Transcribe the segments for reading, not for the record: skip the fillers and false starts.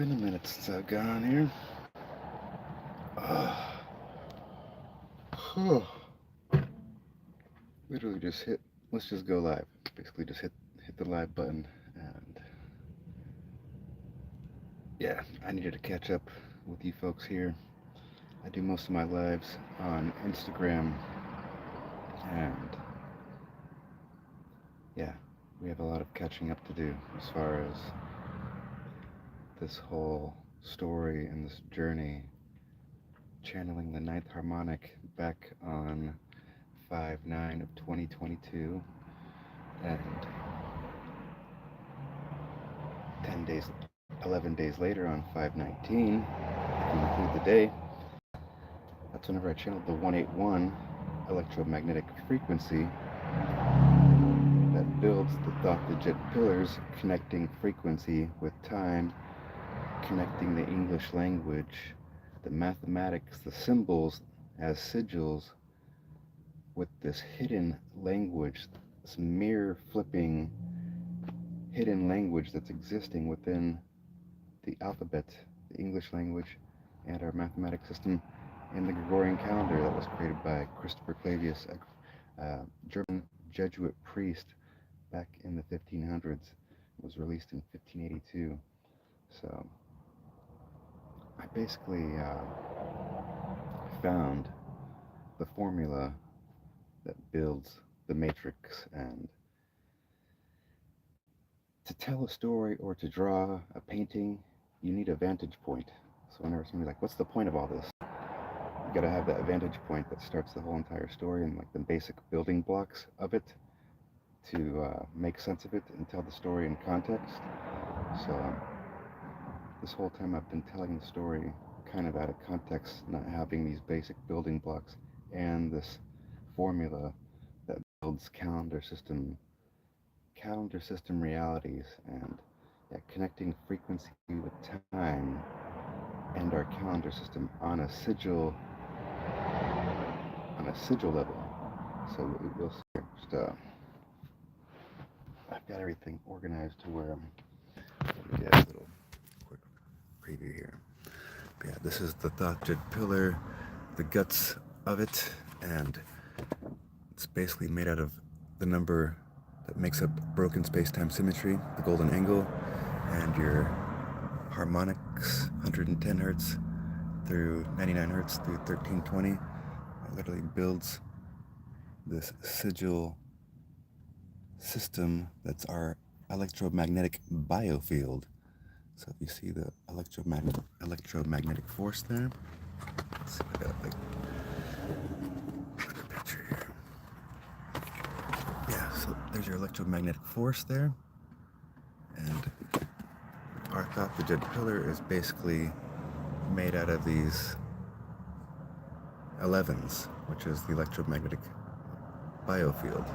been a minute since I've gone here. Uh, Literally just hit, let's just go live. Basically just hit the live button, and yeah, I needed to catch up with you folks here. I do most of my lives on Instagram, and yeah, we have a lot of catching up to do as far as this whole story and this journey, channeling the ninth harmonic back on 5/9 of 2022, and 10 days, 11 days later on 5/19, if you include the day, that's whenever I channeled the 181 electromagnetic frequency that builds the thought digit pillars, connecting frequency with time, connecting the English language, the mathematics, the symbols as sigils with this hidden language, this mirror flipping hidden language that's existing within the alphabet, the English language, and our mathematic system, and the Gregorian calendar that was created by Christopher Clavius, a German Jesuit priest back in the 1500s. It was released in 1582. So I basically found the formula that builds the matrix, and to tell a story or to draw a painting, you need a vantage point. So whenever somebody's like, what's the point of all this? You gotta have that vantage point that starts the whole entire story and like the basic building blocks of it to make sense of it and tell the story in context. So this whole time I've been telling the story kind of out of context, not having these basic building blocks and this formula that builds calendar system realities, and yeah, connecting frequency with time and our calendar system on a sigil level. So you'll see just, I've got everything organized to where let me get a little quick preview here. But yeah, this is the thought jet pillar, the guts of it, and it's basically made out of the number that makes up broken space-time symmetry, the golden angle, and your harmonics, 110 hertz through 99 hertz through 1320. It literally builds this sigil system that's our electromagnetic biofield. So if you see the electromagnetic force there, let's see if I got like a picture here. Yeah, so there's your electromagnetic force there, and our thought digit pillar is basically made out of these 11s, which is the electromagnetic biofield.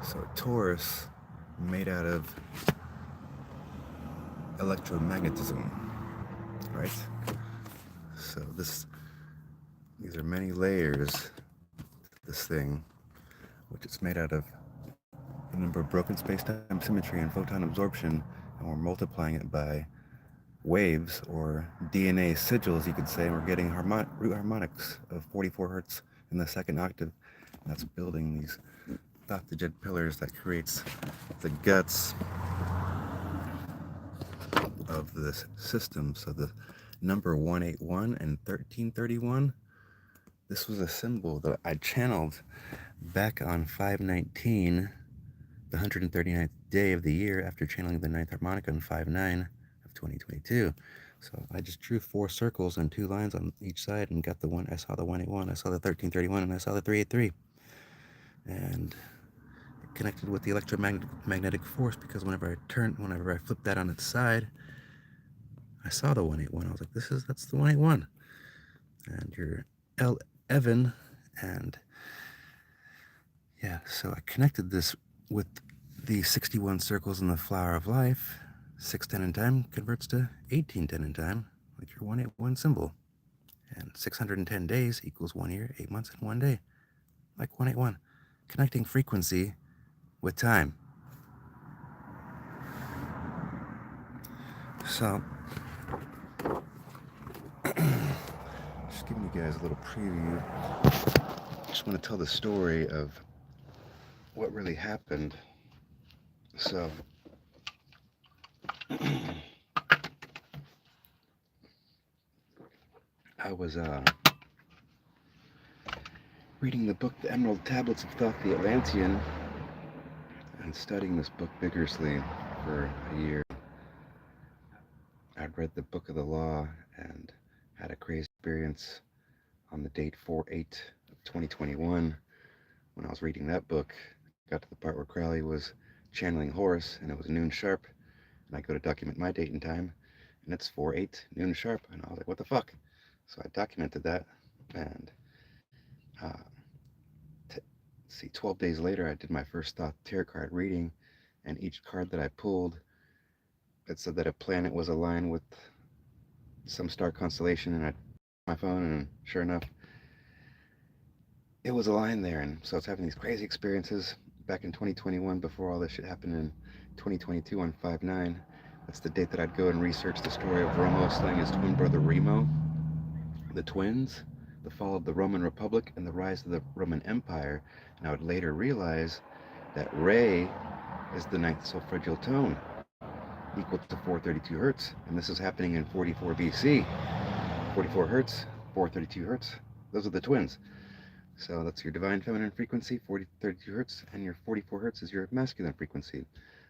So Taurus made out of electromagnetism, right? So these are many layers to this thing, which is made out of the number of broken space-time symmetry and photon absorption, and we're multiplying it by waves or DNA sigils, you could say, and we're getting root harmonics of 44 hertz in the second octave, and that's building these thought digit pillars that creates the guts of this system. So the number 181 and 1331, this was a symbol that I channeled back on 5/19, the 139th day of the year after channeling the ninth harmonic on 5/9 of 2022. So I just drew 4 circles and 2 lines on each side and got the one. I saw the 181, I saw the 1331, and I saw the 383. And it connected with the electromagnetic force, because whenever I flipped that on its side, I saw the 181. I was like, that's the 181. And your L. Evan, and yeah, so I connected this with the 61 circles in the flower of life. 610 in time converts to 1810 in time, like your 181 symbol. And 610 days equals 1 year, 8 months, and 1 day, like 181. Connecting frequency with time. So just giving you guys a little preview. Just want to tell the story of what really happened. So, I was reading the book, The Emerald Tablets of Thoth the Atlantean, and studying this book vigorously for a year. I'd read the Book of the Law and had a crazy experience on the date 4/8/2021 when I was reading that book. Got to the part where Crowley was channeling Horus, and it was noon sharp, and I go to document my date and time, and it's 4/8 noon sharp, and I was like, what the fuck? So I documented that, and uh, 12 days later, I did my first Thoth tarot card reading, and each card that I pulled, it said that a planet was aligned with some star constellation, and I my phone, and sure enough, it was aligned there. And so I was having these crazy experiences back in 2021 before all this shit happened in 2022 on 5/9. That's the date that I'd go and research the story of Romo slaying his twin brother Remo, the twins, the fall of the Roman Republic, and the rise of the Roman Empire. And I would later realize that Re is the ninth solfeggial tone, equal to 432 hertz. And this is happening in 44 BC. 44 hertz, 432 hertz. Those are the twins. So that's your divine feminine frequency, 32 hertz, and your 44 hertz is your masculine frequency.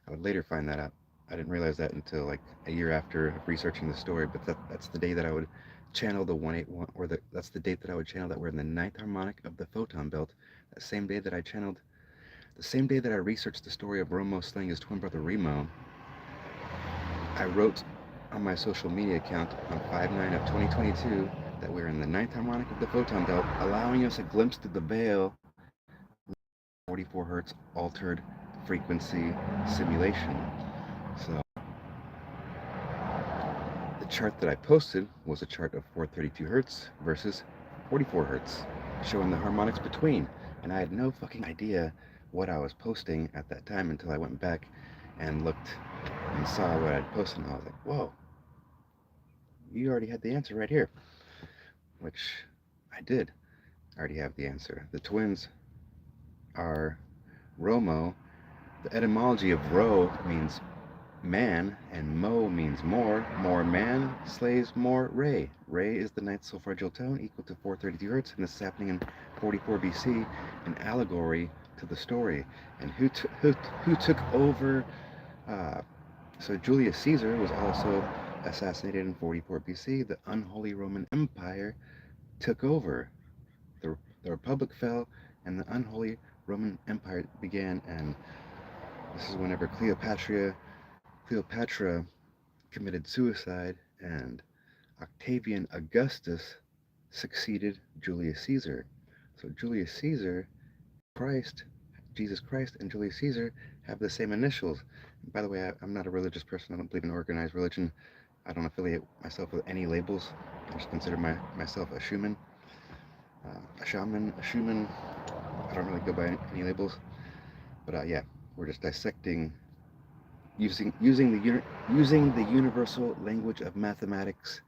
I would later find that out. I didn't realize that until like a year after researching the story, but that's the day that I would channel the 181, or that's the date that I would channel that we're in the ninth harmonic of the photon belt. That same day that I channeled, the same day that I researched the story of Romo slaying his twin brother Remo, I wrote on my social media account on 5/9/2022 that we're in the ninth harmonic of the photon belt, allowing us a glimpse through the veil, 44 hertz altered frequency simulation. So the chart that I posted was a chart of 432 hertz versus 44 hertz, showing the harmonics between. And I had no fucking idea what I was posting at that time until I went back and looked and saw what I'd posted, and I was like, whoa, you already had the answer right here. Which I did. I already have the answer. The twins are Romo. The etymology of Ro means man, and Mo means more. More man slays more Re. Re is the ninth solfeggial tone, equal to 432 hertz, and this is happening in 44 BC, an allegory to the story. And who took over? So Julius Caesar was also assassinated in 44 BC. The unholy Roman Empire took over. The Republic fell, and the unholy Roman Empire began, and this is whenever Cleopatra committed suicide, and Octavian Augustus succeeded Julius Caesar. So Julius Caesar, Jesus Christ, and Julius Caesar have the same initials. And by the way, I'm not a religious person. I don't believe in organized religion. I don't affiliate myself with any labels. I just consider myself a Schumann. A shaman. I don't really go by any labels, but yeah, we're just dissecting using the universal language of mathematics,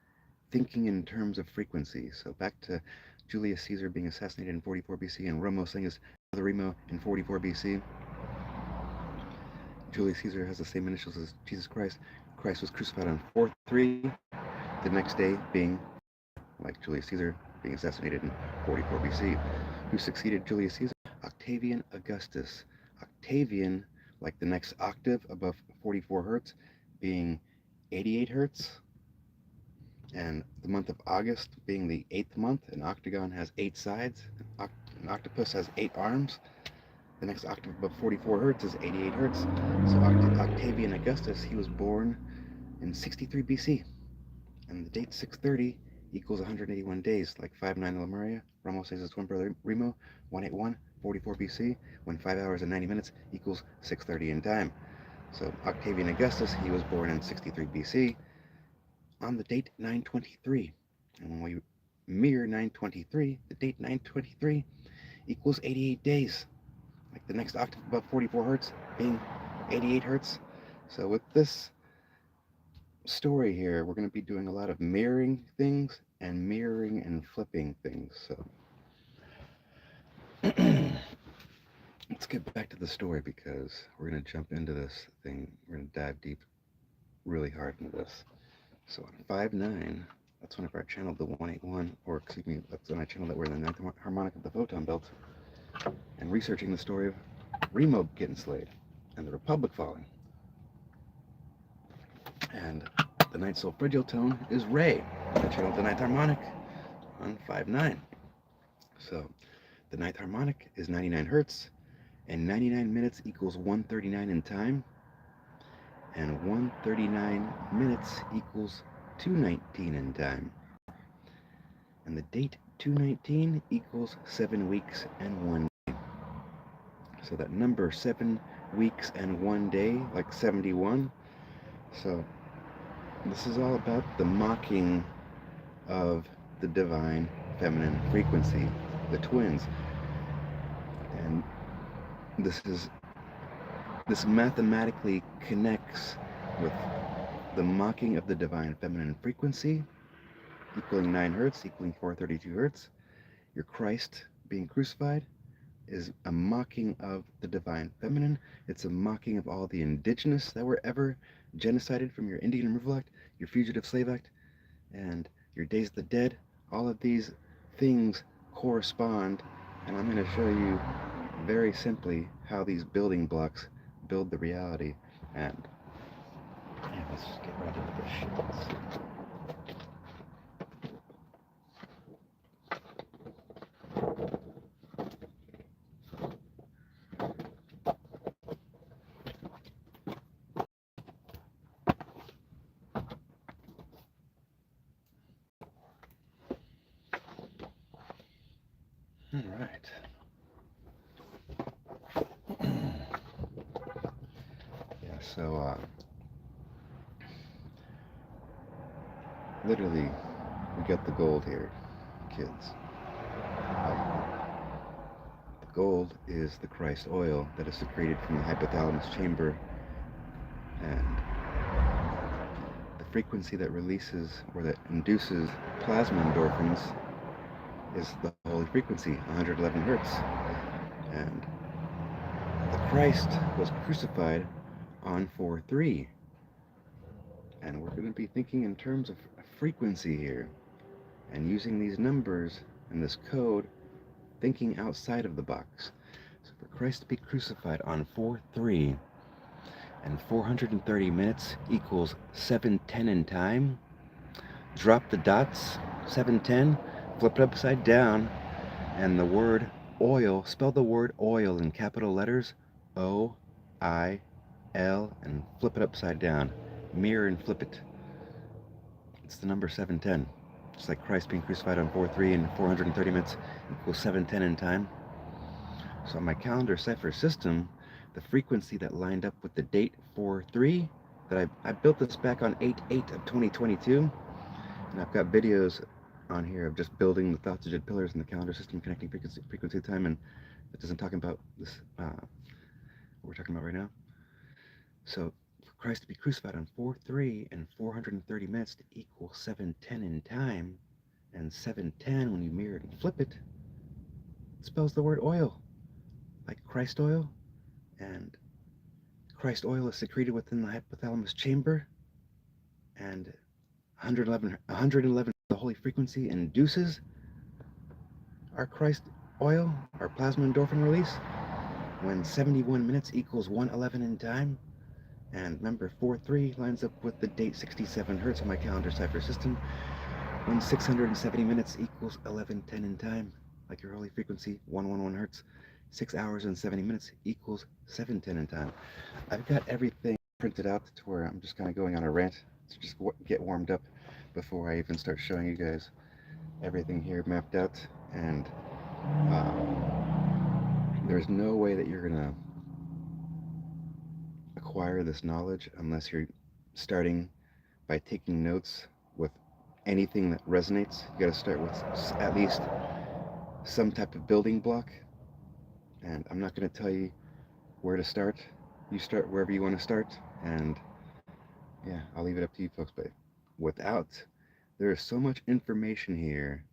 thinking in terms of frequency. So back to Julius Caesar being assassinated in 44 BC and Romo slaying his brother Remo in 44 BC. Julius Caesar has the same initials as Jesus Christ. Christ was crucified on 4/3, the next day being, like Julius Caesar, being assassinated in 44 BC. Who succeeded Julius Caesar? Octavian Augustus. Octavian, like the next octave above 44 hertz, being 88 hertz. And the month of August being the 8th month. An octagon has 8 sides. An octopus has 8 arms. The next octave above 44 hertz is 88 hertz. So Octavian Augustus, he was born in 63 BC. And the date 630 equals 181 days, like 5/9 Lemuria. Romo says his twin brother Remo, 181, 44 BC, when 5 hours and 90 minutes equals 6:30 in time. So Octavian Augustus, he was born in 63 BC on the date 923. And when we mirror 923, the date 923 equals 88 days, like the next octave above 44 hertz being 88 hertz. So with this story here, we're going to be doing a lot of mirroring things and mirroring and flipping things. So let's get back to the story, because we're going to jump into this thing. We're going to dive deep really hard into this. So on 5-9, that's whenever I channeled the 181, or excuse me, that's when I channeled that we're in the ninth harmonic of the photon belt, and researching the story of Remo getting slayed and the Republic falling. And the ninth solfeggio tone is Re. I channeled the ninth harmonic on 5-9. So the ninth harmonic is 99 hertz, and 99 minutes equals 139 in time, and 139 minutes equals 219 in time. And the date 219 equals 7 weeks and 1 day. So that number 7 weeks and 1 day, like 71. So this is all about the mocking of the divine feminine frequency, the twins. And this mathematically connects with the mocking of the divine feminine frequency, equaling 9 hertz, equaling 432 hertz. Your Christ being crucified is a mocking of the divine feminine. It's a mocking of all the indigenous that were ever genocided from your Indian Removal Act, your Fugitive Slave Act, and your Days of the Dead. All of these things correspond, and I'm going to show you very simply how these building blocks build the reality. And yeah, let's just get right into this shit. Let's see. All right. Yeah, so literally, we got the gold here, kids. The gold is the Christ oil that is secreted from the hypothalamus chamber, and the frequency that releases or that induces plasma endorphins is the holy frequency, 111 hertz. And the Christ was crucified on 4-3. And we're going to be thinking in terms of frequency here, and using these numbers and this code, thinking outside of the box. So for Christ to be crucified on 4-3 and 430 minutes equals 710 in time, drop the dots, 710, flip it upside down, and the word oil, spell the word oil in capital letters, O-I-L, and flip it upside down. Mirror and flip it. It's the number 710. Just like Christ being crucified on 4-3 and 430 minutes equals 710 in time. So on my calendar cipher system, the frequency that lined up with the date 4-3, that I built this back on 8-8 of 2022, and I've got videos on here of just building the thought digit pillars in the calendar system, connecting frequency to time, and it doesn't talk about this, what we're talking about right now. So for Christ to be crucified on 4-3 and 430 minutes to equal 710 in time, and 710, when you mirror it and flip it, spells the word oil, like Christ oil, and Christ oil is secreted within the hypothalamus chamber, and 111 the holy frequency induces our Christ oil, our plasma endorphin release, when 71 minutes equals 111 in time. And remember, 4-3 lines up with the date 67 hertz on my calendar cipher system, when 670 minutes equals 1110 in time, like your holy frequency, 111 hertz. 6 hours and 70 minutes equals 710 in time. I've got everything printed out to where I'm just kind of going on a rant to just get warmed up before I even start showing you guys everything here mapped out. And there's no way that you're gonna acquire this knowledge unless you're starting by taking notes with anything that resonates. You got to start with at least some type of building block, and I'm not going to tell you where to start. You start wherever you want to start, and yeah, I'll leave it up to you folks. But without there is so much information here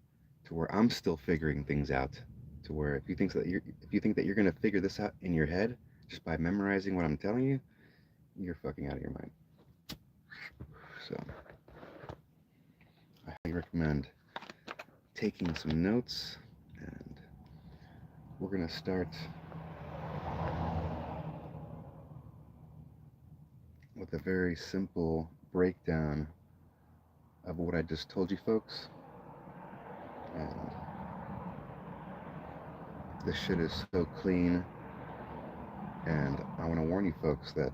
to where I'm still figuring things out. To where if you think that you're gonna figure this out in your head just by memorizing what I'm telling you, you're fucking out of your mind. So I highly recommend taking some notes, and we're gonna start with a very simple breakdown of what I just told you folks. And this shit is so clean, and I want to warn you folks that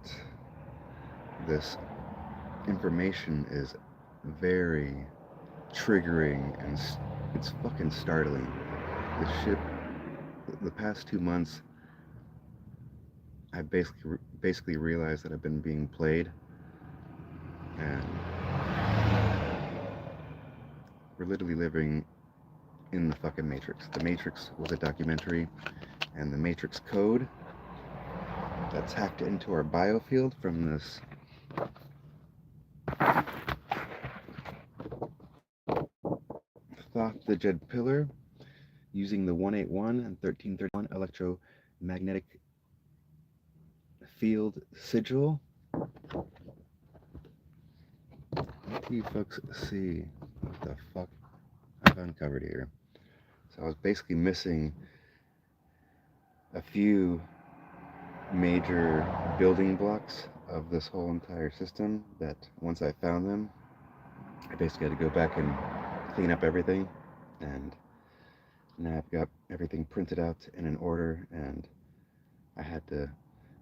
this information is very triggering, and it's fucking startling. This shit, the past 2 months, I basically realized that I've been being played, and we're literally living in the fucking Matrix. The Matrix was a documentary, and the Matrix code that's hacked into our biofield from this thought the Jed pillar using the 181 and 1331 electromagnetic field sigil. What do you folks see what the fuck I've uncovered here? So I was basically missing a few major building blocks of this whole entire system that once I found them, I basically had to go back and clean up everything, and now I've got everything printed out in an order, and I had to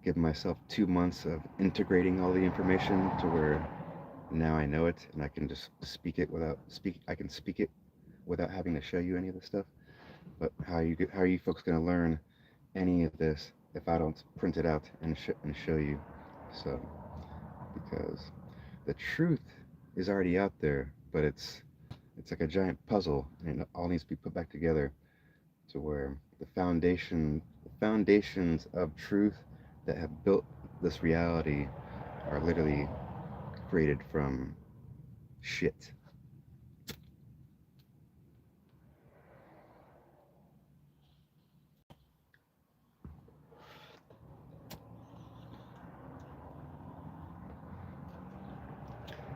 give myself 2 months of integrating all the information to where now I know it and I can just I can speak it without having to show you any of this stuff. But how are you folks going to learn any of this if I don't print it out and show you? So, because the truth is already out there, but it's like a giant puzzle, and it all needs to be put back together to where the foundations of truth that have built this reality are literally created from shit.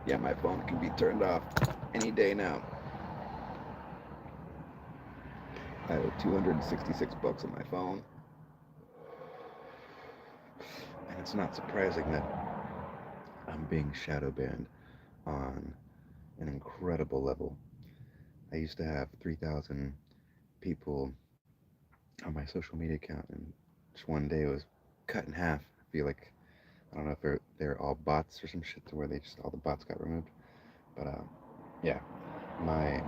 Yeah, my phone can be turned off any day now. I owe $266 on my phone. And it's not surprising that I'm being shadow banned on an incredible level. I used to have 3,000 people on my social media account, and just one day it was cut in half. I feel like, I don't know if they're all bots or some shit to where all the bots got removed. But yeah, my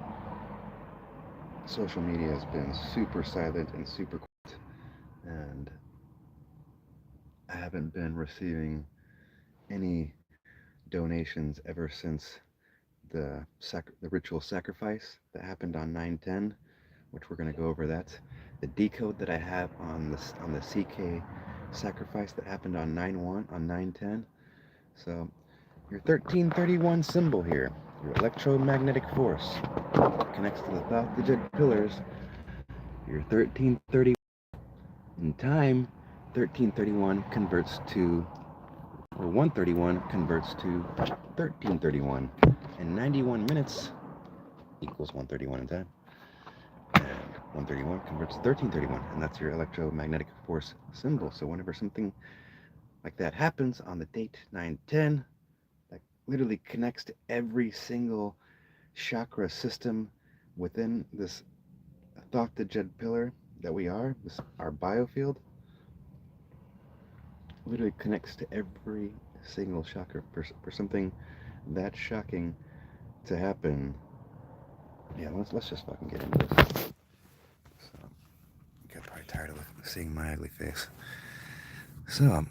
social media has been super silent and super quiet, and I haven't been receiving any donations ever since the ritual sacrifice that happened on 9/10, which we're going to go over that. The decode that I have on the CK sacrifice that happened on 9/1 on 9/10. So your 1331 symbol here, your electromagnetic force, connects to the thought digit pillars. Your 1330 in time, 1331 converts to, or 131 converts to 1331, and 91 minutes equals 131 in time, and 131 converts to 1331, and that's your electromagnetic force symbol. So whenever something like that happens on the date 9/10, that literally connects to every single chakra system within this thought to Jed pillar that we are, our biofield, literally connects to every single chakra. For something that shocking to happen, yeah, let's just fucking get into this. So, you get probably tired of seeing my ugly face. So,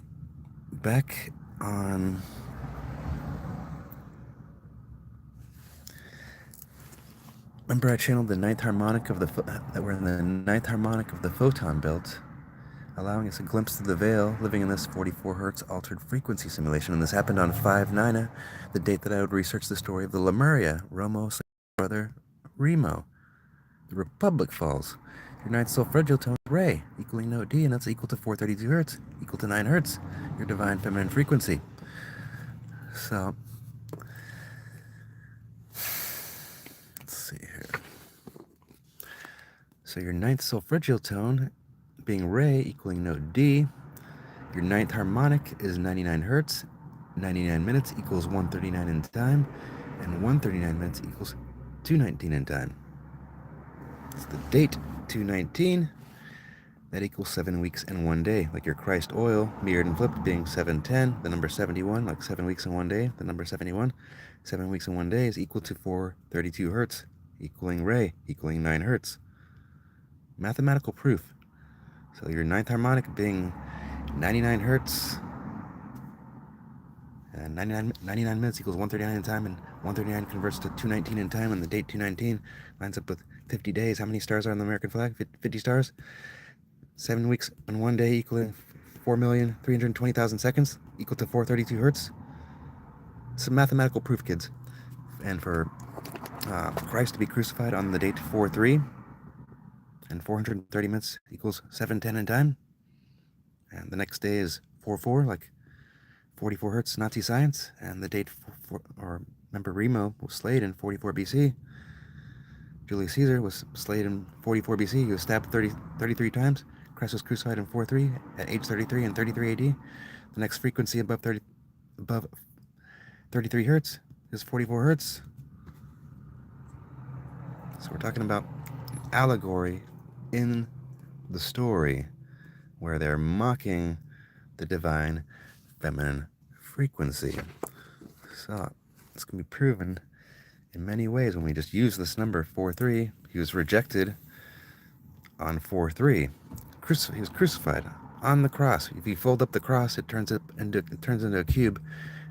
back on remember I channeled the ninth harmonic of that we're in the ninth harmonic of the photon belt, allowing us a glimpse through the veil, living in this 44 hertz altered frequency simulation. And this happened on 5/9, the date that I would research the story of the Lemuria, Romo brother Remo. The Republic falls. Your ninth solfeggio tone is Re, equaling note D, and that's equal to 432 hertz, equal to 9 hertz, your divine feminine frequency. So, let's see here. So your ninth solfeggio tone being Re, equaling note D, your ninth harmonic is 99 hertz, 99 minutes equals 139 in time, and 139 minutes equals 219 in time. It's the date 219. That equals 7 weeks and 1 day, like your Christ oil, mirrored and flipped, being 710, the number 71, like 7 weeks and 1 day, the number 71. 7 weeks and 1 day is equal to 432 hertz, equaling Re, equaling 9 hertz. Mathematical proof. So your ninth harmonic being 99 hertz, and 99 minutes equals 139 in time, and 139 converts to 219 in time, and the date 219 lines up with 50 days. How many stars are on the American flag? 50 stars? 7 weeks and 1 day equaling 4,320,000 seconds, equal to 432 hertz. Some mathematical proof, kids. And for Christ to be crucified on the date 4/3, and 430 minutes equals 710 in time, and the next day is 4/4, like 44 hertz Nazi science, and the date remember Remo was slayed in 44 BC. Julius Caesar was slayed in 44 BC. He was stabbed 33 times. Christ was crucified in 4/3 at age 33 in 33 AD. The next frequency above 33 hertz is 44 hertz. So we're talking about allegory in the story where they're mocking the divine feminine frequency. So it's going to be proven in many ways when we just use this number 4/3. He was rejected on 4/3. He was crucified on the cross. If you fold up the cross, it turns into a cube,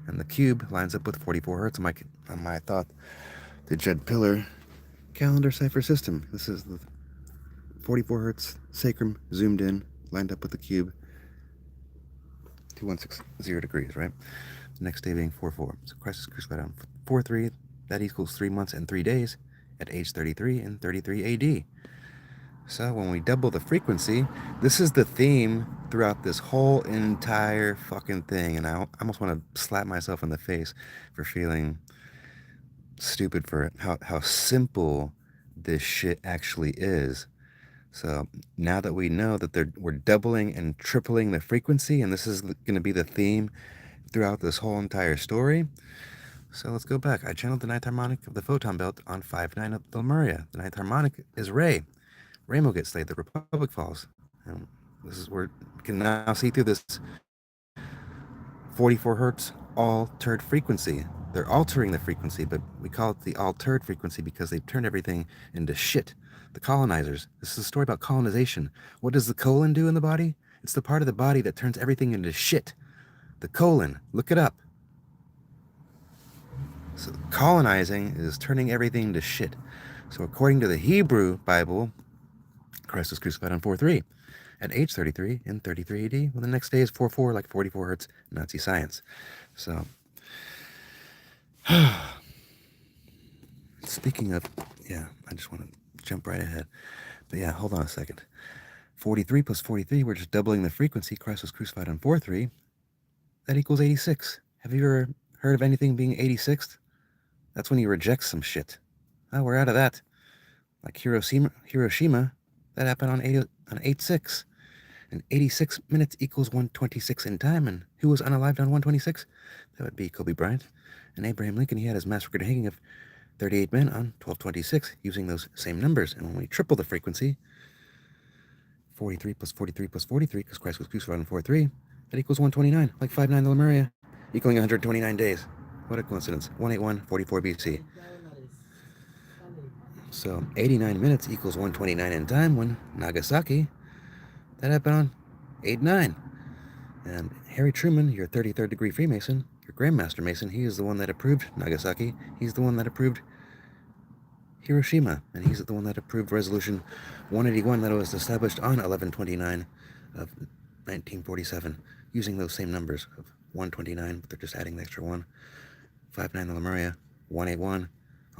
and the cube lines up with 44 hertz on my thought, the Jed Pillar calendar cipher system. This is the 44 hertz sacrum zoomed in, lined up with the cube, 2160 degrees, right? The next day being 4/4. So Christ is crucified on 4/3. That equals 3 months and 3 days at age 33 in 33 AD. So when we double the frequency, this is the theme throughout this whole entire fucking thing. And I almost want to slap myself in the face for feeling stupid for how simple this shit actually is. So now that we know that we're doubling and tripling the frequency, and this is going to be the theme throughout this whole entire story. So let's go back. I channeled the ninth harmonic of the photon belt on 5/9 of the Lemuria. The ninth harmonic is Re. Remo gets slayed. The Republic falls. And this is where we can now see through this 44 hertz altered frequency. They're altering the frequency, but we call it the altered frequency because they've turned everything into shit. The colonizers. This is a story about colonization. What does the colon do in the body? It's the part of the body that turns everything into shit. The colon. Look it up. So colonizing is turning everything into shit. So according to the Hebrew Bible, Christ was crucified on 4/3 at age 33 in 33 AD. Well, the next day is 4/4, like 44 hertz Nazi science. So, speaking of, I just want to jump right ahead. But hold on a second. 43 plus 43, we're just doubling the frequency. Christ was crucified on 4/3. That equals 86. Have you ever heard of anything being 86th? That's when you reject some shit. Oh, we're out of that. Like Hiroshima, that happened on 8/6. And 86 minutes equals 126 in time. And who was unalived on 126? That would be Kobe Bryant. And Abraham Lincoln, he had his mass record hanging of 38 men on 12/26 using those same numbers. And when we triple the frequency, 43 plus 43 plus 43, because Christ was crucified on 4/3, that equals 129, like 5/9 the Lemuria, equaling 129 days. What a coincidence. 181, 44 BC. So 89 minutes equals 129 in time when Nagasaki, that happened on 8/9. And Harry Truman, your 33rd degree Freemason, your Grandmaster Mason, he is the one that approved Nagasaki. He's the one that approved Hiroshima. And he's the one that approved Resolution 181 that was established on 11/29 of 1947, using those same numbers of 129, but they're just adding the extra one. 5/9 the Lemuria, 181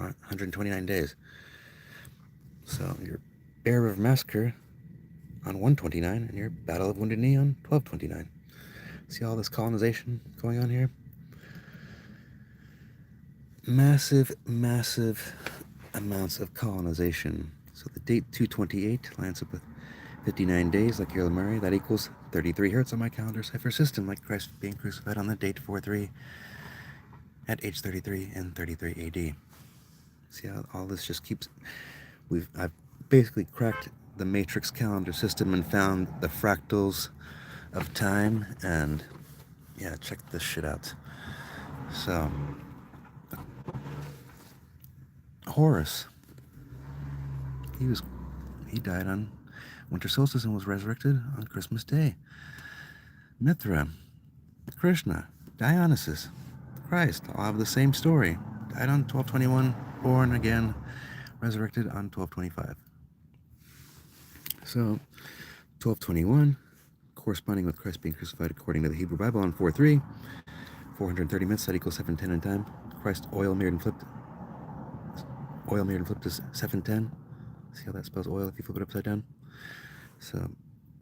129 days. So your Bear River Massacre on 129 and your Battle of Wounded Knee on 1229. See all this colonization going on here? Massive, massive amounts of colonization. So the date 228 lines up with 59 days, like your Murray. That equals 33 hertz on my calendar cipher system, like Christ being crucified on the date 4-3 at age 33 and 33 AD. See how all this just keeps... I've basically cracked the matrix calendar system and found the fractals of time, and yeah, check this shit out. So Horus, he died on winter solstice and was resurrected on Christmas Day. Mithra, Krishna, Dionysus, Christ, all have the same story. Died on 1221, born again, resurrected on 1225. So 1221, corresponding with Christ being crucified according to the Hebrew Bible on 4-3, 430 minutes, that equals 710 in time. Christ oil mirrored and flipped is 710. See how that spells oil if you flip it upside down? So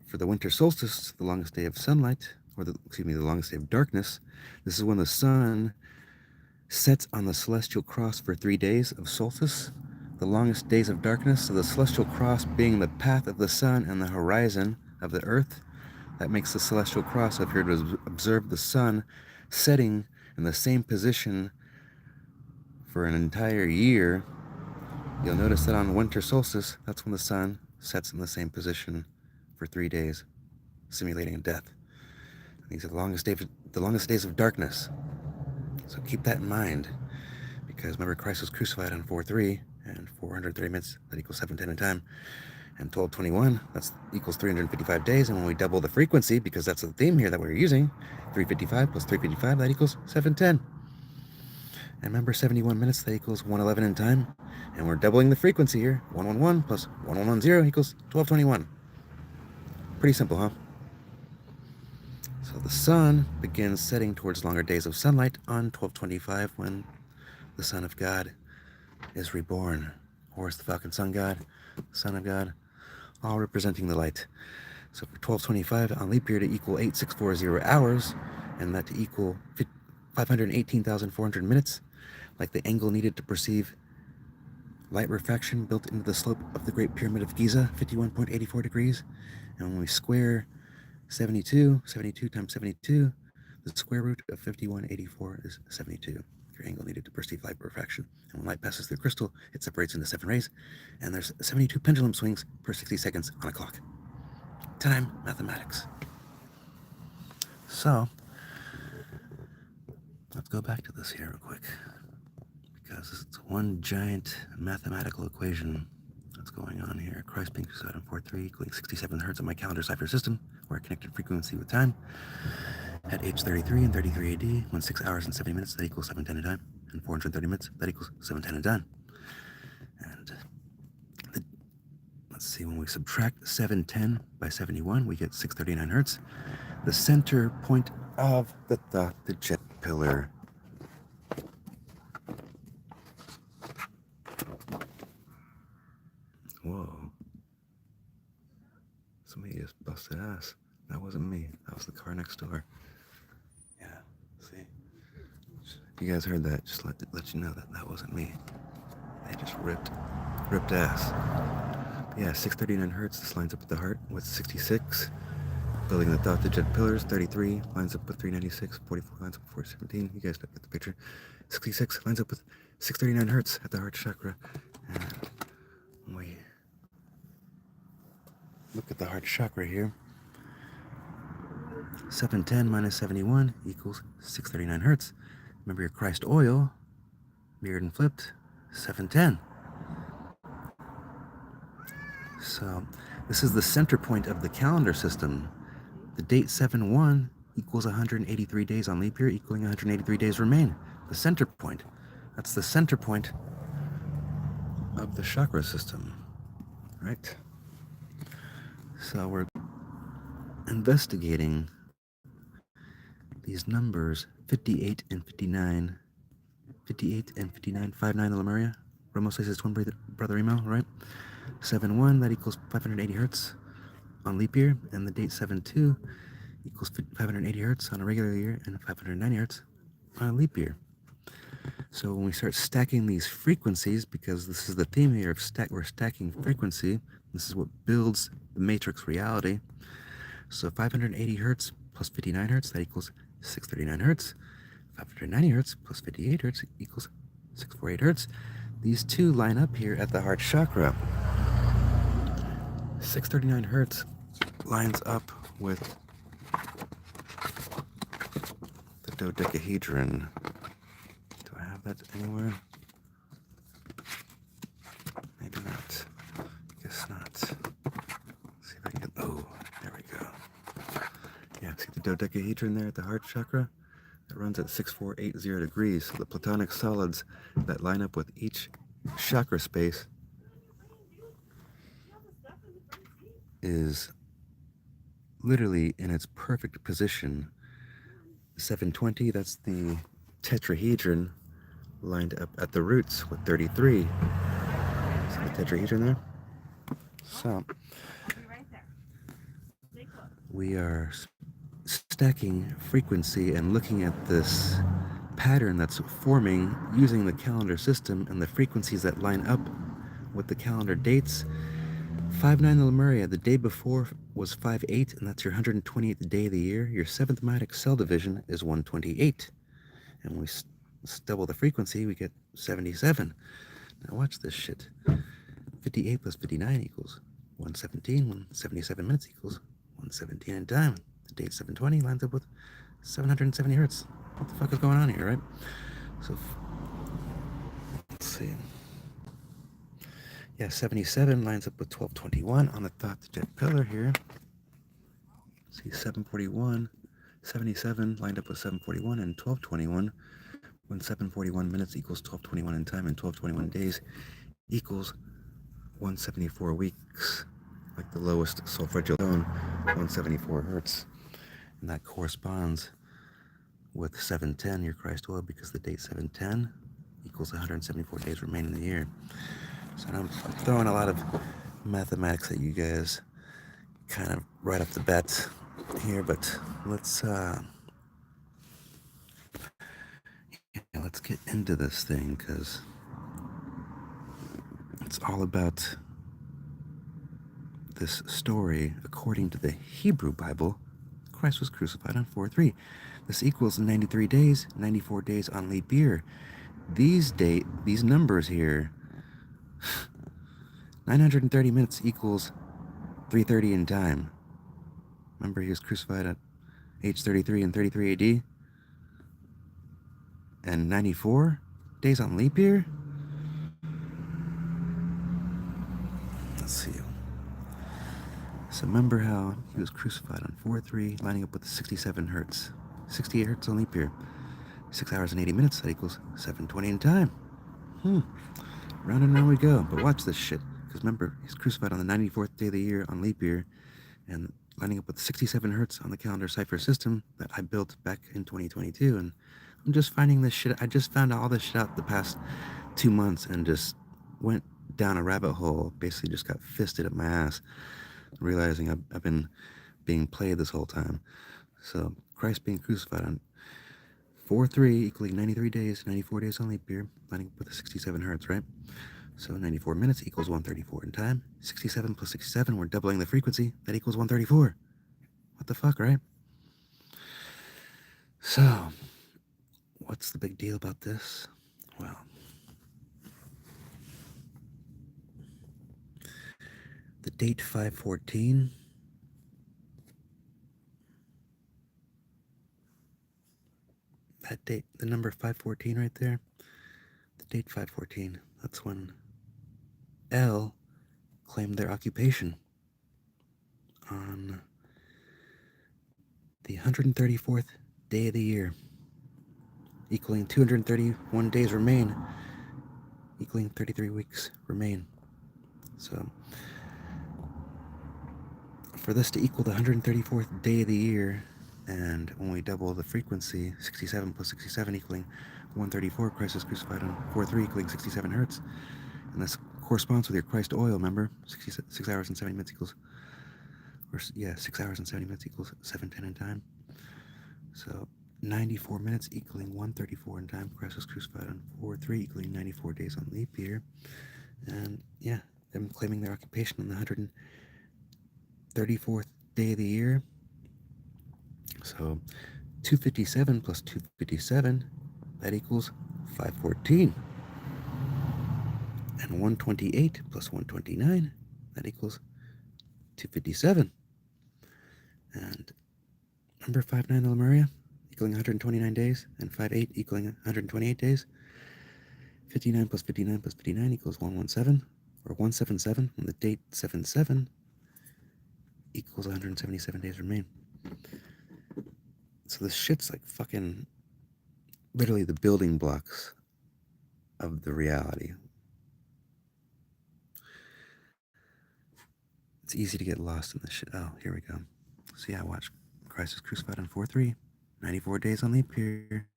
for the winter solstice, the longest day of sunlight, the longest day of darkness, this is when the sun sets on the celestial cross for 3 days of solstice, the longest days of darkness. So the celestial cross being the path of the sun and the horizon of the earth, that makes the celestial cross. So if you're to observe the sun setting in the same position for an entire year, you'll notice that on winter solstice, that's when the sun sets in the same position for 3 days, simulating death. These are the longest days of darkness. So keep that in mind, because remember, Christ was crucified on 4-3 and 430 minutes, that equals 710 in time, and 1221, that equals 355 days. And when we double the frequency, because that's the theme here that we're using, 355 plus 355, that equals 710. And remember, 71 minutes, that equals 111 in time. And we're doubling the frequency here. 111 plus 1110 equals 1221. Pretty simple, huh? So the sun begins setting towards longer days of sunlight on 1225, when the Son of God is reborn. Horus, the falcon sun god, Son of God, all representing the light. So for 1225 on leap year to equal 8640 hours, and that to equal 518,400 minutes, like the angle needed to perceive light refraction built into the slope of the Great Pyramid of Giza, 51.84 degrees. And when we square 72 times 72, the square root of 5184 is 72. Your angle needed to perceive light refraction. And when light passes through crystal, it separates into 7 rays, and there's 72 pendulum swings per 60 seconds on a clock. Time mathematics. So let's go back to this here real quick, because it's one giant mathematical equation that's going on here. Christ being crucified on 4-3, equaling 67 hertz on my calendar cipher system, where I connected frequency with time. At age 33 and 33 AD, when 6 hours and 70 minutes, that equals 710 in time, and 430 minutes, that equals 710 in time. And let's see, when we subtract 710 by 71, we get 639 hertz. The center point of the jet pillar. Whoa. Somebody just busted ass. That wasn't me. That was the car next door. Yeah, see? If you guys heard that, just let you know that that wasn't me. They just ripped ass. Yeah, 639 hertz. This lines up with the heart with 66. Building the thought, the jet pillars, 33 lines up with 396. 44 lines up with 417. You guys get the picture. 66 lines up with 639 hertz at the heart chakra. And we look at the heart chakra here. 710 minus 71 equals 639 hertz. Remember your Christ oil, mirrored and flipped, 710. So this is the center point of the calendar system. The date 7-1 equals 183 days on leap year, equaling 183 days remain. The center point. That's the center point of the chakra system, right? So we're investigating these numbers, 58 and 59, 59 Lemuria, Ramos says his twin brother email, right? 7-1, that equals 580 hertz on leap year, and the date 7-2 equals 580 hertz on a regular year and 590 hertz on a leap year. So when we start stacking these frequencies, because this is the theme here of we're stacking frequency, this is what builds the matrix reality. So 580 hertz plus 59 hertz, that equals 639 hertz. 590 hertz plus 58 hertz equals 648 hertz. These two line up here at the heart chakra. 639 hertz lines up with the dodecahedron. Do I have that anywhere? Maybe not. Guess not. Let's see if I can get. Oh, there we go. Yeah, see the dodecahedron there at the heart chakra? It runs at 6480 degrees. So the platonic solids that line up with each chakra space is literally in its perfect position. 720, that's the tetrahedron lined up at the roots with 33. See the tetrahedron there? So we are stacking frequency and looking at this pattern that's forming using the calendar system and the frequencies that line up with the calendar dates. 5-9 the Lemuria, the day before was 5-8, and that's your 128th day of the year. Your 7th matic cell division is 128. And when we double the frequency, we get 77. Now watch this shit. 58 plus 59 equals 117. 177 minutes equals 117 in time. The date 720 lines up with 770 hertz. What the fuck is going on here, right? So, let's see. Yeah, 77 lines up with 1221 on the thought to jet pillar here. See, 741, 77 lined up with 741 and 1221. When 741 minutes equals 1221 in time and 1221 days equals 174 weeks, like the lowest solfeggio tone, 174 hertz. And that corresponds with 710, your Christ will, because the date 710 equals 174 days remain in the year. So I'm throwing a lot of mathematics at you guys kind of right off the bat here, but let's get into this thing, because it's all about this story. According to the Hebrew Bible, Christ was crucified on 4/3. This equals 93 days, 94 days on leap year. These numbers here, 930 minutes equals 3:30 in time. Remember, he was crucified at age 33 in 33 AD? And 94 days on leap year? Let's see. So remember how he was crucified on 4/3, lining up with 67 hertz. 68 hertz on leap year. 6 hours and 80 minutes, that equals 720 in time. Round and round we go. But watch this shit. Because remember, he's crucified on the 94th day of the year on leap year, and lining up with 67 hertz on the calendar cipher system that I built back in 2022. And I'm just finding this shit. I just found all this shit out the past 2 months and just went down a rabbit hole. Basically just got fisted at my ass, realizing I've been being played this whole time. So Christ being crucified on 4/3 equaling 93 days, 94 days on leap year, lining up with 67 hertz, right? So 94 minutes equals 134 in time. 67 plus 67, we're doubling the frequency. That equals 134. What the fuck, right? So, what's the big deal about this? Well, the date 514, that date, the number 514 right there, the date 514, that's when El claimed their occupation on the 134th day of the year, equaling 231 days remain, equaling 33 weeks remain. So for this to equal the 134th day of the year, and when we double the frequency, 67 plus 67 equaling 134, Christ is crucified on 4/3 equaling 67 hertz. And this corresponds with your Christ oil, remember? 6 hours and 70 minutes equals, or yeah, 6 hours and 70 minutes equals 7:10 in time. So 94 minutes equaling 134 in time. Christ was crucified on 4/3 equaling 94 days on leap year. And yeah, them claiming their occupation on the 134th day of the year. So 257 plus 257, that equals 514. And 128 plus 129, that equals 257. And number 59 the Lemuria equaling 129 days, and 58 equaling 128 days. 59 plus 59 plus 59 equals 117, or 177, and the date 77 equals 177 days remain. So this shit's like fucking literally the building blocks of the reality. It's easy to get lost in this shit. Oh, here we go. So yeah, watch. Christ was crucified on 4/3, 94 days on leap year,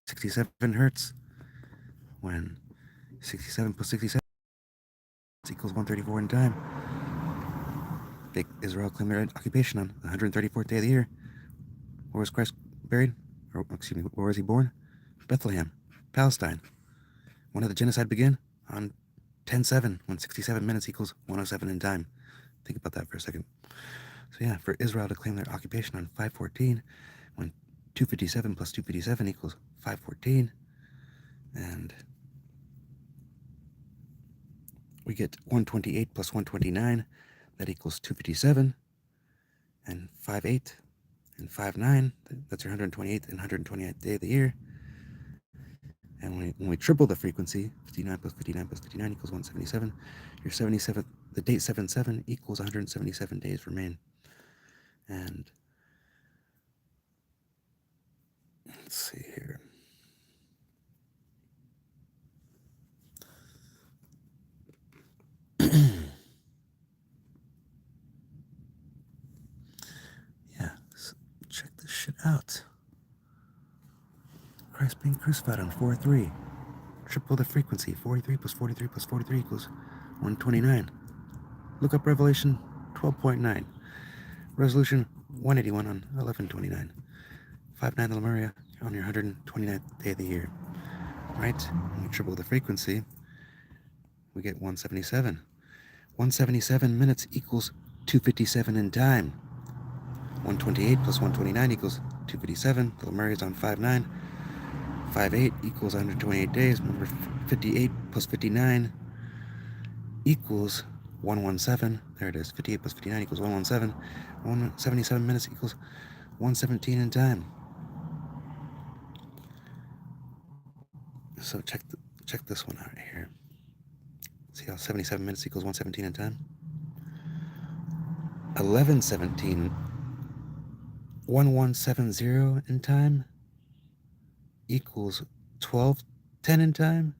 67 hertz, when 67 plus 67 equals 134 in time. Israel claimed their occupation on the 134th day of the year. Where was Christ buried? Or, excuse me, where was he born? Bethlehem, Palestine. When did the genocide begin? On 10/7, when 67 minutes equals 107 in time. Think about that for a second. So yeah, for Israel to claim their occupation on 5/14, when 257 plus 257 equals 514, and we get 128 plus 129, that equals 257, and 58 and 59, that's your 128th and 128th day of the year. And when we triple the frequency, 59 plus 59 plus 59 equals 177, your 77th, the date 77 equals 177 days remain. And let's see here. Yeah, so check this shit out. Christ being crucified on 4/3. Triple the frequency. 43 plus 43 plus 43 equals 129. Look up Revelation 12.9. Resolution 181 on 1129. 59 the Lemuria on your 129th day of the year. Right? When we triple the frequency, we get 177. 177 minutes equals 257 in time. 128 plus 129 equals 257. The Lemuria is on 5/9. 5/8 equals 128 days. Remember, 58 plus 59 equals 117. There it is. 58 plus 59 equals 117. 177 minutes equals 117 in time. So check this one out right here. See how 77 minutes equals 117 in time? 1117, 1170 in time equals 1210 in time,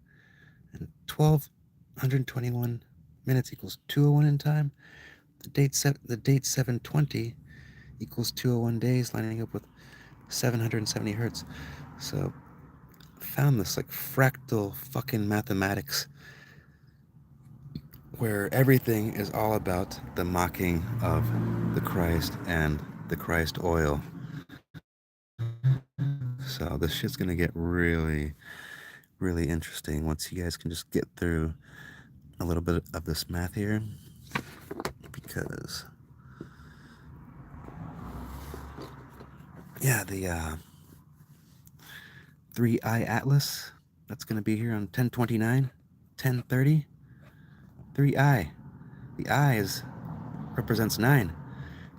and 1221 minutes equals 201 in time. The date 720 equals 201 days, lining up with 770 hertz. So found this like fractal fucking mathematics where everything is all about the mocking of the Christ and the Christ oil. So this shit's gonna get really, really interesting once you guys can just get through a little bit of this math here, because yeah, the 3i Atlas, that's gonna be here on 10/29, 10/30. 3i. The I represents 9.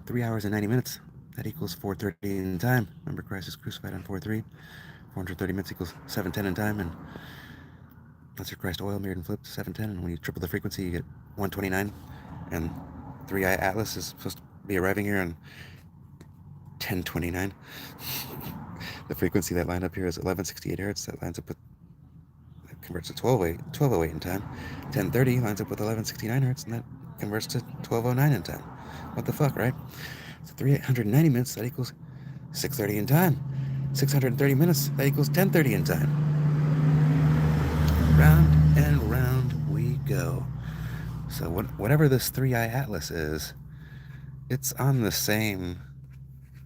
3 hours and 90 minutes. That equals 4:30 in time. Remember, Christ is crucified on 4/3. 430 minutes equals 7:10 in time, and that's your Christ oil mirrored and flipped, 7:10. And when you triple the frequency, you get 129. And 3i Atlas is supposed to be arriving here on 10/29. The frequency that lined up here is 1168 hertz. That lines up with, that converts to 1208 in time. 1030 lines up with 1169 hertz, and that converts to 1209 in time. What the fuck, right? So 390 minutes, that equals 6:30 in time. 630 minutes, that equals 10:30 in time. Round and round we go. So whatever this 3i atlas is, it's on the same,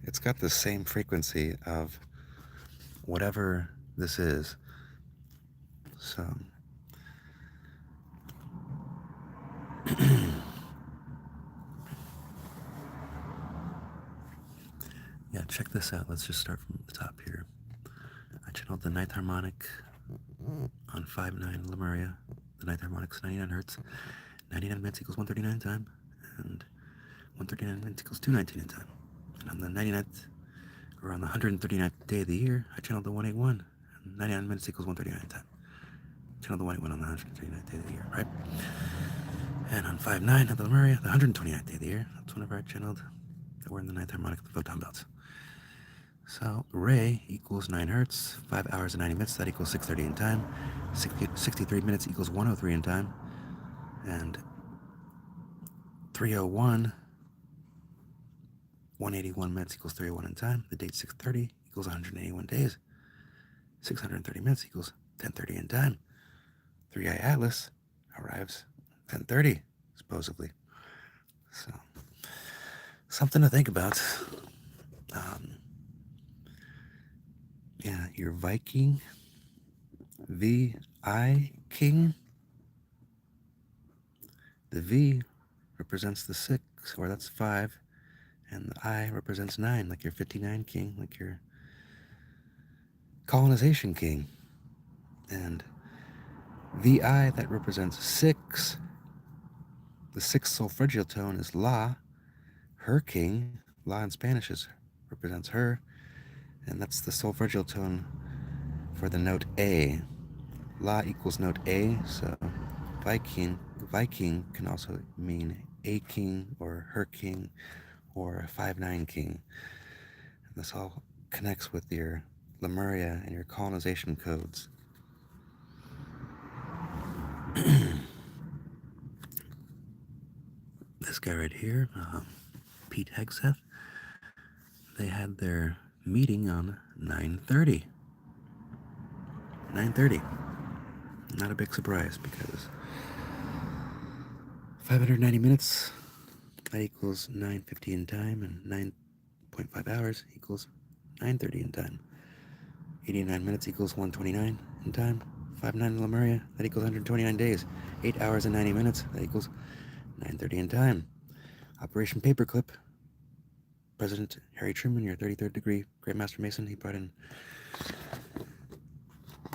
it's got the same frequency of whatever this is. So yeah, check this out. Let's just start from the top here. I channeled the ninth harmonic on 5/9 Lemuria. The ninth harmonic's 99 hertz. 99 minutes equals 139 time, and 139 minutes equals 219 in time. And on the 99th, or on the 139th day of the year, I channeled the 181, and 99 minutes equals 139 time. Channeled the 181 on the 139th day of the year, right? And on 5/9 of the Lemuria, the 129th day of the year, that's whenever I channeled that we're in the ninth harmonic of the photon belts. So Ray equals 9 hertz, 5 hours and 90 minutes, that equals 6:30 in time. 63 minutes equals 103 in time. And 301, 181 minutes equals 301 in time. The date 6:30 equals 181 days. 630 minutes equals 10:30 in time. 3i Atlas arrives 10:30, supposedly. So, something to think about. Yeah, your Viking, VI King. The V represents the 6, or that's 5, and the I represents 9, like your 59 king, like your colonization king. And VI, that represents 6. The 6th solfeggio tone is La, her king. La in Spanish represents her, and that's the solfeggio tone for the note A. La equals note A, so Viking can also mean a king or her king or a 5/9 king. And this all connects with your Lemuria and your colonization codes. This guy right here, Pete Hegseth, they had their meeting on 9:30. 9:30. Not a big surprise, because 590 minutes, that equals 9:50 in time, and 9.5 hours equals 9:30 in time. 89 minutes equals 129 in time. 5/9 Lemuria, that equals 129 days. 8 hours and 90 minutes, that equals 9:30 in time. Operation Paperclip, President Harry Truman, your 33rd degree Grand Master Mason, he brought in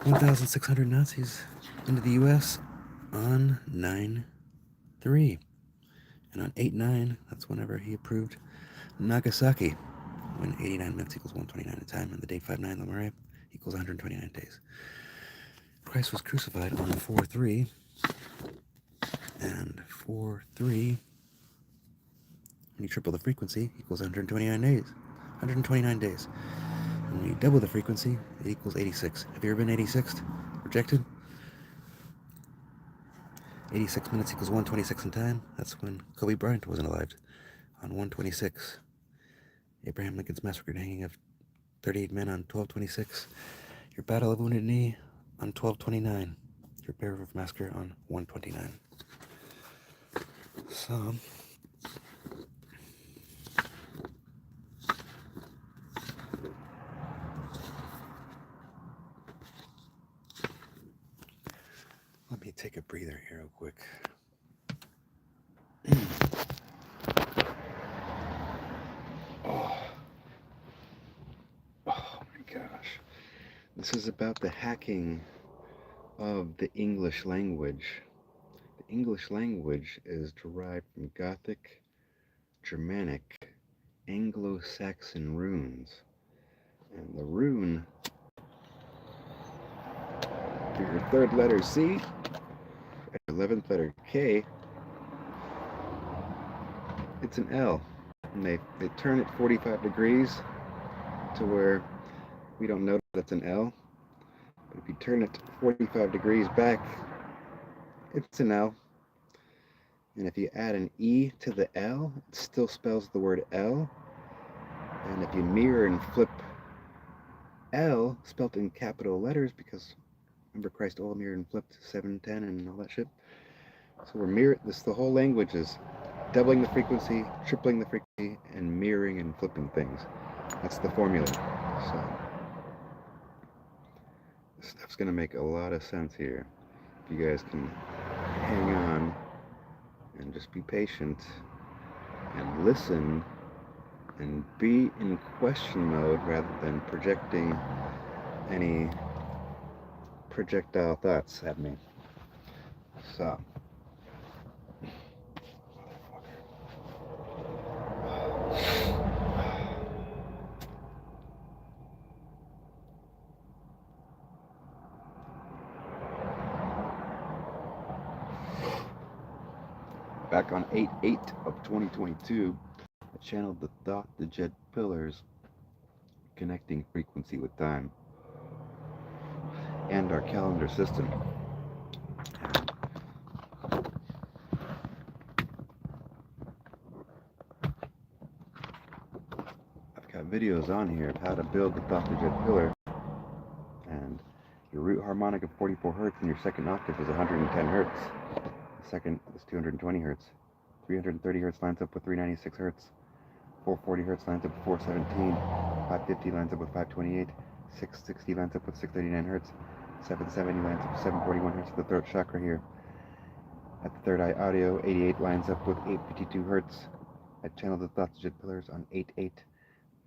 1,600 Nazis into the U.S. on 9/3. And on 8/9, that's whenever he approved Nagasaki, when 89 minutes equals 129 in time, and the date 5/9 Lemuria equals 129 days. Christ was crucified on 4/3, and 4/3, when you triple the frequency, equals 129 days. 129 days. And when you double the frequency, it equals 86. Have you ever been 86th? Rejected? 86 minutes equals 126 in time. That's when Kobe Bryant wasn't alive, on 126. Abraham Lincoln's massacre hanging of 38 men on 12/26. Your Battle of Wounded Knee on 12/29. Your Bear River Massacre on 1/29. So, let me take a breather here real quick. Oh my gosh. This is about the hacking of the English language. The English language is derived from Gothic, Germanic, Anglo-Saxon runes. And the rune for your 3rd letter C and your 11th letter K, it's an L. And they turn it 45 degrees to where we don't know that it's an L. But if you turn it 45 degrees back, it's an L. And if you add an E to the L, it still spells the word L. And if you mirror and flip L, spelt in capital letters, because remember Christ all mirrored and flipped 7, 10, and all that shit. So the whole language is doubling the frequency, tripling the frequency, and mirroring and flipping things. That's the formula. So this stuff's going to make a lot of sense here. If you guys can hang on and just be patient and listen and be in question mode rather than projecting any projectile thoughts at me. So, back on 8/8 of 2022, I channeled the thought the jet pillars connecting frequency with time and our calendar system. I've got videos on here of how to build the thought the jet pillar, and your root harmonic of 44 hertz and your second octave is 110 hertz. The second is 220 hertz. 330 hertz lines up with 396 hertz. 440 hertz lines up with 417. 550 lines up with 528. 660 lines up with 639 hertz. 770 lines up with 741 hertz at the throat chakra here. At the third eye audio, 88 lines up with 852 hertz. I channeled the thought jet pillars on 8/8.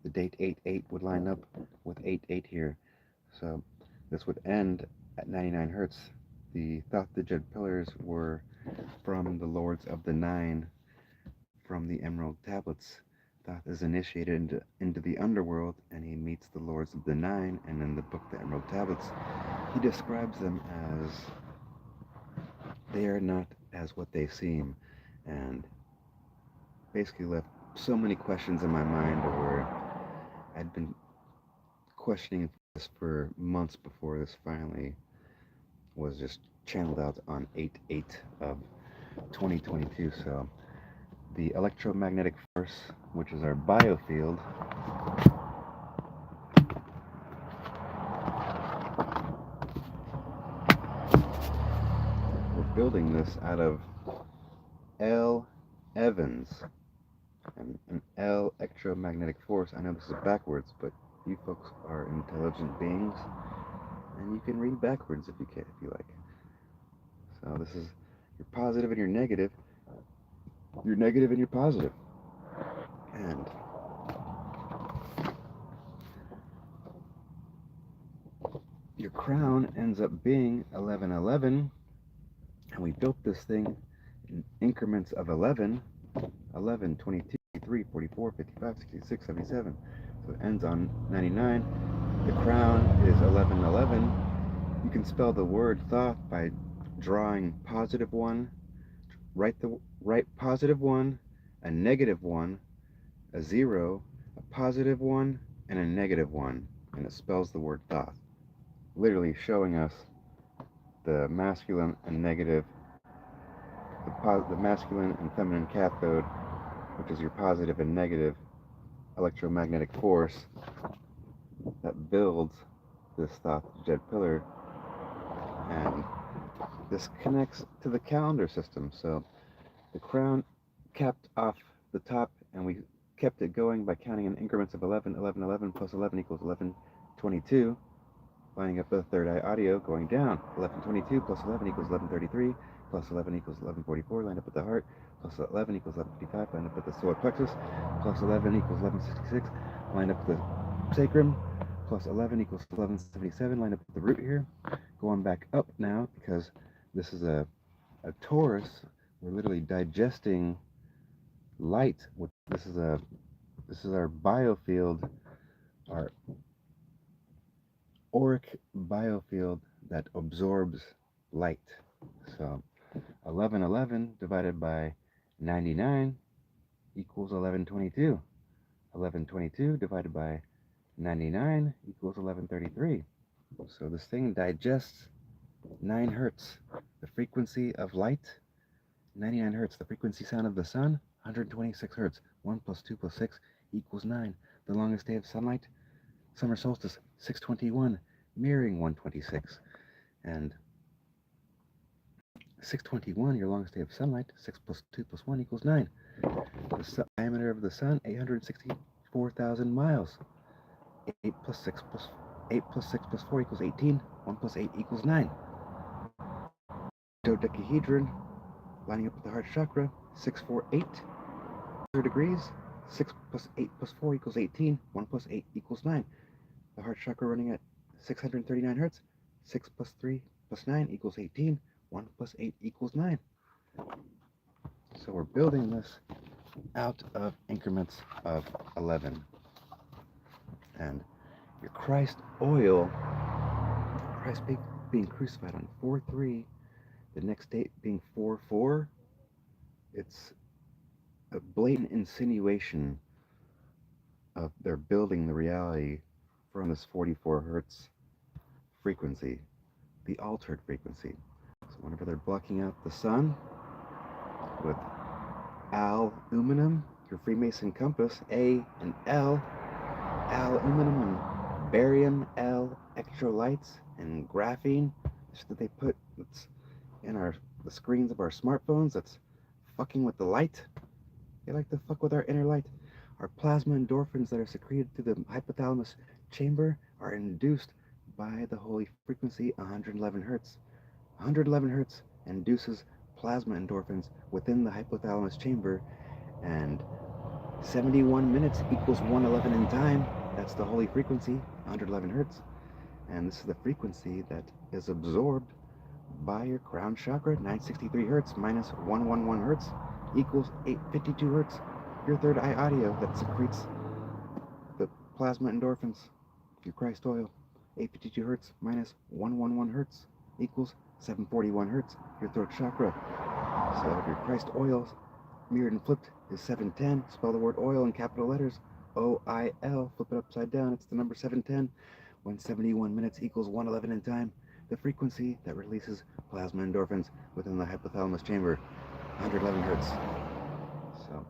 The date 8/8 would line up with 8/8 here. So this would end at 99 hertz. The thought the jet pillars were from the Lords of the Nine from the Emerald Tablets. Thoth is initiated into the underworld and he meets the Lords of the Nine, and in the book The Emerald Tablets he describes them as they are not as what they seem, and basically left so many questions in my mind where I'd been questioning this for months before this finally was just channeled out on 8/8 of 2022. So the electromagnetic force, which is our biofield, we're building this out of L. Evans and an ELectromagnetic force. I know this is backwards, but you folks are intelligent beings, and you can read backwards if you like. So this is your positive and your negative and your positive. And your crown ends up being 1111, and we built this thing in increments of 11, 11, 22, 23, 44, 55, 66, 77. So it ends on 99. The crown is 1111. You can spell the word thought by drawing positive 1, write positive 1, a negative 1, a 0, a positive 1, and a negative 1, and it spells the word thought, literally showing us the masculine and negative, the masculine and feminine cathode, which is your positive and negative electromagnetic force that builds this thought jet pillar. And this connects to the calendar system. So the crown capped off the top, and we kept it going by counting in increments of 11, 11, 11 plus 11 equals 1122, lining up the third eye audio, going down. 1122 plus 11 equals 1133, plus 11 equals 1144, lined up at the heart, plus 11 equals 1155, lined up at the solar plexus, plus 11 equals 1166, lined up at the sacrum, plus 11 equals 1177, lined up at the root here. Going back up now, because this is a Taurus, we're literally digesting light. This is our biofield, our auric biofield that absorbs light. So 1111 divided by 99 equals 1122. 1122 divided by 99 equals 1133. So this thing digests 9 hertz. The frequency of light, 99 hertz. The frequency sound of the sun, 126 hertz. 1 plus 2 plus 6 equals 9. The longest day of sunlight, summer solstice, 621, mirroring 126. And 621, your longest day of sunlight. 6 plus 2 plus 1 equals 9. The diameter of the sun, 864,000 miles. 8 plus 6 plus 8 plus 6 plus 4 equals 18. 1 plus 8 equals 9. Dodecahedron, lining up with the heart chakra, 648 degrees. 6 plus 8 plus 4 equals 18. 1 plus 8 equals 9. The heart chakra running at 639 hertz. 6 plus 3 plus 9 equals 18. 1 plus 8 equals 9. So we're building this out of increments of 11. And your Christ oil, Christ being crucified on 4/3, the next date being 4/4, it's a blatant insinuation of they're building the reality from this 44 hertz frequency, the altered frequency. So whenever they're blocking out the sun with aluminum, your Freemason compass, A and L, aluminum and barium, L, electrolytes and graphene, that they put that's in the screens of our smartphones, that's fucking with the light. They like to fuck with our inner light. Our plasma endorphins that are secreted through the hypothalamus chamber are induced by the holy frequency 111 hertz. 111 hertz induces plasma endorphins within the hypothalamus chamber, and 71 minutes equals 111 in time. That's the holy frequency, 111 hertz. And this is the frequency that is absorbed by your crown chakra, 963 hertz minus 111 hertz equals 852 hertz. Your third eye audio that secretes the plasma endorphins, your Christ oil, 852 hertz minus 111 hertz equals 741 hertz, your throat chakra. So your Christ oil mirrored and flipped is 710. Spell the word oil in capital letters, O-I-L. Flip it upside down, it's the number 710. When 71 minutes equals 111 in time, the frequency that releases plasma endorphins within the hypothalamus chamber, 111 hertz. So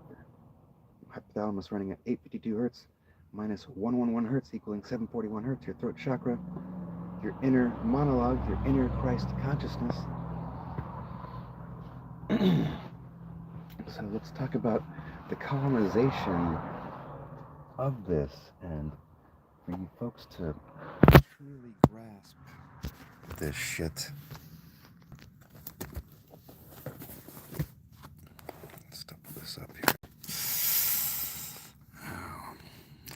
hypothalamus running at 852 hertz minus 111 hertz equaling 741 hertz, your throat chakra, your inner monologue, your inner Christ consciousness. So let's talk about the colonization of this, and for you folks to truly grasp this shit. Let's double this up here.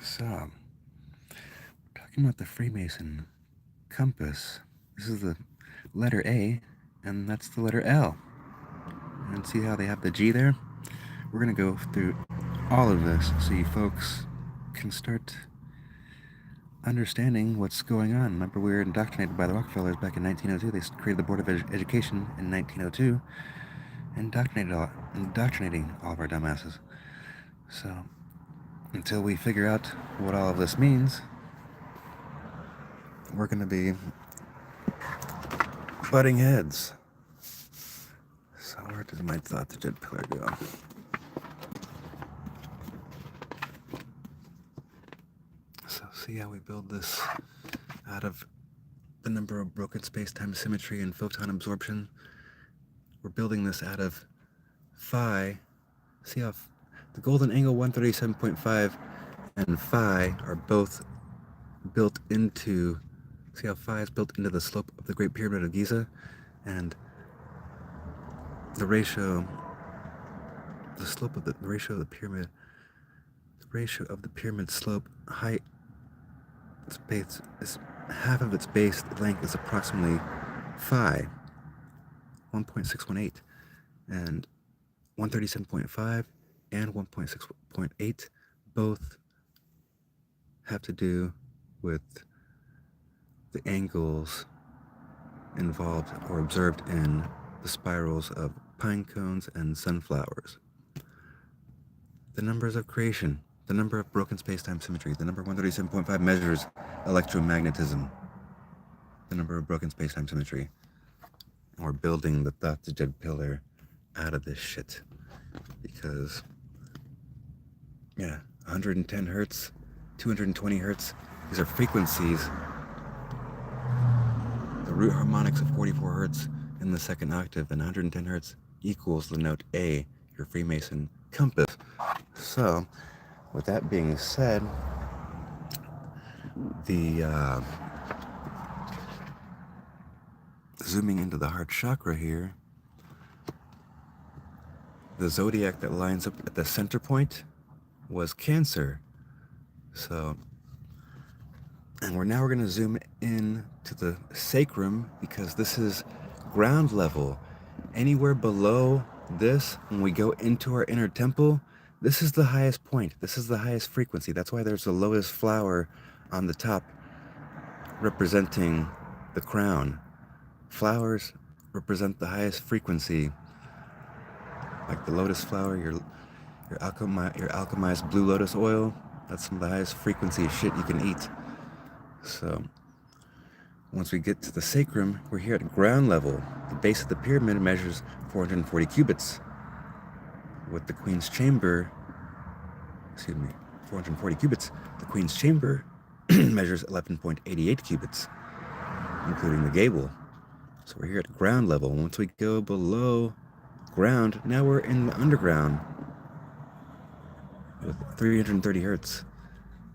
So, we're talking about the Freemason compass. This is the letter A, and that's the letter L. And see how they have the G there? We're going to go through all of this so you folks can start understanding what's going on. Remember, we were indoctrinated by the Rockefellers back in 1902. They created the Board of Education in 1902, indoctrinating all of our dumbasses. So, until we figure out what all of this means, we're going to be butting heads. So where did my thought to jet pillar go? So see how we build this out of the number of broken space-time symmetry and photon absorption. We're building this out of phi. See how the golden angle 137.5 and phi are both built into, see how phi is built into the slope of the Great Pyramid of Giza, and the ratio, the slope of the ratio of the pyramid, the ratio of the pyramid slope height, its base is half of its base length is approximately phi, 1.618, and 137.5 and 1.6.8 both have to do with the angles involved or observed in the spirals of pine cones and sunflowers. The numbers of creation, the number of broken space-time symmetry, the number 137.5 measures electromagnetism, the number of broken space-time symmetry. And we're building the thought to jet pillar out of this shit. Because, 110 hertz, 220 hertz, these are frequencies. The root harmonics of 44 hertz in the second octave, and 110 hertz equals the note A, your Freemason compass. So, with that being said, the zooming into the heart chakra here, the zodiac that lines up at the center point was Cancer. So, and we're going to zoom in to the sacrum because this is ground level. Anywhere below this, when we go into our inner temple, this is the highest point. This is the highest frequency. That's why there's the lowest flower on the top representing the crown. Flowers represent the highest frequency, like the lotus flower, your alchemized blue lotus oil. That's some of the highest frequency shit you can eat. So once we get to the sacrum, we're here at ground level. The base of the pyramid measures 440 cubits, with the Queen's Chamber, 440 cubits. The Queen's Chamber measures 11.88 cubits, including the gable. So we're here at ground level. Once we go below ground, now we're in the underground with 330 hertz.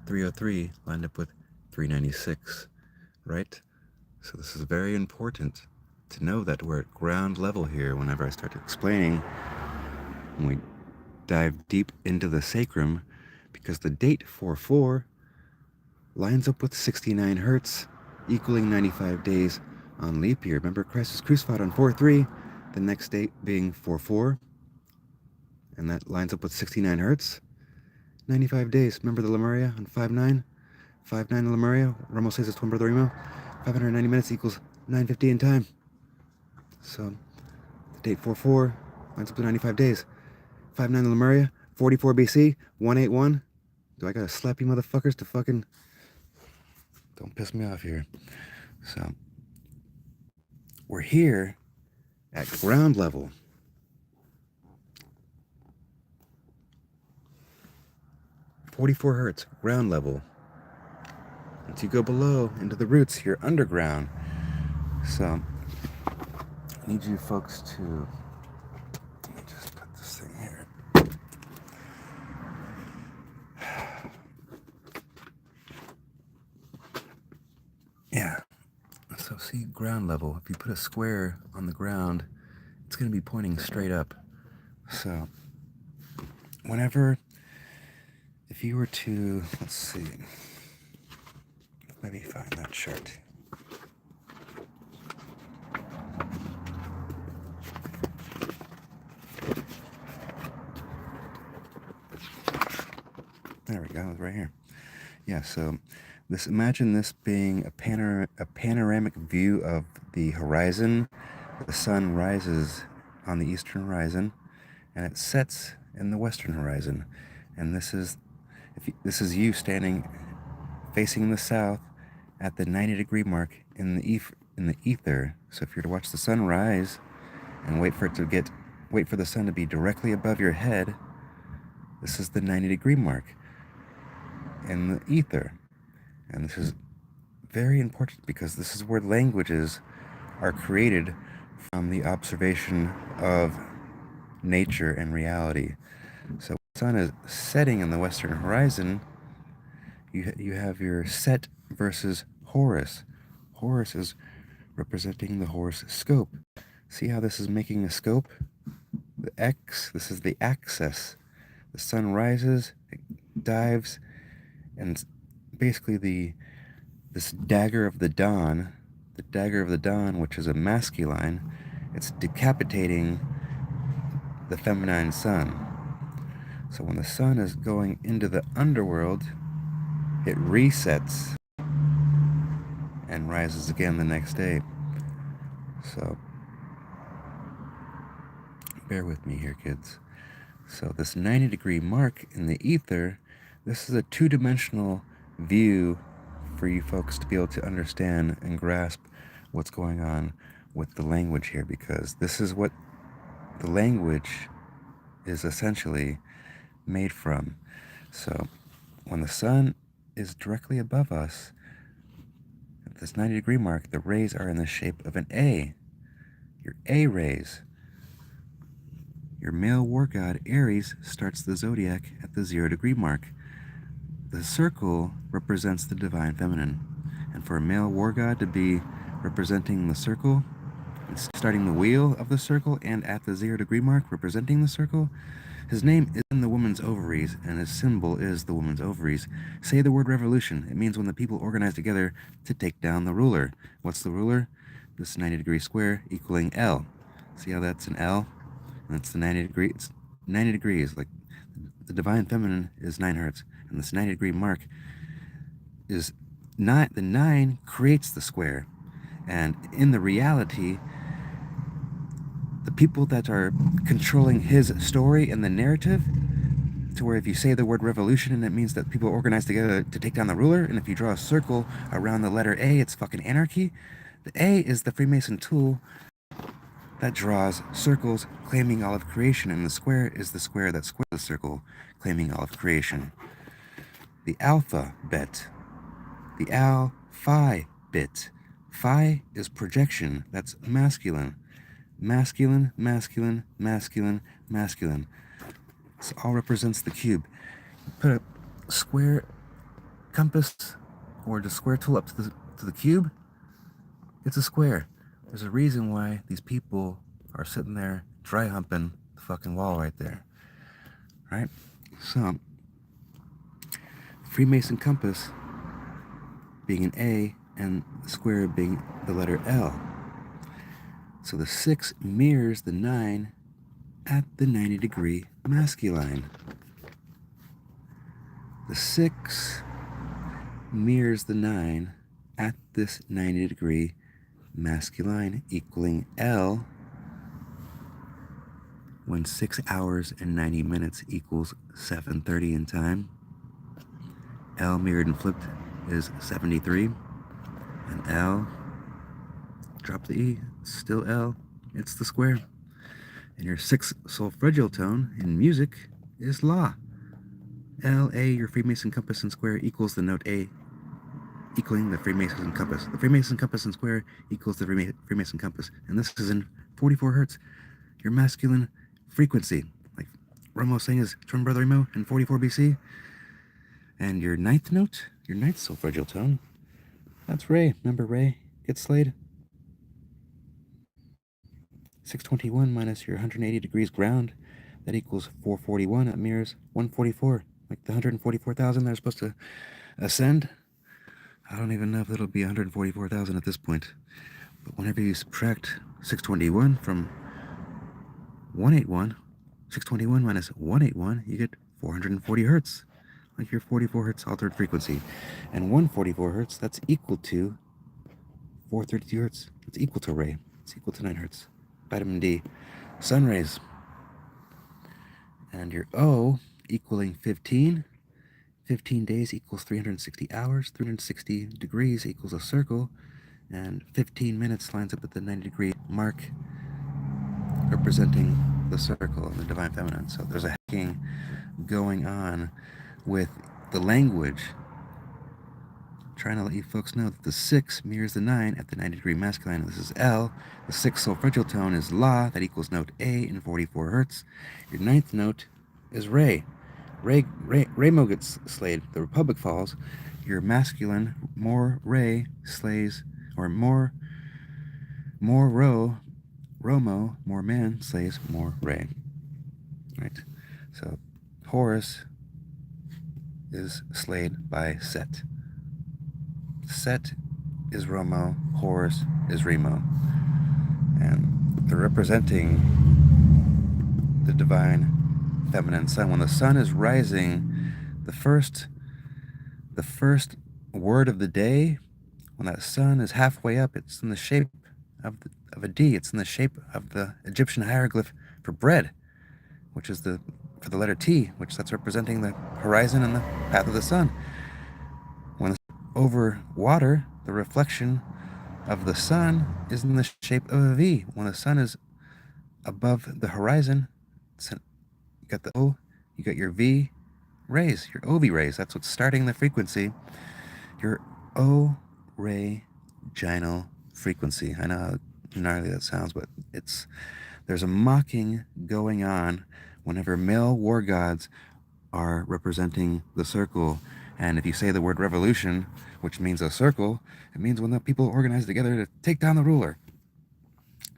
303 lined up with 396, right? So this is very important to know that we're at ground level here whenever I start explaining, when we dive deep into the sacrum, because the date 44 lines up with 69 hertz, equaling 95 days on leap year. Remember, Christ was crucified on 4/3, the next date being 4/4, and that lines up with 69 hertz. 95 days. Remember the Lemuria on 5/9? 5/9 Lemuria, Ramos says it's twin brother Remo. 590 minutes equals 950 in time. So the date 4/4 lines up to 95 days. 5/9 Lemuria, 44 BC, 181. Do I gotta slap you motherfuckers to fucking... Don't piss me off here. So we're here at ground level. .44 hertz, ground level. Once you go below into the roots, you're underground. So I need you folks to... Let me just put this thing here. Yeah. So see, ground level. If you put a square on the ground, it's going to be pointing straight up. So whenever, if you were to, let's see, maybe find that chart. There we go, it's right here. Yeah, so this, imagine this being a panoramic view of the horizon. The sun rises on the eastern horizon, and it sets in the western horizon. And this is you standing facing the south at the 90-degree mark in the ether. So if you're to watch the sun rise and wait for the sun to be directly above your head, this is the 90-degree mark in the ether. And this is very important because this is where languages are created, from the observation of nature and reality. So the sun is setting in the western horizon. You have your set versus Horus. Horus is representing the Horus scope. See how this is making a scope? The X, this is the axis. The sun rises, it dives, and basically this dagger of the dawn, which is a masculine, it's decapitating the feminine sun. So when the sun is going into the underworld, it resets and rises again the next day. So bear with me here, kids. So this 90-degree mark in the ether, this is a two-dimensional view for you folks to be able to understand and grasp what's going on with the language here, because this is what the language is essentially made from. So when the sun is directly above us, at this 90-degree mark, the rays are in the shape of an A. Your A rays. Your male war god Aries starts the zodiac at the 0-degree mark. The circle represents the divine feminine. And for a male war god to be representing the circle, starting the wheel of the circle and at the 0-degree mark representing the circle, his name is in the woman's ovaries, and his symbol is the woman's ovaries. Say the word revolution. It means when the people organize together to take down the ruler. What's the ruler? This 90-degree square equaling L. See how that's an L? And that's the 90 degrees. It's 90 degrees. Like the divine feminine is 9 hertz, and this 90-degree mark is not the 9 creates the square, and in the reality, the people that are controlling his story and the narrative, to where if you say the word revolution and it means that people organize together to take down the ruler, and if you draw a circle around the letter A, it's fucking anarchy. The A is the Freemason tool that draws circles claiming all of creation, and the square is the square that squares the circle claiming all of creation. The alphabet. The Al-Phi bit. Phi is projection. That's masculine. Masculine, masculine, masculine, masculine. This all represents the cube. Put a square compass or the square tool up to the cube. It's a square. There's a reason why these people are sitting there dry humping the fucking wall right there. Right? So, Freemason compass being an A and the square being the letter L. So the 6 mirrors the 9 at the 90-degree masculine. The 6 mirrors the 9 at this 90-degree masculine, equaling L when 6 hours and 90 minutes equals 7:30 in time. L mirrored and flipped is 73, and L, drop the E, still L, it's the square. And your 6th solfeggio tone in music is La. L, A, your Freemason compass and square equals the note A, equaling the Freemason compass. The Freemason compass and square equals the Freemason compass. And this is in 44 hertz, your masculine frequency. Like Romo saying his twin brother Remo in 44 BC. And your 9th note, your 9th solfeggio tone, that's Re. Remember Re gets slayed? 621 minus your 180 degrees ground, that equals 441. That mirrors 144. Like the 144,000 they're supposed to ascend. I don't even know if it'll be 144,000 at this point. But whenever you subtract 621 from 181, 621 minus 181, you get 440 hertz. Like your 44 hertz altered frequency. And 144 hertz, that's equal to 432 hertz. It's equal to Re. It's equal to 9 hertz. Vitamin D. Sun rays. And your O equaling 15. 15 days equals 360 hours. 360 degrees equals a circle. And 15 minutes lines up at the 90-degree mark, representing the circle and the divine feminine. So there's a hacking going on with the language, trying to let you folks know that the 6 mirrors the 9 at the 90-degree masculine. This is L. The 6th solfeggio tone is La. That equals note A in 44 hertz. Your 9th note is Re. Remo gets slayed. The Republic falls. Your masculine, more Re, slays, or more Romo, more man, slays more Re. Right? So Horus is slayed by Set. Set is Romo, Horus is Remo. And they're representing the divine feminine sun. When the sun is rising, the first word of the day, when that sun is halfway up, it's in the shape of a D. It's in the shape of the Egyptian hieroglyph for bread, which is for the letter T, which that's representing the horizon and the path of the sun. When it's over water, the reflection of the sun is in the shape of a V. When the sun is above the horizon, you got the O, you got your V rays, your OV rays. That's what's starting the frequency. Your O ray ginal frequency. I know gnarly that sounds, but there's a mocking going on whenever male war gods are representing the circle. And if you say the word revolution, which means a circle, it means when the people organize together to take down the ruler.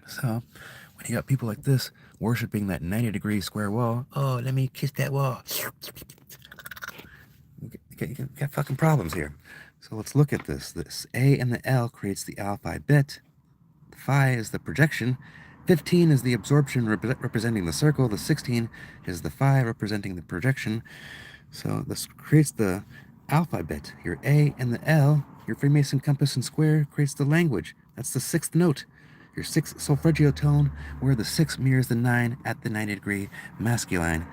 So when you got people like this worshiping that 90-degree square wall, oh, let me kiss that wall. You got fucking problems here. So let's look at this. This A and the L creates the alpha bit. The phi is the projection. 15 is the absorption representing the circle. The 16 is the phi representing the projection. So this creates the alpha bit. Your A and the L, your Freemason compass and square creates the language. That's the sixth note. Your sixth solfeggio tone, where the 6 mirrors the 9 at the 90-degree masculine.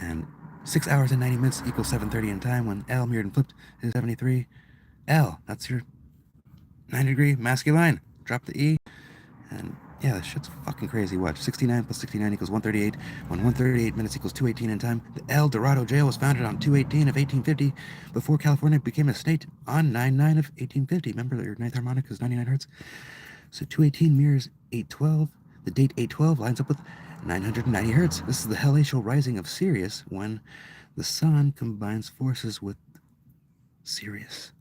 And 6 hours and 90 minutes equals 7:30 in time. When L mirrored and flipped is 73. L, that's your 90-degree masculine. Drop the E, and yeah, that shit's fucking crazy. Watch. 69 plus 69 equals 138. When 138 minutes equals 218 in time, the El Dorado jail was founded on 218 of 1850 before California became a state on 9/9 of 1850. Remember that your ninth harmonic is 99 hertz? So 218 mirrors 812. The date 812 lines up with 990 hertz. This is the hellacial rising of Sirius when the sun combines forces with Sirius.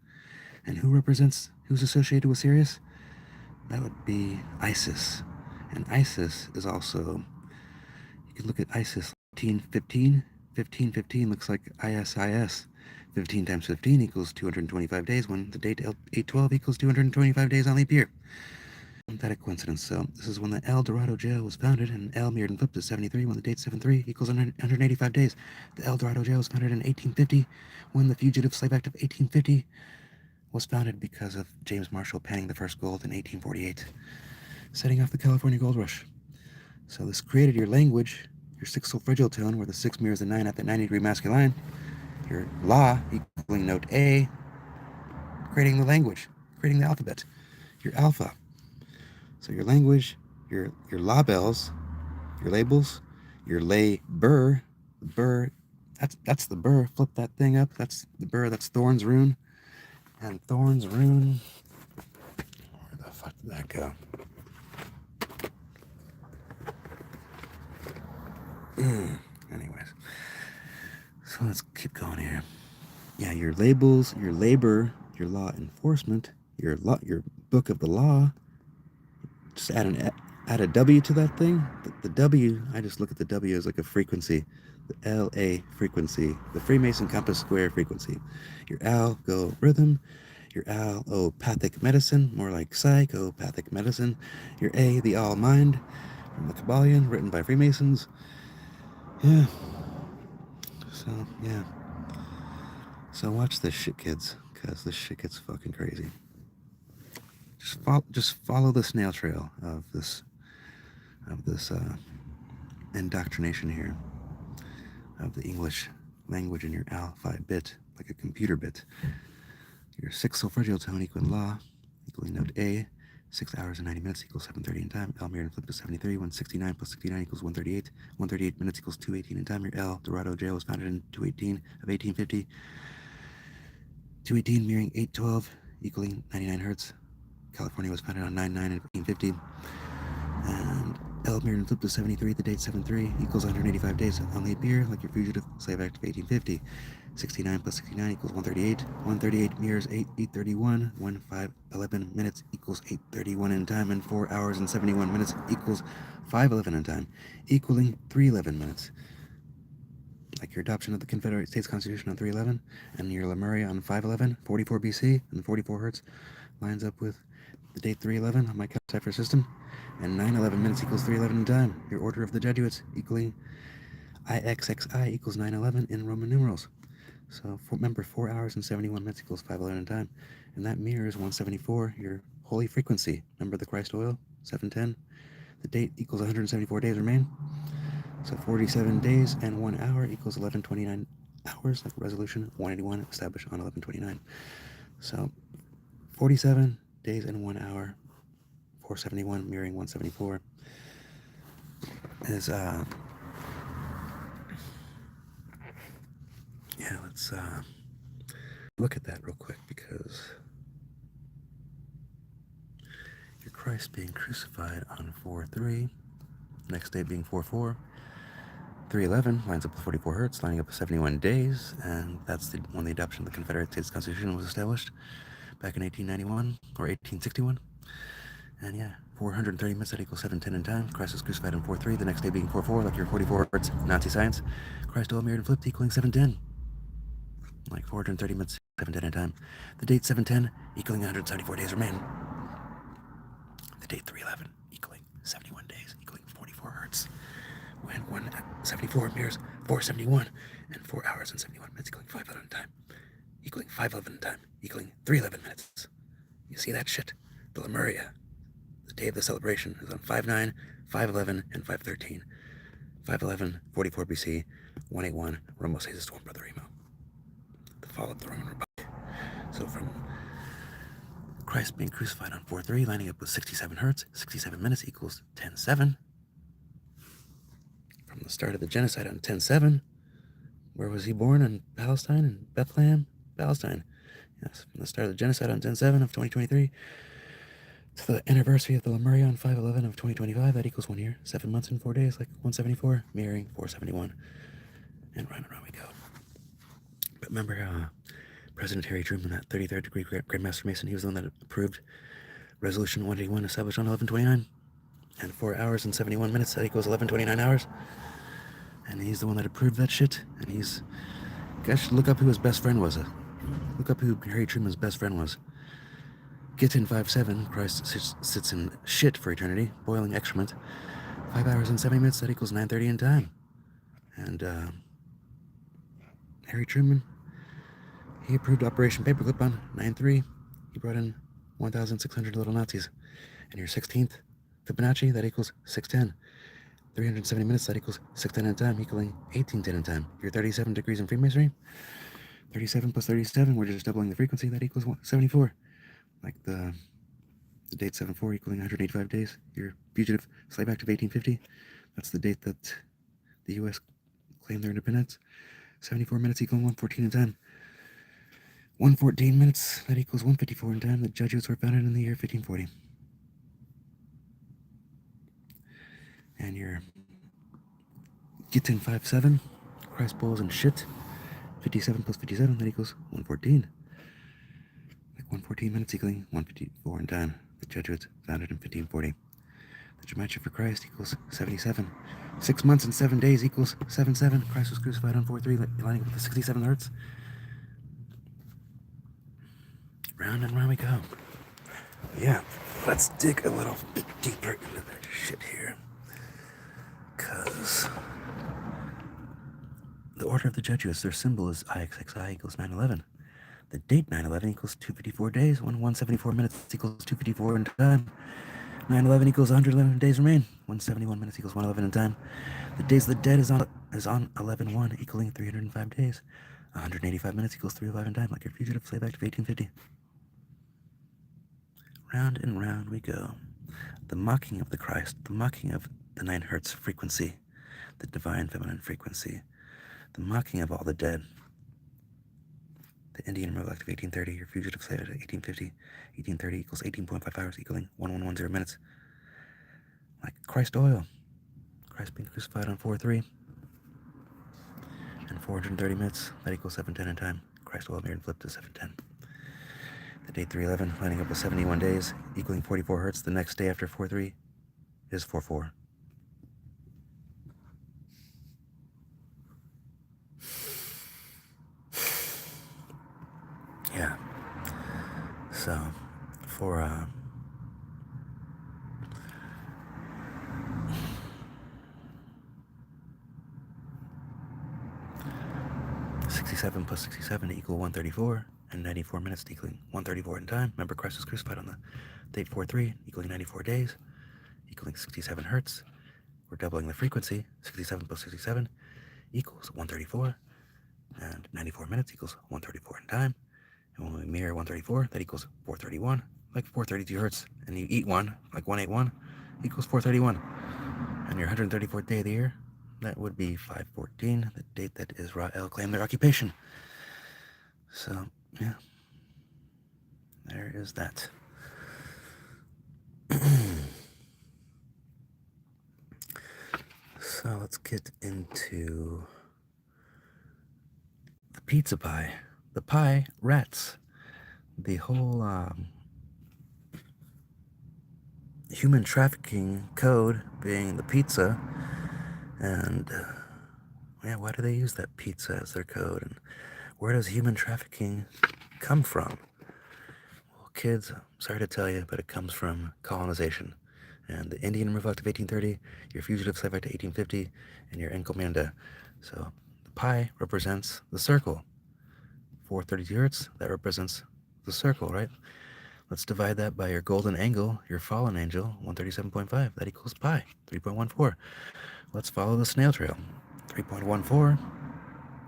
And who's associated with Sirius? That would be Isis. And Isis is also, you can look at Isis 1515. 1515 looks like ISIS. 15 times 15 equals 225 days when the date 812 equals 225 days on leap year. Isn't that a coincidence? So this is when the El Dorado jail was founded, and El mirrored and flipped to 73 when the date 73 equals 185 days. The El Dorado jail was founded in 1850 when the Fugitive Slave Act of 1850 was founded because of James Marshall panning the first gold in 1848, setting off the California Gold Rush. So this created your language, your sixth solfeggio tone, where the 6 mirrors the 9 at the 90-degree masculine, your La equaling note A, creating the language, creating the alphabet, your alpha. So your language, your labels, your labels, your lay-burr, the burr, that's the burr, flip that thing up, that's the burr, that's Thorn's rune. And Thorn's rune, where the fuck did that go? Anyways, so let's keep going here. Yeah, your labels, your labor, your law enforcement, your book of the law. Just add a W to that thing. The W, I just look at the W as like a frequency. The LA frequency, the Freemason compass square frequency. Your algorithm, your allopathic medicine, more like psychopathic medicine. Your A, the all mind, from the Kabbalion, written by Freemasons. Yeah. So, yeah. So watch this shit, kids, because this shit gets fucking crazy. Just follow the snail trail of this indoctrination here of the English language in your alpha bit, like a computer bit. Your sixth solfeggio tone equaling La, equaling note A. 6 hours and 90 minutes equals 7:30 in time. L mirrored and flipped to 73. When 69 plus 69 equals 138. 138 minutes equals 218 in time. Your El Dorado jail was founded in 218 of 1850. 218 mirroring 812 equaling 99 hertz. California was founded on 9/9 of 1850. And L mirrored and flipped to 73. The date 73 equals 185 days on leap year, like your Fugitive Slave Act of 1850. 69 plus 69 equals 138. 138 mirrors 831. 1511 minutes equals 831 in time, and 4 hours and 71 minutes equals 511 in time, equaling 311 minutes. Like your adoption of the Confederate States Constitution on 311, and your Lemuria on 511, 44 BC, and 44 hertz lines up with the date 311 on my cipher system, and 911 minutes equals 311 in time. Your Order of the Jesuits equaling IXXI equals 911 in Roman numerals. So remember, 4 hours and 71 minutes equals 511 in time. And that mirrors 174, your holy frequency. Remember the Christ oil, 710? The date equals 174 days remain. So 47 days and 1 hour equals 1129 hours, like resolution 181 established on 1129. So 47 days and 1 hour, 471 mirroring 174 is, yeah, let's look at that real quick, because your Christ being crucified on 4-3, next day being 4-4. 311 lines up with 44 hertz, lining up with 71 days, and that's when the adoption of the Confederate States Constitution was established back in 1891 or 1861. And yeah, 430 minutes, that equals 710 in time. Christ was crucified on 4-3, the next day being 4-4, like your 44 hertz Nazi science. Christ all mirrored and flipped, equaling 710. Like 430 minutes, 710 in time. The date 710, equaling 174 days remain. The date 311, equaling 71 days, equaling 44 hertz. When 174 mirrors 471, and 4 hours and 71 minutes, equaling 511 time. Equaling 511 time, equaling 311 minutes. You see that shit? The Lemuria. The day of the celebration is on 5-9, 5-11, and 5-13. 5-11, 44 BC, 181, Rome says his twin brother Remo. The fall of the Roman Republic. So from Christ being crucified on 4-3, lining up with 67 hertz, 67 minutes equals 10-7. From the start of the genocide on 10-7, where was he born? In Palestine? In Bethlehem? Palestine. Yes, from the start of the genocide on 10-7 of 2023 to the anniversary of the Lemuria on 5-11 of 2025, that equals 1 year, 7 months and 4 days, like 174, mirroring 471. And round and round we go. But remember, President Harry Truman, that 33rd degree Grandmaster Mason, he was the one that approved Resolution 181 established on 11/29. And 4 hours and 71 minutes, that equals 11/29 hours. And he's the one that approved that shit. And he's, gosh, look up who his best friend was. Look up who Harry Truman's best friend was. Gittin 5-7, Christ sits in shit for eternity, boiling excrement. 5 hours and 70 minutes, that equals 9:30 in time. And Harry Truman, he approved Operation Paperclip on 9-3. He brought in 1,600 little Nazis. And your 16th Fibonacci, that equals 610. 370 minutes, that equals 610 in time, equaling 1810 in time. Your 37 degrees in Freemasonry, 37 plus 37, we're just doubling the frequency, that equals 74. Like the date 7-4 equaling 185 days. Your fugitive slave act of 1850, that's the date that the U.S. claimed their independence. 74 minutes equaling 114 in time. 114 minutes, that equals 154 in time. The Jesuits were founded in the year 1540. And your Gittin 5-7, Christ bowls and shit. 57 plus 57, that equals 114. 114 minutes equaling 154 in time. The Jesuits founded in 1540. The gematria for Christ equals 77. 6 months and 7 days equals 7-7. Christ was crucified on 4-3, lining up with the 67 hertz. Round and round we go. Yeah, let's dig a little bit deeper into that shit here. Because the order of the Jesuits, their symbol is IXXI equals 911. The date 9/11 equals 254 days. 174 minutes equals 254 in time. 9/11 equals 111 days remain. 171 minutes equals 111 in time. The days of the dead is on 11/1, equaling 305 days. 185 minutes equals 305 in time, like your fugitive slave act of 1850. Round and round we go. The mocking of the Christ, the mocking of the 9 hertz frequency, the divine feminine frequency, the mocking of all the dead. The Indian removal act of 1830, your fugitive slave act of 1850, 1830 equals 18.5 hours, equaling 1110 minutes. Like Christ oil, Christ being crucified on 4-3, and 430 minutes, that equals 710 in time. Christ oil mirrored and flipped to 710. The date 311, lining up with 71 days, equaling 44 hertz. The next day after 4-3 is 4-4. Yeah. So, for 67 plus 67 equal 134, and 94 minutes equaling 134 in time. Remember, Christ was crucified on the date 4-3, equaling 94 days, equaling 67 hertz. We're doubling the frequency. 67 plus 67 equals 134, and 94 minutes equals 134 in time. And when we mirror 134, that equals 431, like 432 hertz. And you eat one, like 181, equals 431. And your 134th day of the year, that would be 5/14, the date that Israel claimed their occupation. So, yeah, there is that. So let's get into the pizza pie. The pie rats. The whole human trafficking code being the pizza. And yeah, why do they use that pizza as their code? And where does human trafficking come from? Well, kids, I'm sorry to tell you, but it comes from colonization. And the Indian removal Act of 1830, your Fugitive Slave Act of 1850, and your encomienda. So the pie represents the circle. 432 hertz, that represents the circle, right? Let's divide that by your golden angle, your fallen angel, 137.5. That equals pi, 3.14. Let's follow the snail trail. 3.14,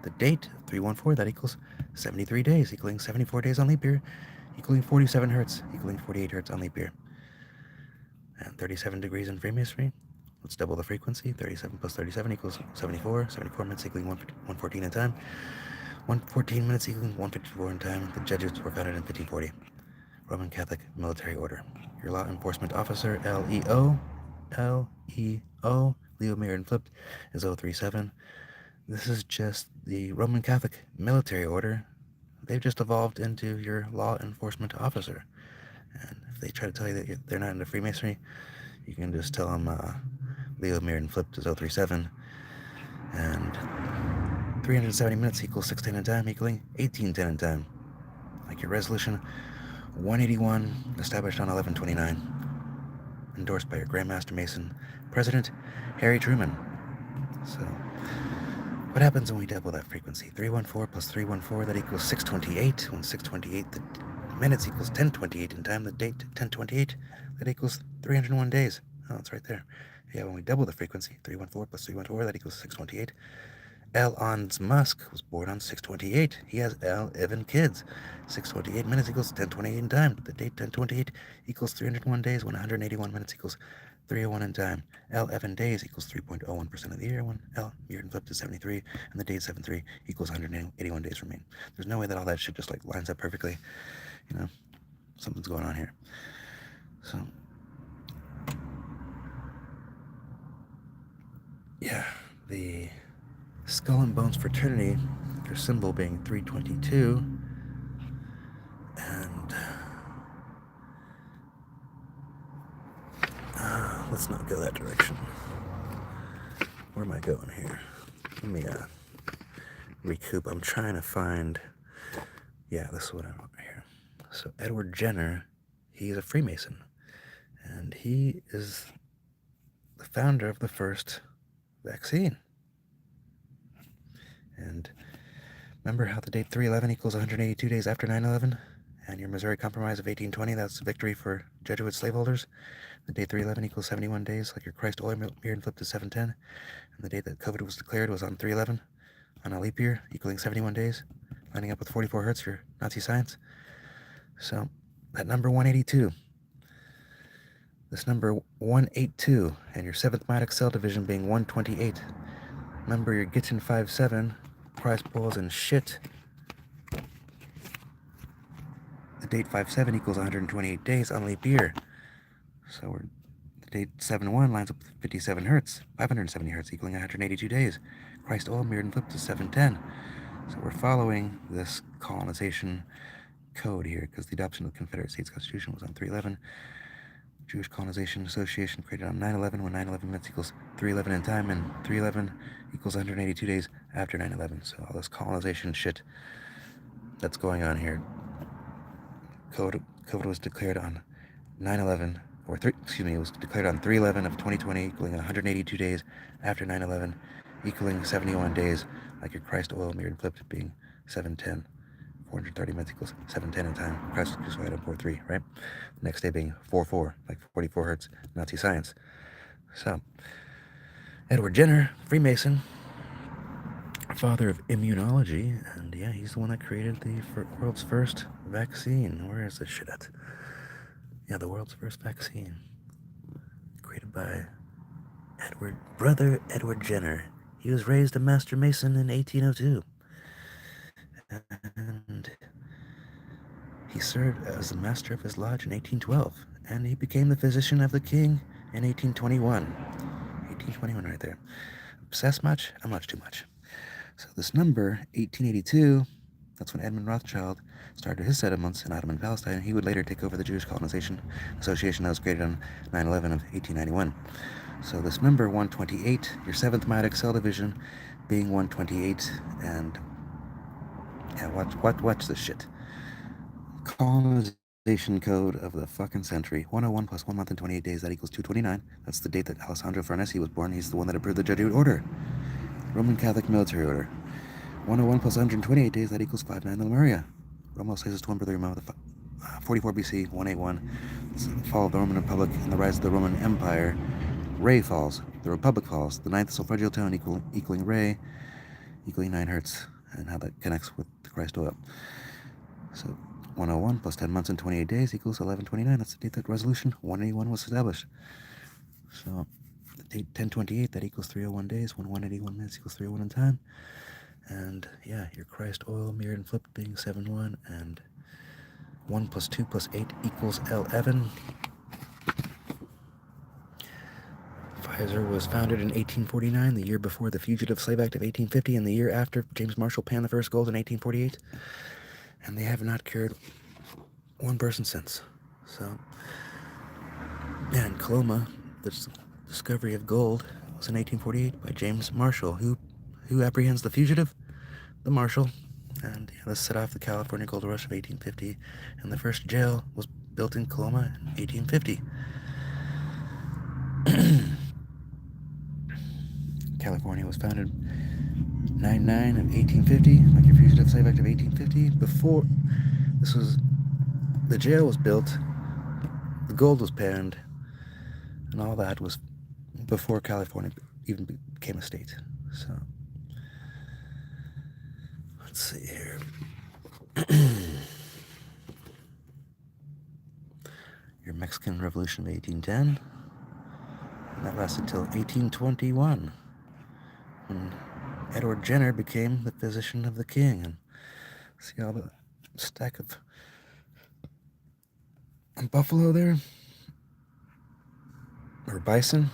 the date, 314, that equals 73 days, equaling 74 days on leap year, equaling 47 hertz, equaling 48 hertz on leap year. And 37 degrees in Freemasonry. Let's double the frequency. 37 plus 37 equals 74. 74 minutes equaling 114 in time. 114 minutes equaling 154 in time. The Jesuits were founded in 1540. Roman Catholic Military Order. Your law enforcement officer, LEO, Leo mirrored and flipped, is 037. This is just the Roman Catholic Military Order. They've just evolved into your law enforcement officer. And if they try to tell you that they're not into Freemasonry, you can just tell them Leo mirrored and flipped is 037. And 370 minutes equals 610 in time, equaling 1810 in time. Like your resolution 181, established on 11/29, endorsed by your Grandmaster Mason, President Harry Truman. So, what happens when we double that frequency? 314 plus 314, that equals 628. When 628, the minutes equals 1028 in time, the date 1028, that equals 301 days. Oh, it's right there. Yeah, when we double the frequency, 314 plus 314, that equals 628. Elon Musk was born on 628. He has 11 kids. 628 minutes equals 1028 in time. The date 1028 equals 301 days when 181 minutes equals 301 in time. 11 days equals 3.01% of the year when L mirrored and flipped to 73, and the date 73 equals 181 days remain. There's no way that all that shit just like lines up perfectly. You know, something's going on here. So, yeah, the Skull and Bones Fraternity, their symbol being 322, and let's not go that direction. Where am I going here? Let me recoup. I'm trying to find, yeah, this is what I want right here. So Edward Jenner, he's a Freemason, and he is the founder of the first vaccine. And remember how the date 311 equals 182 days after 9/11? And your Missouri Compromise of 1820, that's victory for Jesuit slaveholders. The date 311 equals 71 days, like your Christ oil mirrored and flipped to 710. And the date that COVID was declared was on 311, on a leap year, equaling 71 days, lining up with 44 hertz for Nazi science. So that number 182, this number 182, and your 7th mitotic cell division being 128. Remember your Gittin 57, prize pools and shit. The date 57 equals 128 days on leap year. So the date 71 lines up with 57 hertz, 570 hertz, equaling 182 days. Christ oil mirrored and flipped to 710. So we're following this colonization code here, because the adoption of the Confederate States Constitution was on 311. Jewish Colonization Association created on 9/11, when 9/11 minutes equals 311 in time, and 311 equals 182 days after 9/11. So all this colonization shit that's going on here. COVID was declared on 9/11, it was declared on 3/11 of 2020, equaling 182 days after 9/11, equaling 71 days, like your Christ oil mirrored and flipped being 710. 430 minutes equals 710 in time. Christ was crucified on 4/3, right? The next day being 4/4, like 44 hertz, Nazi science. So, Edward Jenner, Freemason, father of immunology, and yeah, he's the one that created the world's first vaccine. Where is this shit at? Yeah, the world's first vaccine, created by brother Edward Jenner. He was raised a master mason in 1802. And he served as the master of his lodge in 1812, and he became the physician of the king in 1821. 1821 right there. obsess much? A much too much. So this number, 1882, that's when Edmund Rothschild started his settlements in Ottoman Palestine. He would later take over the Jewish Colonization Association that was created on 9/11 of 1891. So this number, 128, your 7th meiotic cell division being 128, and yeah, watch this shit. Colonization code of the fucking century. 101 plus 1 month and 28 days, that equals 229. That's the date that Alessandro Farnese was born. He's the one that approved the Jesuit order. Roman Catholic military order. 101 plus 128 days, that equals 59 Lemuria. Roma says to 1 brother Roma, 44 BC, 181. It's the fall of the Roman Republic and the rise of the Roman Empire. Re falls, the Republic falls, the 9th solfeggio tone equaling Re, equaling 9 hertz, and how that connects with the Christ oil. So 101 plus 10 months and 28 days equals 1129. That's the date that resolution 181 was established. So the date 1028, that equals 301 days, when 181 minutes equals 301 in time. And yeah, your Christ oil mirrored and flipped being 7-1, and 1 plus 2 plus 8 equals 11. Pfizer was founded in 1849, the year before the Fugitive Slave Act of 1850, and the year after James Marshall panned the first gold in 1848. And they have not cured one person since. So, yeah, in Coloma, the discovery of gold was in 1848 by James Marshall. Who apprehends the fugitive? The Marshal. And yeah, this set off the California Gold Rush of 1850, and the first jail was built in Coloma in 1850. California was founded 9/9 of 1850, like your Fugitive Slave Act of 1850. Before this was, the jail was built, the gold was panned, and all that was before California even became a state. So let's see here. Your Mexican Revolution of 1810, and that lasted till 1821, when Edward Jenner became the physician of the king. And see all the stack of buffalo there, or bison.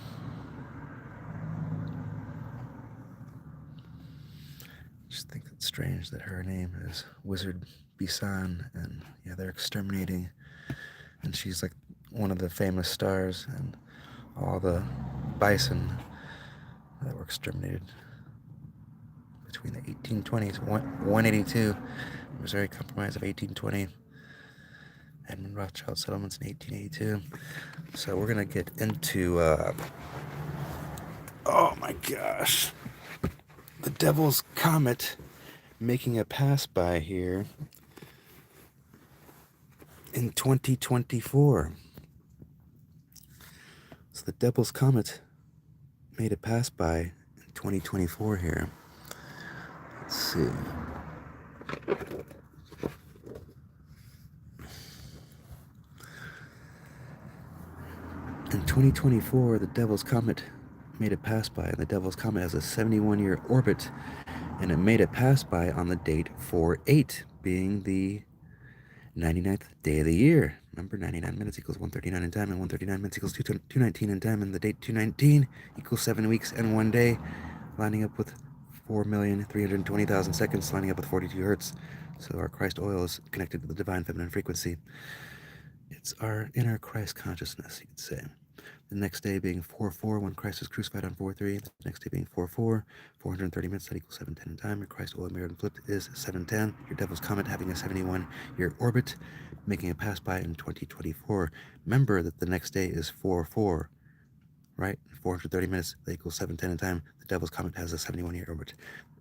Just think it's strange that her name is Wizard Bisan, and yeah, they're exterminating, and she's like one of the famous stars, and all the bison that were exterminated between the 1820s, 182, Missouri Compromise of 1820, Edmund Rothschild settlements in 1882. So we're gonna get into oh my gosh, the Devil's Comet making a pass by here in 2024. So the Devil's Comet made a pass by in 2024 here. Let's see. In 2024, the Devil's Comet made a pass by, and the Devil's Comet has a 71-year orbit, and it made a pass by on the date 4/8, being the 99th day of the year. Remember, 99 minutes equals 139 in time, and 139 minutes equals 219 in time, and the date 219 equals 7 weeks and 1 day, lining up with 4,320,000 seconds, lining up with 42 hertz. So our Christ oil is connected to the divine feminine frequency. It's our inner Christ consciousness, you could say. The next day being 4/4, when Christ was crucified on 4/3. The next day being 4/4, 430 minutes, that equals 710 in time. Your Christ oil mirrored and flipped is 710. Your Devil's Comet having a 71-year orbit, making a pass by in 2024. Remember that the next day is 4/4, right? 430 minutes, that equals 710 in time. The Devil's Comet has a 71-year orbit,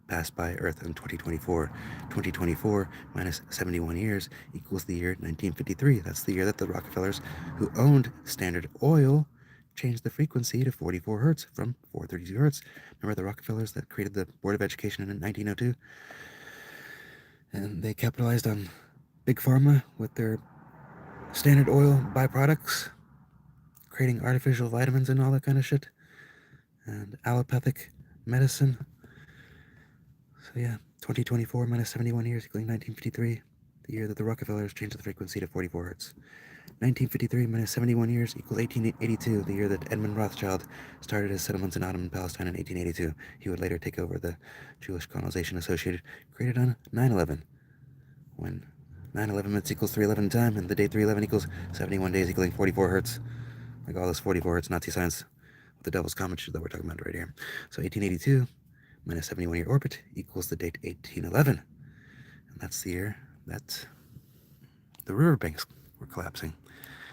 passed by Earth in 2024. 2024 minus 71 years equals the year 1953. That's the year that the Rockefellers, who owned Standard Oil, changed the frequency to 44 hertz from 432 hertz. Remember the Rockefellers that created the Board of Education in 1902? And they capitalized on Big Pharma with their Standard Oil byproducts, creating artificial vitamins and all that kind of shit, and allopathic medicine. So yeah, 2024 minus 71 years equaling 1953, the year that the Rockefellers changed the frequency to 44 hertz. 1953 minus 71 years equals 1882, the year that Edmund Rothschild started his settlements in Ottoman Palestine in 1882. He would later take over the Jewish colonization associated, created on 9/11, when 9/11 minutes equals 311 time, and the date 311 equals 71 days equaling 44 hertz. Like all this 44 hertz Nazi science with the devil's comet shit that we're talking about right here. So 1882 minus 71-year orbit equals the date 1811. And that's the year that the riverbanks were collapsing.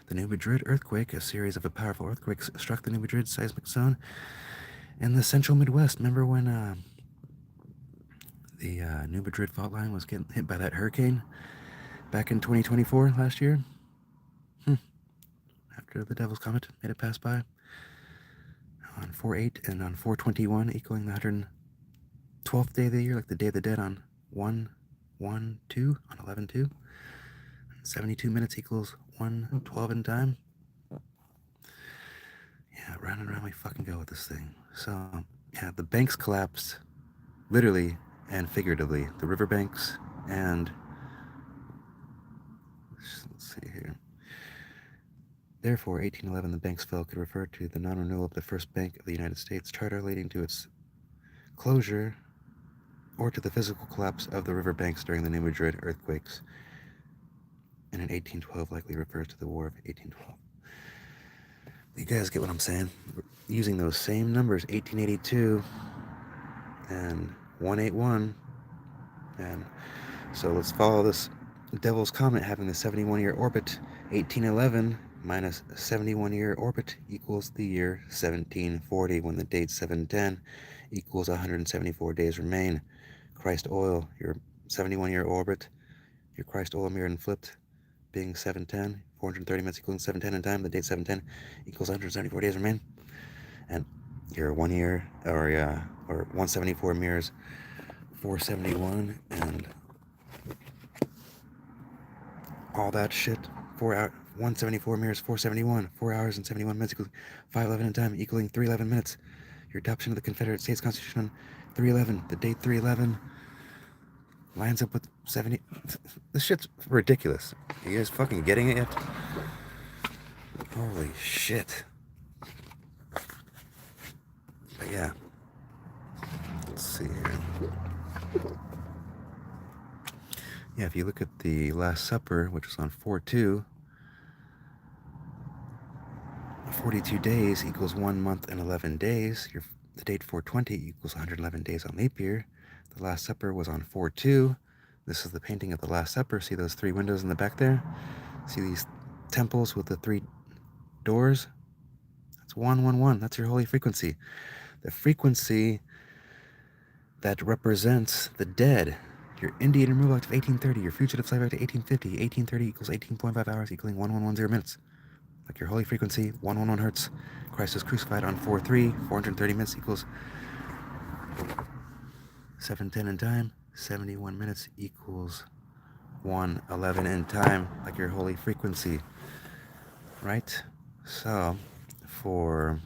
The New Madrid earthquake, a series of powerful earthquakes, struck the New Madrid seismic zone in the central Midwest. Remember when the New Madrid fault line was getting hit by that hurricane back in 2024 last year? After the devil's comet made it pass by on 4/8 and on 4/21, equaling the 112th day of the year, like the Day of the Dead on 1/1/2 on 11/2. 72 minutes equals 1:12 in time. Yeah, round and round we fucking go with this thing. So, yeah, the banks collapsed, literally and figuratively. The riverbanks and... let's see here. Therefore, 1811, the banks fell could refer to the non-renewal of the First Bank of the United States charter leading to its closure, or to the physical collapse of the riverbanks during the New Madrid earthquakes. And in 1812 likely refers to the War of 1812. You guys get what I'm saying? We're using those same numbers, 1882 and 181. And so let's follow this devil's comet having the 71-year orbit. 1811 minus 71-year orbit equals the year 1740, when the date 710 equals 174 days remain. Christ oil, your 71-year orbit, your Christ oil mirrored and flipped, being 710, 430 minutes equaling 710 in time, the date 710 equals 174 days remain. And your 1 year, or 174 mirrors 471, and all that shit. 174 mirrors 471, 4 hours and 71 minutes equals 511 in time, equaling 311 minutes. Your adoption of the Confederate States Constitution on 311, the date 311 lines up with 70. This shit's ridiculous. Are you guys fucking getting it yet? Holy shit. But yeah. Let's see here. Yeah, if you look at the Last Supper, which was on 4/2, 42 days equals 1 month and 11 days. The date 420 equals 111 days on leap year. The Last Supper was on 4/2. This is the painting of the Last Supper. See those 3 windows in the back there? See these temples with the 3 doors? That's 111. That's your holy frequency. The frequency that represents the dead. Your Indian removal act of 1830. Your fugitive slave act of 1850. 1830 equals 18.5 hours equaling 1110 minutes. Like your holy frequency, 111 hertz. Christ was crucified on 4/3. 430 minutes equals 710 in time. 71 minutes equals 111 in time. Like your holy frequency. Right? So, for...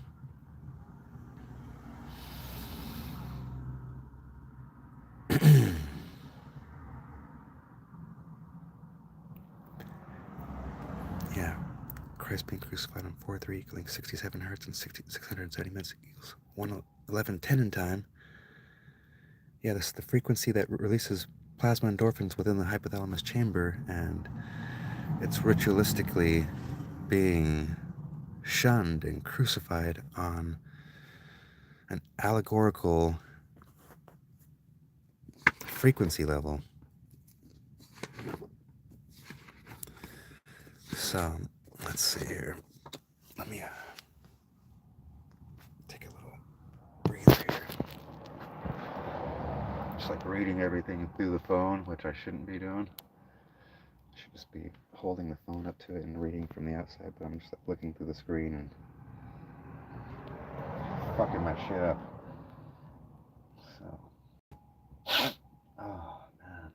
yeah. Christ being crucified on 4/3 equaling 67 hertz and 670 minutes equals 111:10 in time. Yeah, this is the frequency that releases plasma endorphins within the hypothalamus chamber, and it's ritualistically being shunned and crucified on an allegorical frequency level. So, let's see here. Let me take a little breather here. Just like reading everything through the phone, which I shouldn't be doing. I should just be holding the phone up to it and reading from the outside, but I'm just like looking through the screen and fucking my shit up. So, oh man.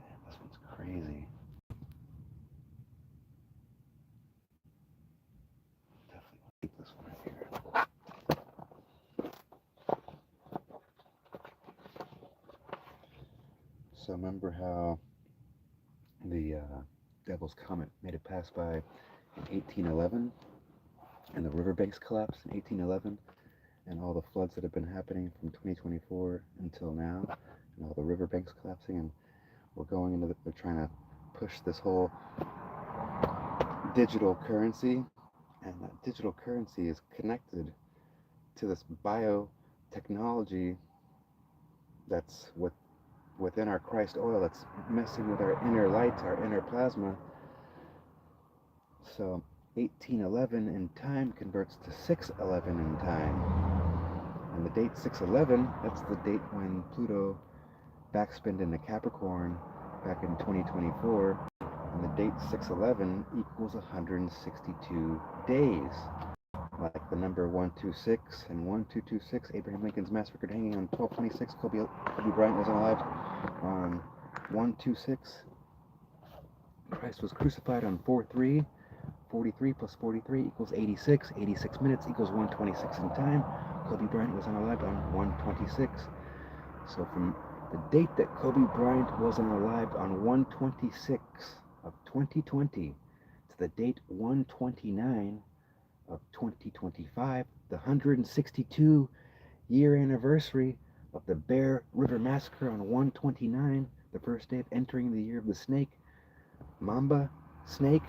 Damn, this one's crazy. Definitely want to keep this one right here. So remember how the Devil's Comet made it pass by in 1811, and the riverbanks collapsed in 1811, and all the floods that have been happening from 2024 until now, and all the riverbanks collapsing, and we're going into they're trying to push this whole digital currency, and that digital currency is connected to this biotechnology that's within our Christ oil, that's messing with our inner light, our inner plasma. So 1811 in time converts to 611 in time. And the date 611, that's the date when Pluto backspin into Capricorn back in 2024. And the date 611 equals 162 days. Like the number 126 and 1226, Abraham Lincoln's mass record hanging on 1226. Kobe Bryant wasn't alive on 126. Christ was crucified on 4-3. 43 plus 43 equals 86. 86 minutes equals 126 in time. Kobe Bryant was unalive on 126. So from the date that Kobe Bryant was unalive on 126 of 2020 to the date 129 of 2025, the 162 year anniversary of the Bear River Massacre on 129, the first day of entering the year of the snake, Mamba, snake,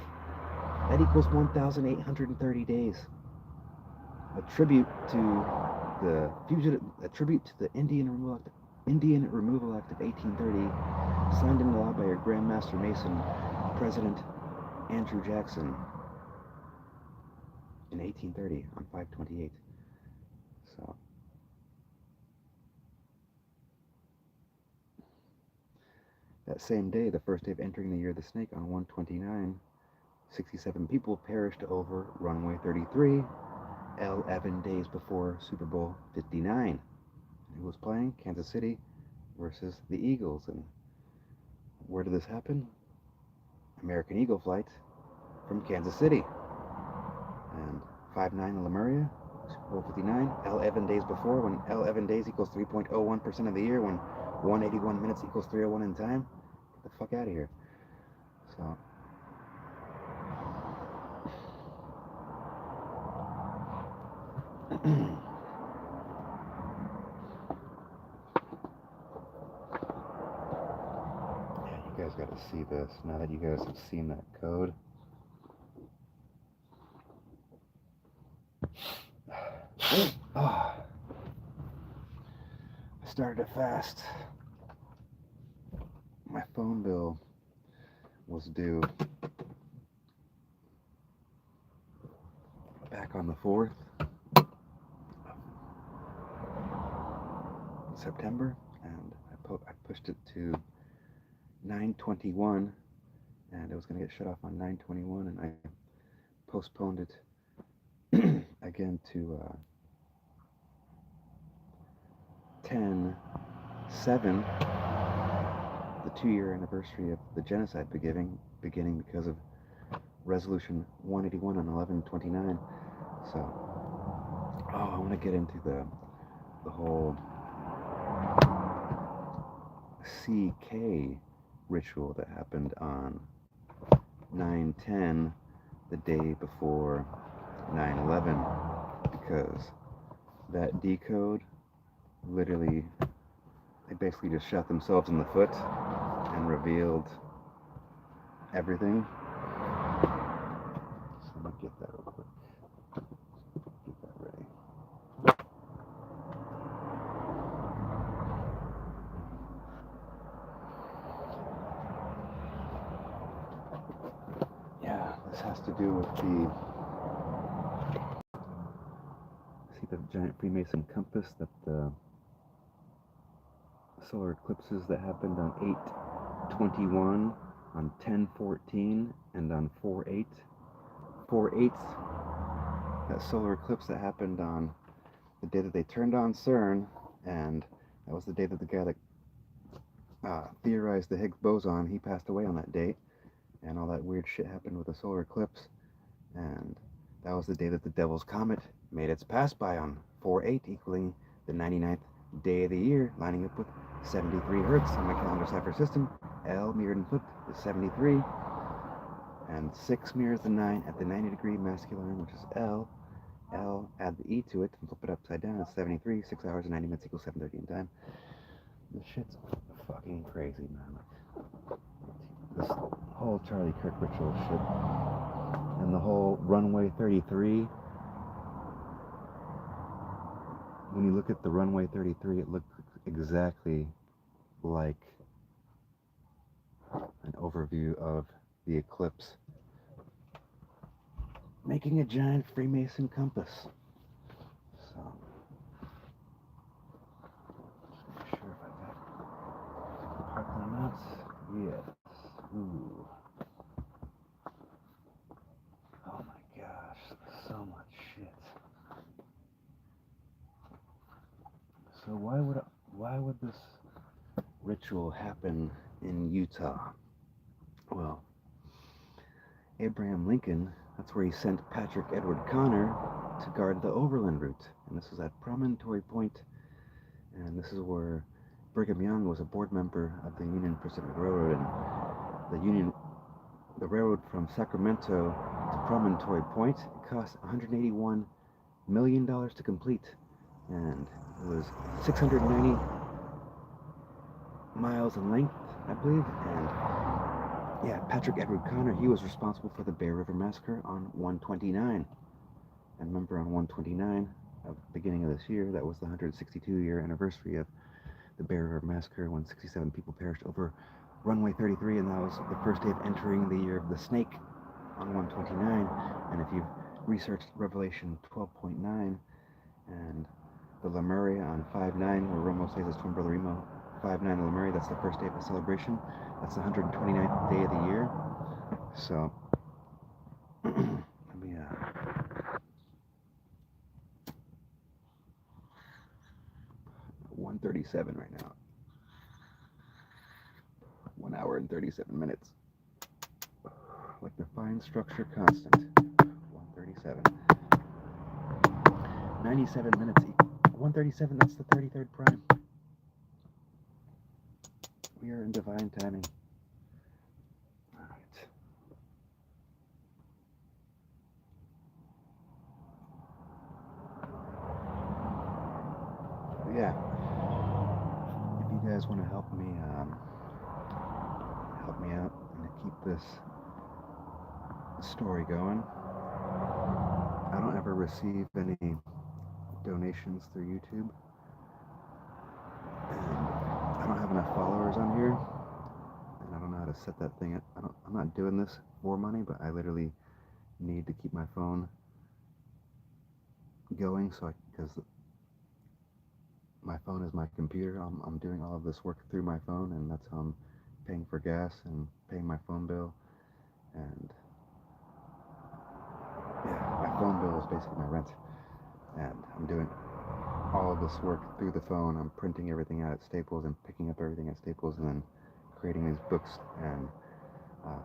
that equals 1,830 days. A tribute to the Indian Removal Act of 1830, signed into law by your Grand Master Mason, President Andrew Jackson, in 1830 on 5/28. So that same day, the first day of entering the year of the snake on 129, 67 people perished over runway 33, 11 days before Super Bowl 59. Who was playing? Kansas City versus the Eagles. And where did this happen? American Eagle flight from Kansas City. And 5-9 in Lemuria, Super Bowl 59, 11 days before, when 11 days equals 3.01% of the year, when 181 minutes equals 301 in time. Get the fuck out of here. So yeah, you guys got to see this now that you guys have seen that code. I started a fast. My phone bill was due back on the 4th of September, and I pushed it to 9/21, and it was going to get shut off on 9/21, and I postponed it again to 10/7, the 2-year anniversary of the genocide beginning because of resolution 181 on 11/29. So I want to get into the whole CK ritual that happened on 9/10, the day before 9/11, because that decode, literally, they basically just shot themselves in the foot and revealed everything. So let me get that real quick. Get that ready. Yeah, this has to do with the giant Freemason compass, that the solar eclipses that happened on 8/21, on 10/14, and on 4/8. 4/8, that solar eclipse that happened on the day that they turned on CERN, and that was the day that the guy that theorized the Higgs boson, he passed away on that date, and all that weird shit happened with the solar eclipse, and that was the day that the Devil's Comet made its pass by on 4/8, equaling the 99th day of the year lining up with 73 Hertz on my calendar cipher system. L mirrored and flipped is 73, and 6 mirrors the 9 at the 90-degree masculine arm, which is L. L, add the E to it and flip it upside down, it's 73. 6 hours and 90 minutes equals 7:30 in time. This shit's fucking crazy, man. This whole Charlie Kirk ritual shit, and the whole runway 33. When you look at the runway 33, it looks exactly like an overview of the eclipse, making a giant Freemason compass. So, just make sure if I got parking lots. Yes. Ooh. Oh my gosh, so much shit. So why would this ritual happen in Utah? Well, Abraham Lincoln, that's where he sent Patrick Edward Connor to guard the overland route. And this was at Promontory Point, and this is where Brigham Young was a board member of the Union Pacific Railroad, and the railroad from Sacramento to Promontory Point, it cost $181 million to complete, and it was 690 miles in length, I believe. And yeah, Patrick Edward Connor, he was responsible for the Bear River Massacre on 129. And remember, on 129, at the beginning of this year, that was the 162-year anniversary of the Bear River Massacre, when 67 people perished over runway 33, and that was the first day of entering the year of the snake on 129. And if you've researched Revelation 12.9 and the Lemuria on 5.9, where Romo says his twin brother Remo, 5.9 Lemuria, that's the first day of the celebration. That's the 129th day of the year. So, let me, 1:37 right now. 1 hour and 37 minutes. Like the fine structure constant. 1:37. 97 minutes. 1:37, that's the 33rd prime. We are in divine timing. Alright. Yeah. If you guys want to help me out and keep this story going, I don't ever receive any donations through YouTube, and I don't have enough followers on here, and I don't know how to set that thing up. I'm not doing this for money, but I literally need to keep my phone going, because my phone is my computer. I'm doing all of this work through my phone, and that's how I'm paying for gas and paying my phone bill. And yeah, my phone bill is basically my rent, and I'm doing all of this work through the phone. I'm printing everything out at Staples and picking up everything at Staples, and then creating these books. And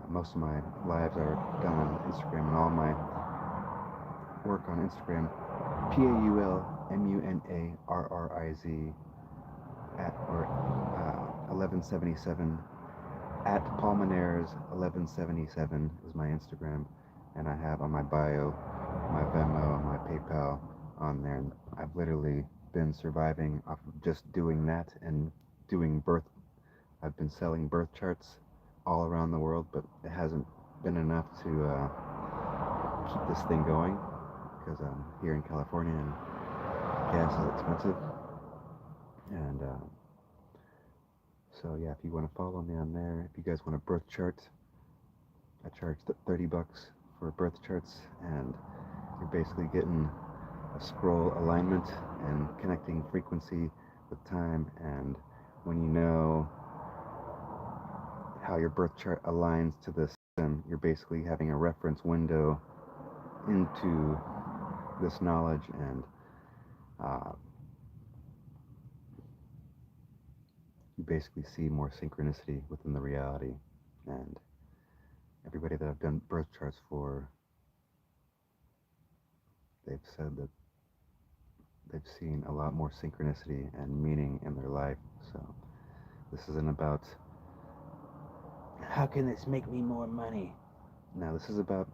most of my lives are done on Instagram, and all my work on Instagram, PaulMunarriz at 1177 at Pulmonaires 1177 is my Instagram, and I have on my bio my Venmo and my PayPal on there. And I've literally been surviving off of just doing that and doing birth. I've been selling birth charts all around the world, but it hasn't been enough to keep this thing going, because I'm here in California and gas is expensive. And so yeah, if you want to follow me on there, if you guys want a birth chart, I charge $30 for birth charts, and you're basically getting a scroll alignment and connecting frequency with time. And when you know how your birth chart aligns to the system, you're basically having a reference window into this knowledge, and you basically see more synchronicity within the reality. And everybody that I've done birth charts for, they've said that they've seen a lot more synchronicity and meaning in their life. So this isn't about how can this make me more money. No, this is about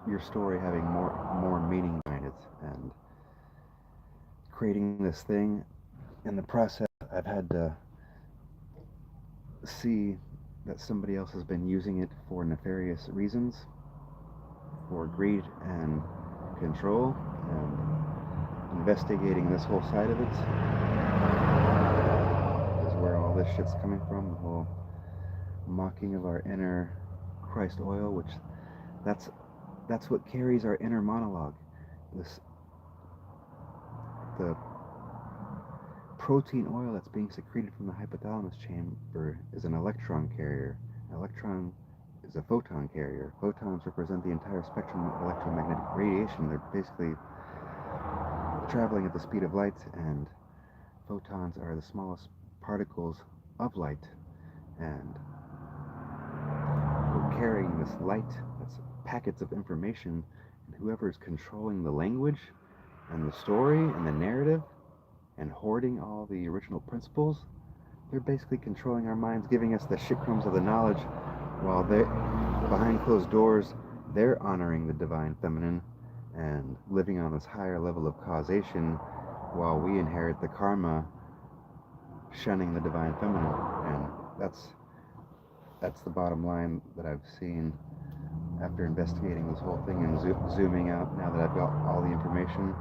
your story having more meaning behind it and creating this thing. In the process, I've had to see that somebody else has been using it for nefarious reasons, for greed and control, and investigating this whole side of it is where all this shit's coming from. The whole mocking of our inner Christ oil, which that's what carries our inner monologue. The protein oil that's being secreted from the hypothalamus chamber is an electron carrier. An electron is a photon carrier. Photons represent the entire spectrum of electromagnetic radiation. They're basically traveling at the speed of light, and photons are the smallest particles of light. And we're carrying this light, that's packets of information, and whoever is controlling the language and the story and the narrative and hoarding all the original principles, they're basically controlling our minds, giving us the shit crumbs of the knowledge, while they, behind closed doors, they're honoring the divine feminine and living on this higher level of causation, while we inherit the karma shunning the divine feminine. And that's the bottom line that I've seen after investigating this whole thing and zooming out. Now that I've got all the information,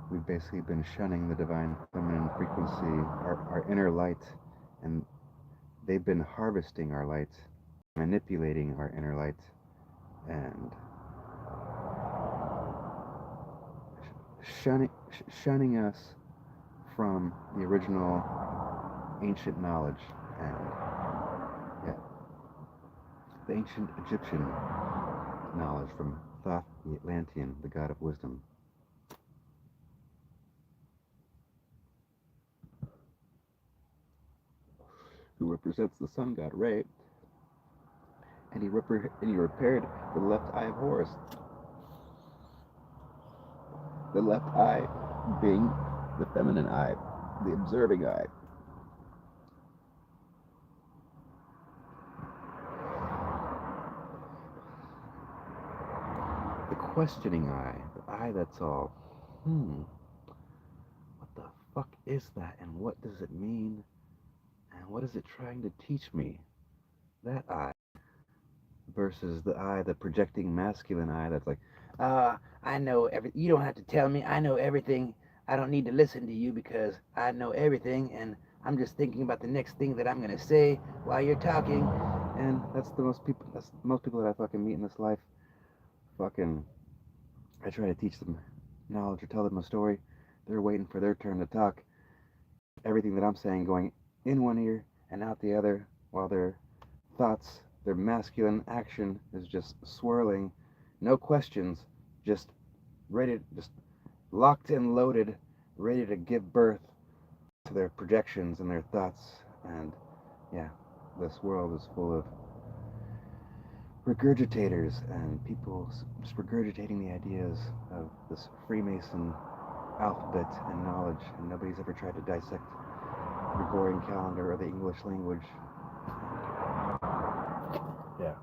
we've basically been shunning the divine feminine frequency, our inner light, and they've been harvesting our light, manipulating our inner light, and shunning us from the original ancient knowledge. And yeah, the ancient Egyptian knowledge from Thoth the Atlantean, the god of wisdom. Who represents the sun god Re, and he repaired the left eye of Horus. The left eye being the feminine eye, the observing eye. The questioning eye, the eye that's all, what the fuck is that, and what does it mean, and what is it trying to teach me? That eye versus the eye, the projecting masculine eye that's like, I know everything. You don't have to tell me. I know everything. I don't need to listen to you because I know everything, and I'm just thinking about the next thing that I'm gonna say while you're talking. And that's most people that I fucking meet in this life. Fucking, I try to teach them knowledge or tell them a story. They're waiting for their turn to talk. Everything that I'm saying going in one ear and out the other, while their thoughts, their masculine action is just swirling. No questions, just ready, just locked and loaded, ready to give birth to their projections and their thoughts. And yeah, this world is full of regurgitators and people just regurgitating the ideas of this Freemason alphabet and knowledge, and nobody's ever tried to dissect the Gregorian calendar or the English language. Yeah,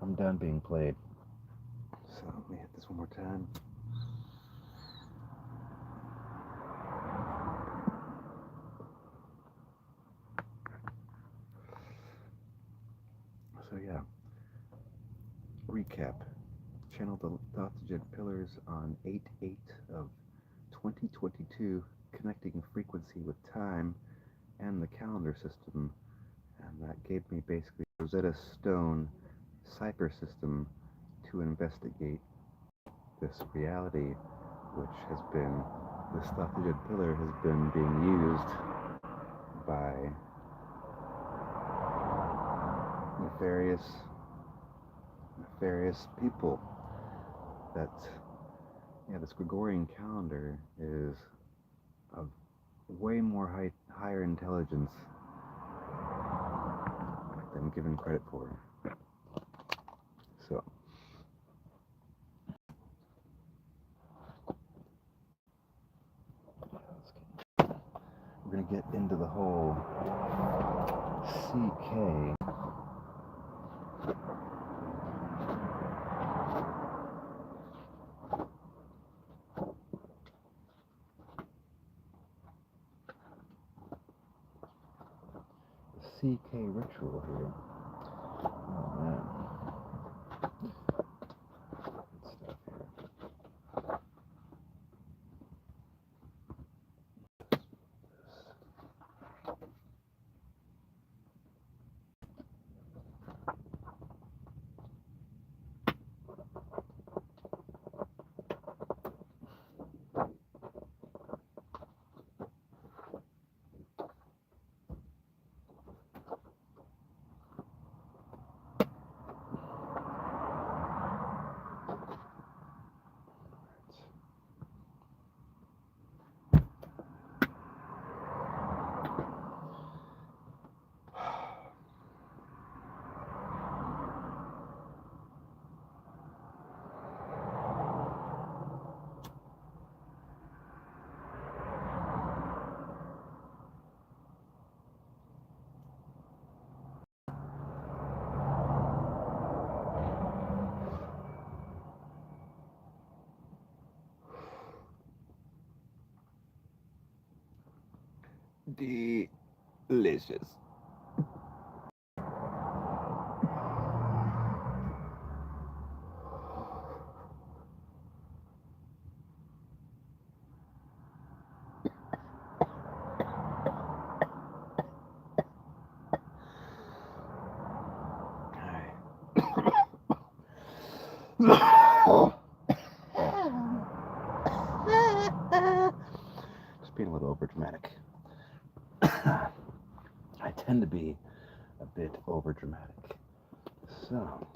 I'm done being played. So let me hit this one more time. So yeah, recap. Channeled the Thoth pillars on 8/8 of 2022, connecting frequency with time and the calendar system, and that gave me basically Rosetta Stone cipher system to investigate this reality, which has been, this Thoth pillar has been being used by nefarious people. That, yeah, this Gregorian calendar is of way more higher intelligence than given credit for. So get into the whole CK. CK ritual here. Oh man. Good stuff here. Delicious. Just being a little over dramatic. I tend to be a bit over dramatic. So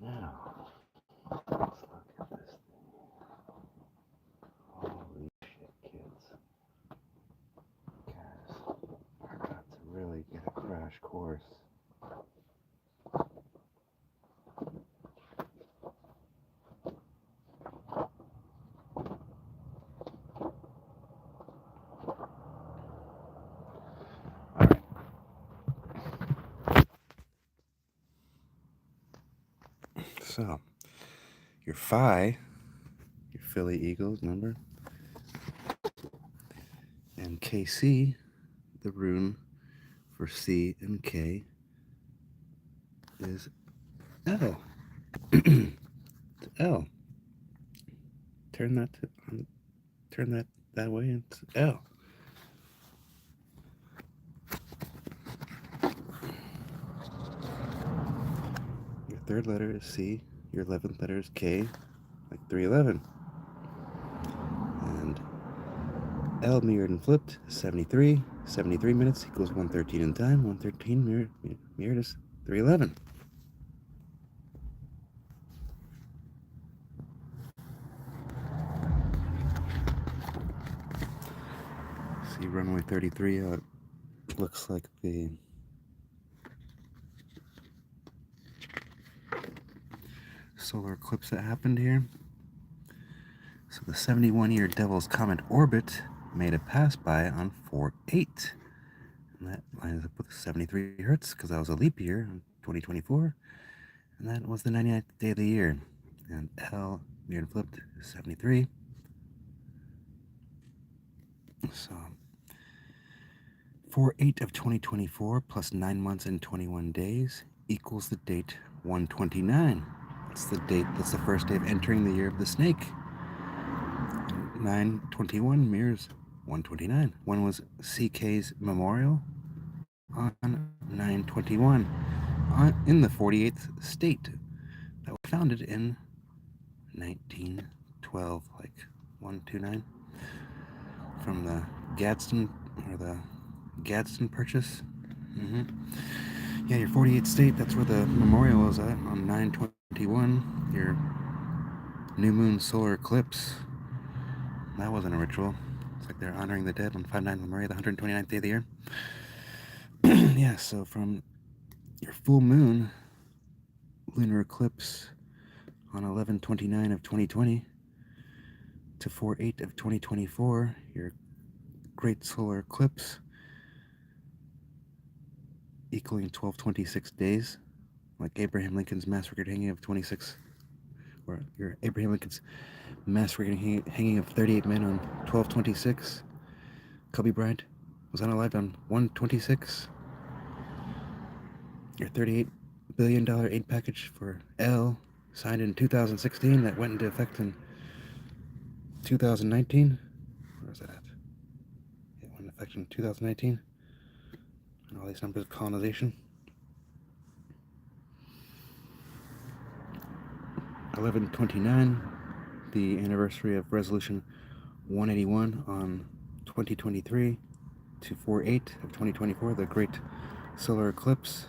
now let's look at this thing. Holy shit, kids. Guys are about to really get a crash course. So, your phi, your Philly Eagles number, and KC, the rune for C and K, is L. It's L. Turn that that way, and it's L. Your third letter is C. Your 11th letter is K, like 311. And L mirrored and flipped is 73. 73 minutes equals 113 in time. 113 mirrored is 311. See runway 33, it looks like the solar eclipse that happened here. So the 71-year Devil's Comet orbit made a pass by on 4/8. And that lines up with 73 hertz because that was a leap year in 2024. And that was the 99th day of the year. And L mirrored and flipped is 73. So 4/8 of 2024 plus 9 months and 21 days equals the date 129. That's the date, that's the first day of entering the year of the snake. 9/21 mirrors 129. When was CK's memorial? On 9/21 in the 48th state that was founded in 1912, like 129, from the Gadsden Purchase. Yeah, your 48th state, that's where the memorial was at on 9/21, your new moon solar eclipse. That wasn't a ritual. It's like they're honoring the dead on 5/9 Memorial, the 129th day of the year. Yeah, so from your full moon lunar eclipse on 11/29 of 2020 to 4/8 of 2024, your great solar eclipse equaling 1226 days, like Abraham Lincoln's mass record hanging of 26, or your Abraham Lincoln's mass record hanging of 38 men on 1226. Kobe Bryant was unalived on 126. Your $38 billion aid package for L, signed in 2016, that went into effect in 2019. Where was that at? It went into effect in 2019. And all these numbers of colonization. 11/29, the anniversary of Resolution 181 on 2023 to 4/8 of 2024, the Great Solar Eclipse,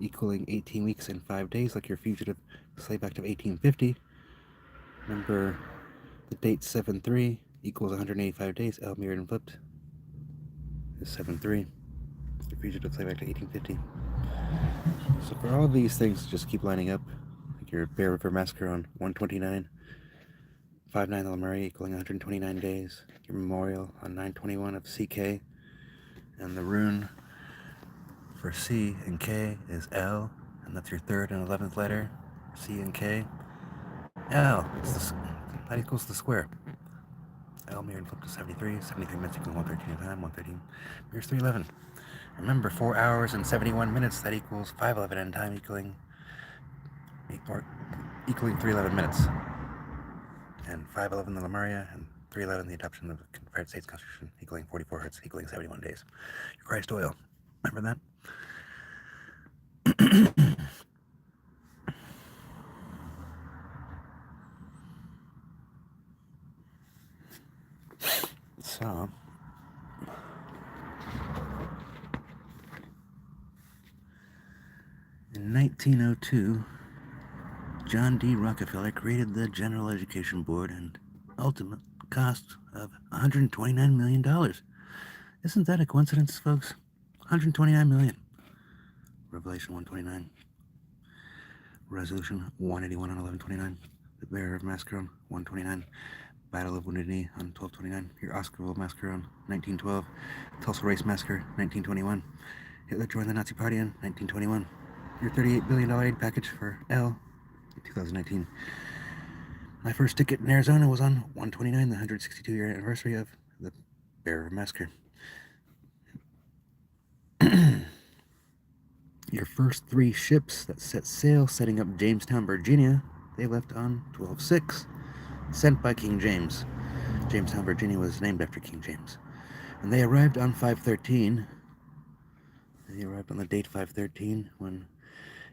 equaling 18 weeks and 5 days, like your Fugitive Slave Act of 1850. Remember, the date 7/3 equals 185 days. L mirrored and flipped is 7/3. Your Fugitive Slave Act of 1850. So for all of these things, just keep lining up. Like your Bear River Massacre on 1/29, 5/9 the Murray equaling 129 days. Your Memorial on 9/21 of CK, and the rune for C and K is L, and that's your 3rd and 11th letter, C and K. L, that equals the square. L mirrored flipped to 73, 73 minutes equals 113 in time, 113 mirrors 311. Remember, 4 hours and 71 minutes, that equals 511 in time, equaling 311 minutes. And 511 the Lemuria, and 311 the adoption of the Confederate States Constitution, equaling 44 hertz, equaling 71 days. Your Christ oil, remember that? So, in 1902, John D. Rockefeller created the General Education Board, and ultimate cost of $129 million. Isn't that a coincidence, folks? $129 million. Revelation 129. Resolution 181 on 11/29. The Bear River Massacre on 129. Battle of Wounded Knee on 12/29. Your Oscarville Massacre on 1912. Tulsa Race Massacre 1921. Hitler joined the Nazi Party in 1921. Your $38 billion aid package for L in 2019. My first ticket in Arizona was on 1/29, the 162-year anniversary of the Bear River Massacre. Your first 3 ships that set sail setting up Jamestown, Virginia, they left on 12/6, sent by King James. Jamestown, Virginia was named after King James. And they arrived on 5/13. They arrived on the date 5/13 when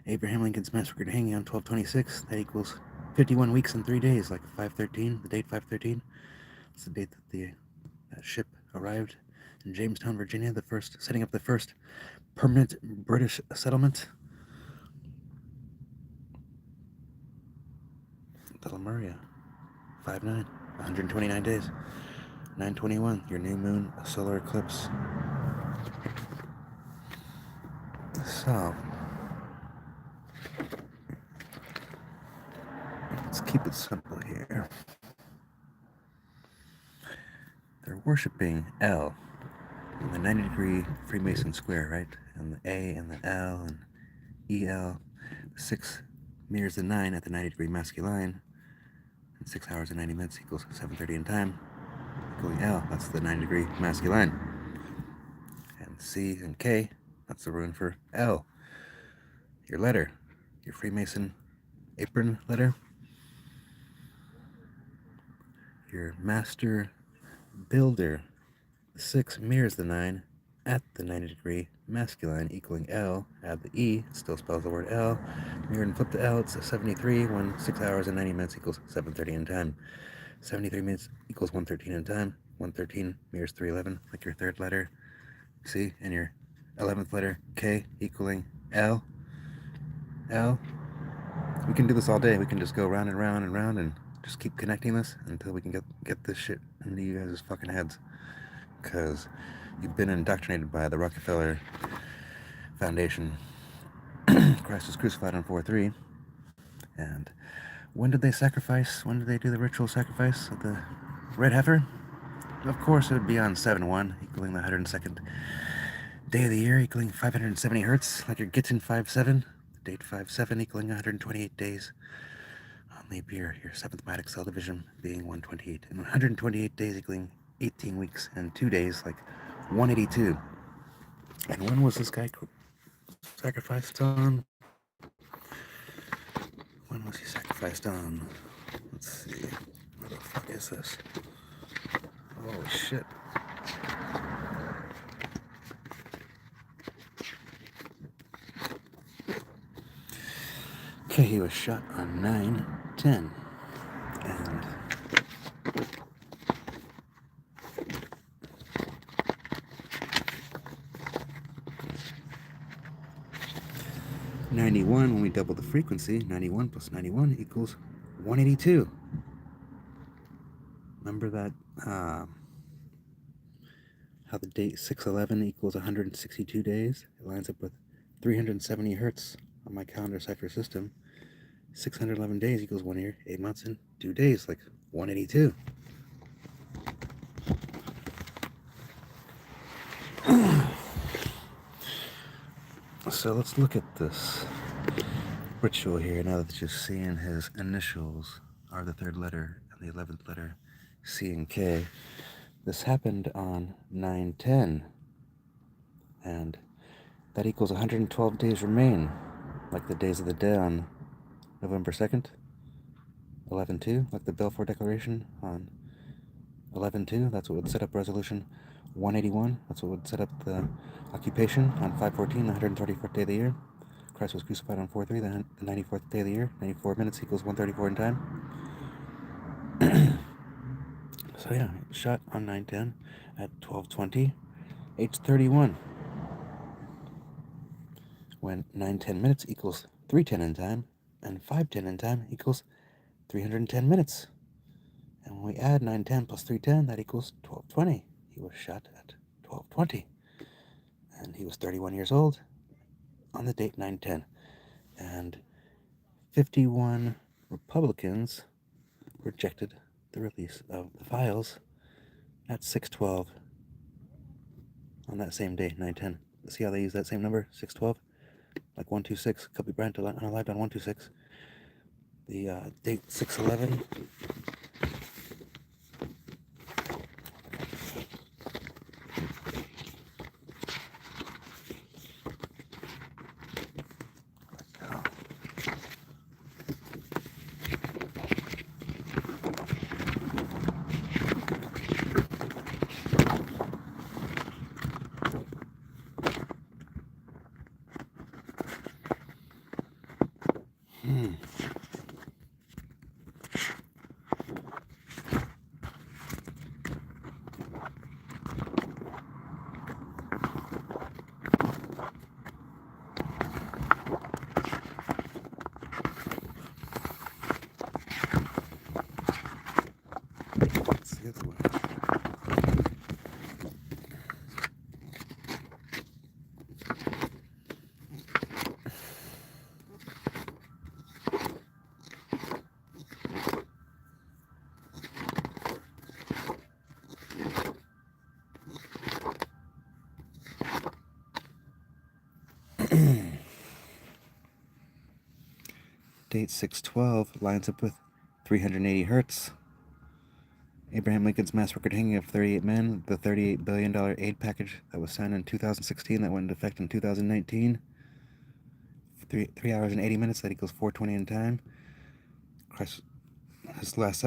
Abraham Lincoln's mass record hanging on 12/26. That equals 51 weeks and 3 days, like 5/13, the date 5/13. It's the date that that ship arrived in Jamestown, Virginia, setting up the first permanent British settlement. The Lemuria, 5/9, 129 days. 9/21, your new moon solar eclipse. So, let's keep it simple here. They're worshiping L in the 90-degree Freemason square, right? And the A and the L and EL. 6 mirrors the 9 at the 90-degree masculine. And 6 hours and 90 minutes equals 7:30 in time. Equaling L, that's the 90-degree masculine. And C and K, that's the rune for L. Your letter, your Freemason apron letter. Your master builder. The 6 mirrors the 9 at the 90-degree masculine, equaling L. Add the E, it still spells the word L. Mirror and flip the L, it's a 73 when 6 hours and 90 minutes equals 7:30 in time. 73 minutes equals 113 in time. 113 mirrors 311, like your 3rd letter, C, and your 11th letter, K, equaling L. L. We can do this all day. We can just go round and round and round and just keep connecting this until we can get this shit into you guys' fucking heads. Because you've been indoctrinated by the Rockefeller Foundation. Christ was crucified on 4/3. And when did they sacrifice? When did they do the ritual sacrifice of the red heifer? Of course, it would be on 7-1, equaling the 102nd day of the year, equaling 570 hertz, like you're getting 5-7. Date 5-7 equaling 128 days. On leap year, your 7th Matic cell division being 128. And 128 days equaling 18 weeks and 2 days, like 182. And when was this guy sacrificed on? When was he sacrificed on? Let's see. What the fuck is this? Holy shit. Okay, he was shot on 9/10. And 91, when we double the frequency, 91 plus 91 equals 182. Remember that, how the date 6/11 equals 162 days? It lines up with 370 hertz on my calendar cipher system. 611 days equals 1 year, 8 months and 2 days, like 182. So let's look at this ritual here now that you're seeing his initials are the 3rd letter and the 11th letter, C and K. This happened on 9/10, and that equals 112 days remain, like the days of the day on November 2nd, 11/2, like the Balfour Declaration on 11/2. That's what would set up resolution 181. That's what would set up the occupation on 5/14, the 134th day of the year. Christ was crucified on 4/3, the 94th day of the year. 94 minutes equals 134 in time. So yeah, shot on 9/10 at 12:20, H31. When 9:10 minutes equals 3:10 in time, and 5:10 in time equals 310 minutes. And when we add 9:10 plus 3:10, that equals 12:20. He was shot at 12:20. And he was 31 years old on the date 9/10. And 51 Republicans rejected the release of the files at 6/12 on that same day, 9/10. See how they use that same number, 6/12? Like 126, Kobe Bryant unalived on 126. The date 6/11. Date 6/12 lines up with 380 hertz. Abraham Lincoln's mass record hanging of 38 men, the $38 billion aid package that was signed in 2016 that went into effect in 2019. 3 hours and 80 minutes, that equals 4:20 in time. Christ, the Last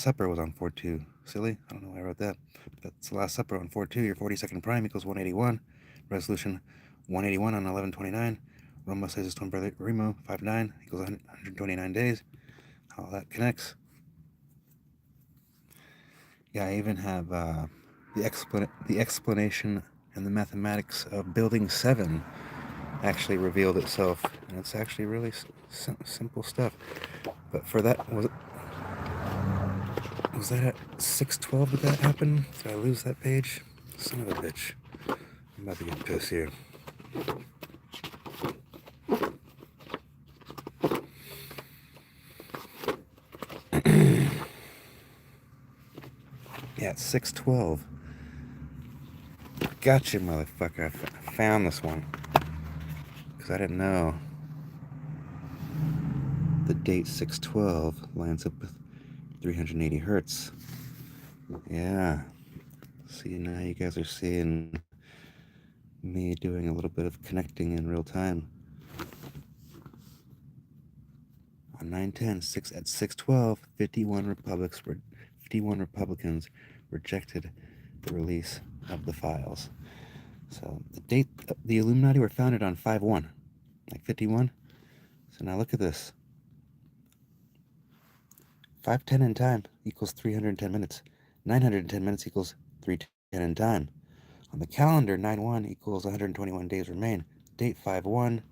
Supper was on 4/2. Silly? I don't know why I wrote that. That's the Last Supper on 4/2. Your 42nd prime equals 181. Resolution 181 on 11/29. Roma says his twin brother Remo 5/9 equals 129 days. How that connects. Yeah, I even have the explanation and the mathematics of building 7 actually revealed itself, and it's actually really simple stuff. But for that, was that at 6/12 did that happen? Did I lose that page? Son of a bitch. I'm about to get pissed here. Yeah, it's 612. Gotcha, motherfucker. I found this one. Because I didn't know. The date 612 lines up with 380 hertz. Yeah. See, now you guys are seeing me doing a little bit of connecting in real time. On 9/10, at 6/12, 51 Republicans rejected the release of the files. So the date, the Illuminati were founded on 5/1, like 51. So now look at this. 510 in time equals 310 minutes. 910 minutes equals 310 in time. On the calendar, 9/1 equals 121 days remain. Date 5/1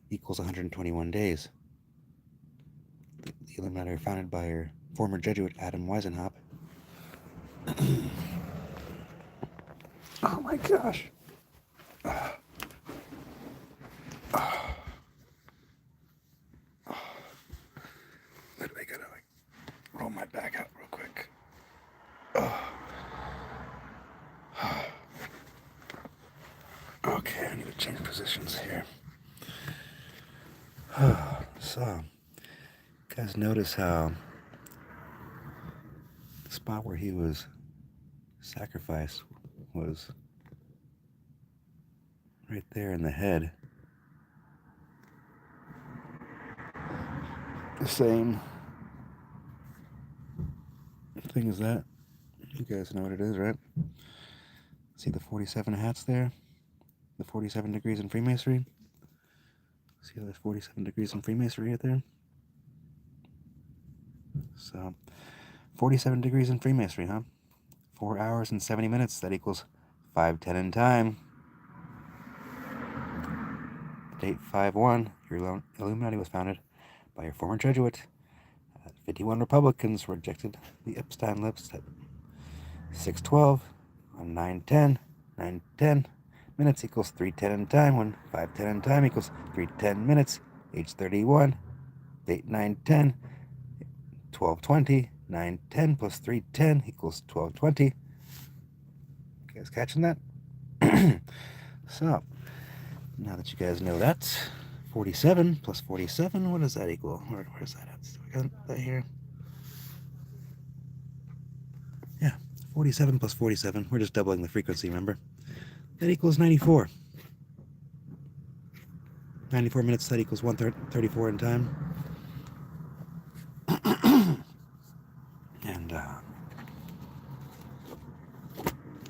equals 121 days. The Illuminati were founded by your former Jesuit Adam Weisenhop. Oh my gosh. Literally gotta roll my back out real quick. Okay, I need to change positions here. So, you guys notice how the spot where he was sacrificed was right there in the head. The same thing as that. You guys know what it is, right? See the 47 hats there? The 47 degrees in Freemasonry? See how there's 47 degrees in Freemasonry right there? So, 47 degrees in Freemasonry, huh? 4 hours and 70 minutes, that equals 510 in time. Date 5/1, your Illuminati was founded by your former Jesuit. 51 Republicans rejected the Epstein list at 6/12 on 9/10. 9/10 minutes equals 310 in time, when 510 in time equals 310 minutes. Age 31, date 9/10, 12/20. 9/10 plus 310 equals 12/20. You guys catching that? So, now that you guys know that, 47 plus 47, what does that equal? Where's that at? We got that here. Yeah, 47 plus 47. We're just doubling the frequency, remember? That equals 94. 94 minutes, that equals 134 in time. And,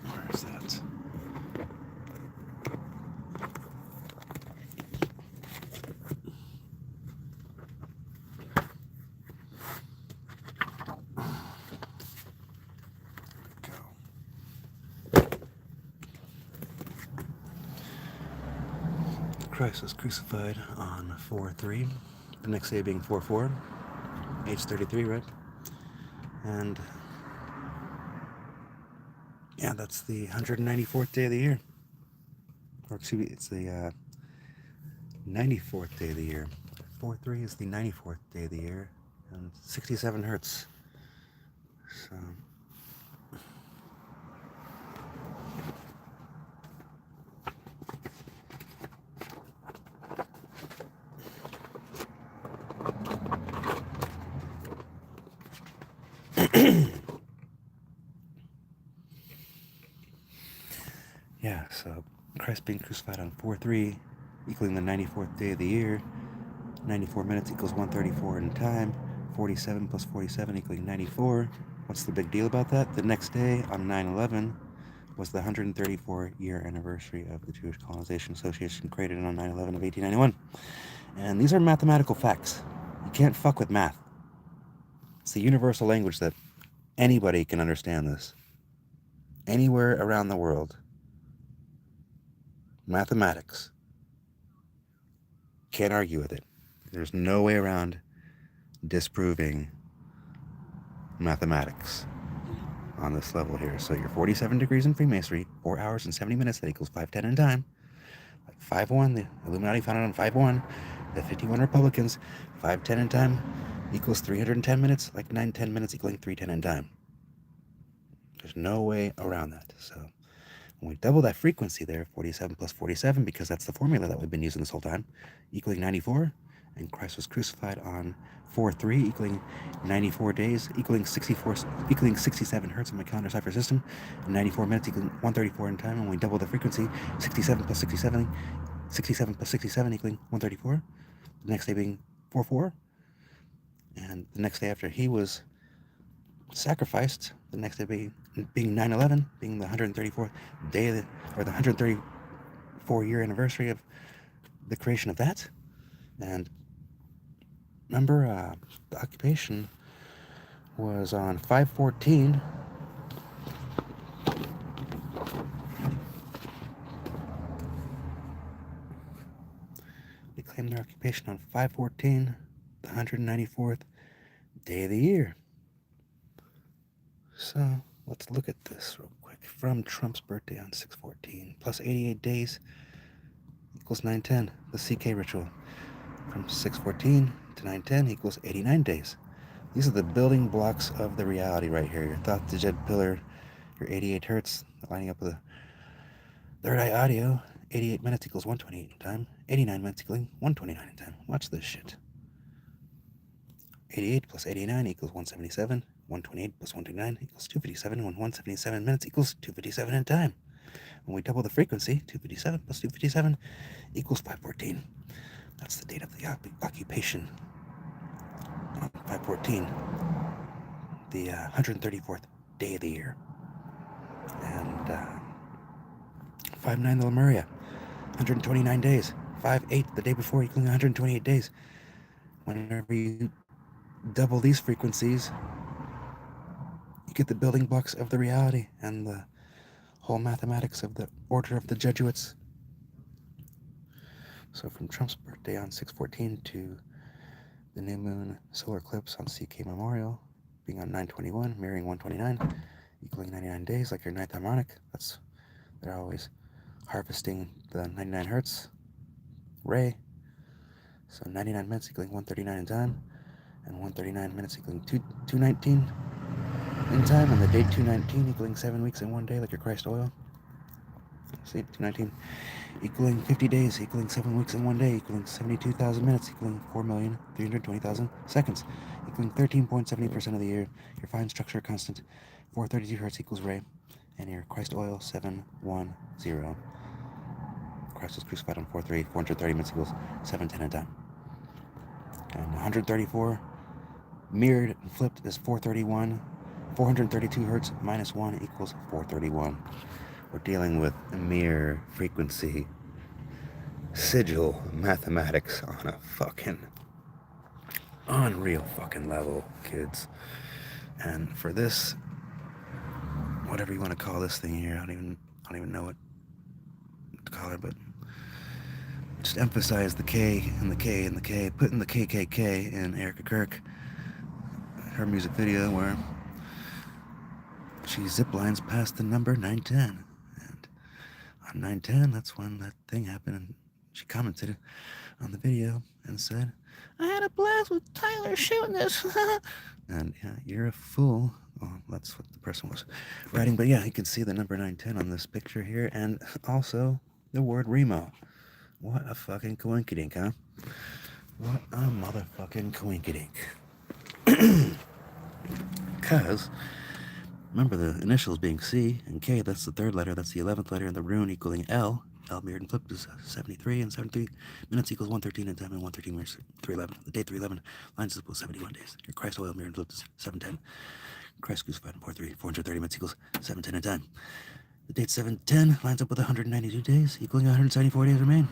where is that? Christ was crucified on 4/3, the next day being 4/4, age 33, right? And yeah, that's the 194th day of the year. Or excuse me, it's the 94th day of the year. 4/3 is the 94th day of the year, and 67 hertz. So. Yeah, so Christ being crucified on 4/3, equaling the 94th day of the year. 94 minutes equals 134 in time. 47 plus 47 equaling 94. What's the big deal about that? The next day, on 9/11, was the 134-year anniversary of the Jewish Colonization Association, created on 9/11 of 1891. And these are mathematical facts. You can't fuck with math. It's the universal language that anybody can understand this. Anywhere around the world. Mathematics. Can't argue with it. There's no way around disproving mathematics on this level here. So you're 47 degrees in Freemasonry, 4 hours and 70 minutes, that equals 510 in time. 5/1, the Illuminati founded on 5/1. The 51 Republicans, 510 in time equals 310 minutes, like 910 minutes equaling 310 in time. There's no way around that. So when we double that frequency there, 47 plus 47, because that's the formula that we've been using this whole time, equaling 94, and Christ was crucified on 4/3, equaling 94 days, equaling 67 hertz in my calendar cipher system, and 94 minutes equaling 134 in time. And when we double the frequency, 67 plus 67, 67 plus 67 equaling 134. The next day being 4/4, and the next day after he was sacrificed, the next day being 9/11, being the 134th day of or the 134-year anniversary of the creation of that. And remember, the occupation was on 5/14. They claimed their occupation on 5/14, the 194th day of the year. So let's look at this real quick. From Trump's birthday on 6/14 plus 88 days equals 9/10, the CK ritual. From 6/14 to 9/10 equals 89 days. These are the building blocks of the reality right here. Your thought to jet pillar, your 88 hertz, lining up with the third eye audio. 88 minutes equals 128 in time. 89 minutes equaling 129 in time. Watch this shit. 88 plus 89 equals 177. 128 plus 129 equals 257. When 177 minutes equals 257 in time. When we double the frequency, 257 plus 257 equals 5/14. That's the date of the occupation. On 5/14, the 134th day of the year. And 5/9 the Lemuria, 129 days. 5/8 the day before equaling 128 days. Whenever you double these frequencies, you get the building blocks of the reality and the whole mathematics of the order of the Jesuits. So from Trump's birthday on 6/14 to the new moon solar eclipse on CK Memorial being on 9/21, mirroring 129, equaling 99 days, like your ninth harmonic. They're always harvesting the 99 hertz ray. So 99 minutes equaling 139 in time, and 139 minutes equaling 219 in time, and the date 219 equaling 7 weeks in 1 day, like your Christ oil. See, 219 equaling 50 days, equaling 7 weeks in 1 day, equaling 72,000 minutes, equaling 4,320,000 seconds, equaling 13.70% of the year. Your fine structure constant, 432 hertz equals ray, and your Christ oil 710. Christ was crucified on 4/3, 430 minutes equals 710 in time. And 134 mirrored and flipped is 431. 432 hertz minus 1 equals 431. We're dealing with a mere frequency sigil mathematics on a fucking unreal fucking level, kids. And for this, whatever you want to call this thing here, I don't even know what to call it, but just emphasize the K and the K and the K, putting the KKK in Erica Kirk, her music video where she ziplines past the number 910. And on 910, that's when that thing happened, and she commented on the video and said, "I had a blast with Tyler shooting this." And yeah, you're a fool. Oh, that's what the person was writing. But yeah, you can see the number 910 on this picture here, and also the word Remo. What a fucking coinkydink, huh? What a motherfucking coinkydink. Because, remember the initials being C and K, that's the third letter, that's the 11th letter, and the rune equaling L. L mirrored and flipped is 73, and 73 minutes equals 113 in time, and 113 mirrors 311. The date 311 lines up with 71 days. Your Christ oil mirrored and flipped is 710. Christ crucified in 4/3, 430 minutes equals 710 in time. The date 710 lines up with 192 days, equaling 174 days remain.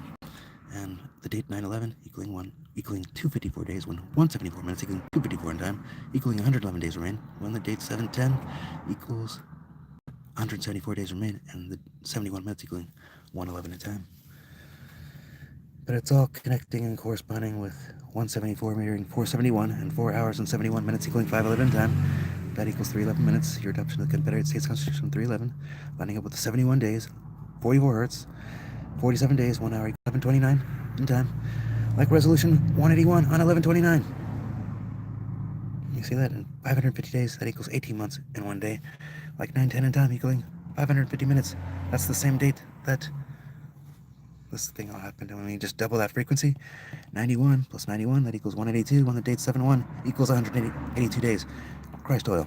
And the date 9/11 equaling 254 days, when 174 minutes equaling 254 in time, equaling 111 days remain. When the date 710 equals 174 days remain, and the 71 minutes equaling 111 in time. But it's all connecting and corresponding with 174 mirroring 471, and 4 hours and 71 minutes equaling 511 in time. That equals 311 minutes. Your adoption of the Confederate States Constitution 311, lining up with the 71 days, 44 hertz, 47 days, 1 hour, 11:29 in time. Like resolution 181 on 11/29. You see that? In 550 days, that equals 18 months in 1 day. like 910 in time equaling 550 minutes. That's the same date that this thing all happened. And when we just double that frequency, 91 plus 91, that equals 182. When the date's 7-1 equals 182 days. Christ oil.